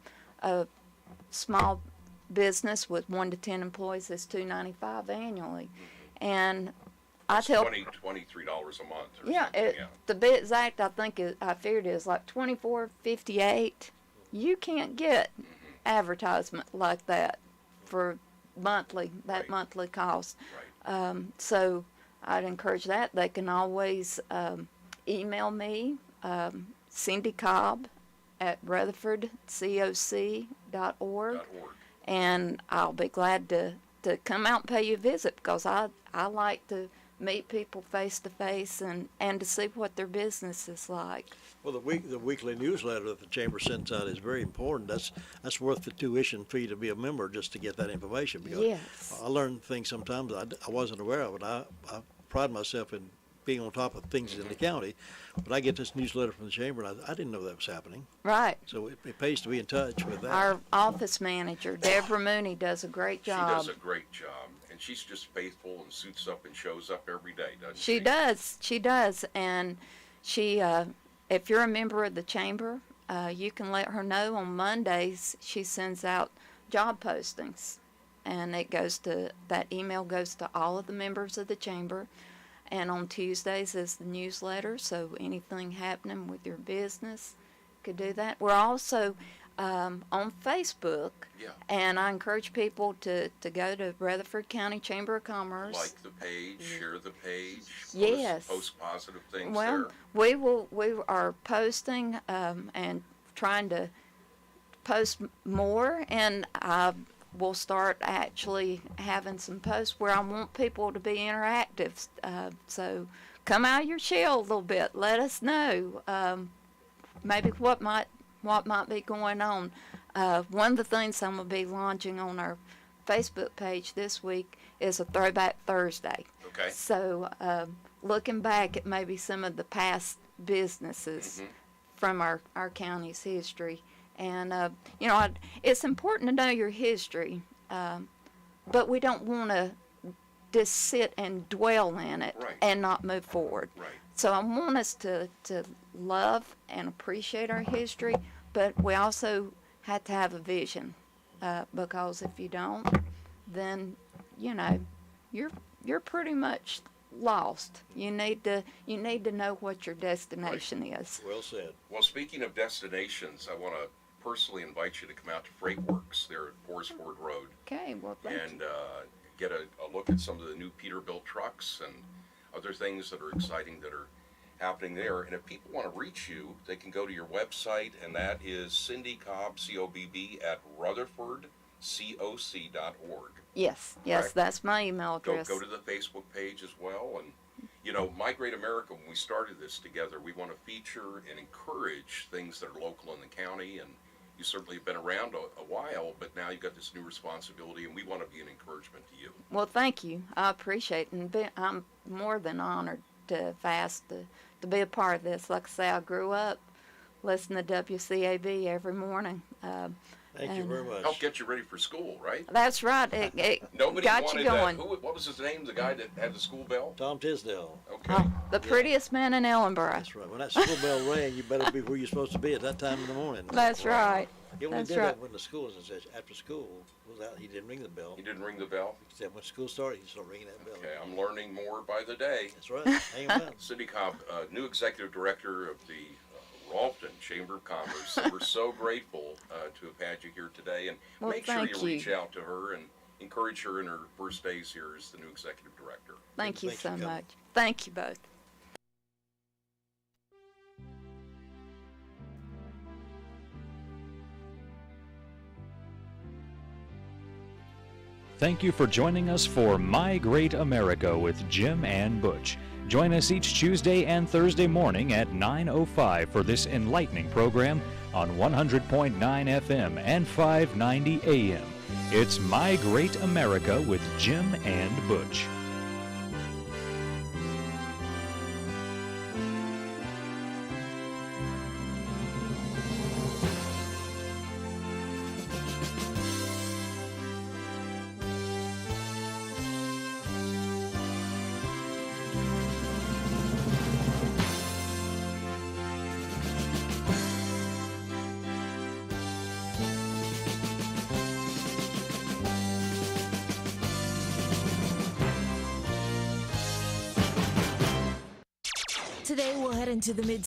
small business with 1 to 10 employees is $295 annually, and I tell $23 a month. Or yeah, something, to be exact, I think I figured it was like $24.58. You can't get advertisement like that for monthly cost. So I'd encourage that. They can always email me, Cindy Cobb at rutherfordcoc.org, and I'll be glad to come out and pay you a visit, because I like to meet people face to face and to see what their business is like. Well, the weekly newsletter that the chamber sends out is very important. That's worth the tuition fee to be a member, just to get that information. Because yes. I learn things sometimes I wasn't aware of, and I pride myself in being on top of things in the county. But I get this newsletter from the chamber, and I didn't know that was happening. Right. So it pays to be in touch with that. Our office manager, Deborah Mooney, does a great job. She does a great job, and she's just faithful and suits up and shows up every day, doesn't she? She does, and she, if you're a member of the chamber, you can let her know on Mondays. She sends out job postings, and that email goes to all of the members of the chamber. And on Tuesdays is the newsletter, so anything happening with your business could do that. We're also on Facebook, and I encourage people to go to Rutherford County Chamber of Commerce. Like the page, share the page, yes. post positive things well, there. We are posting and trying to post more, and we'll start actually having some posts where I want people to be interactive. So come out of your shell a little bit. Let us know maybe what might be going on. One of the things I'm going to be launching on our Facebook page this week is a Throwback Thursday. Okay. So looking back at maybe some of the past businesses from our county's history. And, it's important to know your history, but we don't want to just sit and dwell in it and not move forward. Right. So I want us to love and appreciate our history, but we also have to have a vision, because if you don't, then, you're pretty much lost. You need to know what your destination is. Well said. Well, speaking of destinations, I want to personally invite you to come out to Freight Works there at Horsford Road. Okay, well, thank you. And get a look at some of the new Peterbilt trucks and other things that are exciting that are happening there. And if people want to reach you, they can go to your website, and that is Cindy Cobb, C-O-B-B, at rutherfordcoc.org. Yes, that's my email address. Go to the Facebook page as well. And, My Great America, when we started this together, we want to feature and encourage things that are local in the county. And you certainly have been around a while, but now you've got this new responsibility, and we want to be an encouragement to you. Well, thank you. I appreciate it. And I'm more than honored to have asked to be a part of this. Like I say, I grew up listening to WCAB every morning. Thank you very much. Help get you ready for school, right? That's right. It Nobody got wanted you going. That. What was his name? The guy that had the school bell? Tom Tisdale. Okay. The prettiest man in Ellenboro. That's right. When that school bell rang, you better be where you're supposed to be at that time in the morning. That's right. He only That's did right. that when the school was after school was out. He didn't ring the bell. He didn't ring the bell? Except when school started, he started ringing that bell. Okay, I'm learning more by the day. That's right. Hang on. Cindy Cobb, new executive director of the Walton Chamber of Commerce. We're so grateful to have had you here today, and Well, make sure thank you you. reach out to her and encourage her in her first days here as the new executive director. Thank you Thanks so for coming. much. Thank you both. Thank you for joining us for My Great America with Jim and Butch. Join us each Tuesday and Thursday morning at 9:05 for this enlightening program on 100.9 FM and 590 AM. It's My Great America with Jim and Butch. Today we'll head into the mid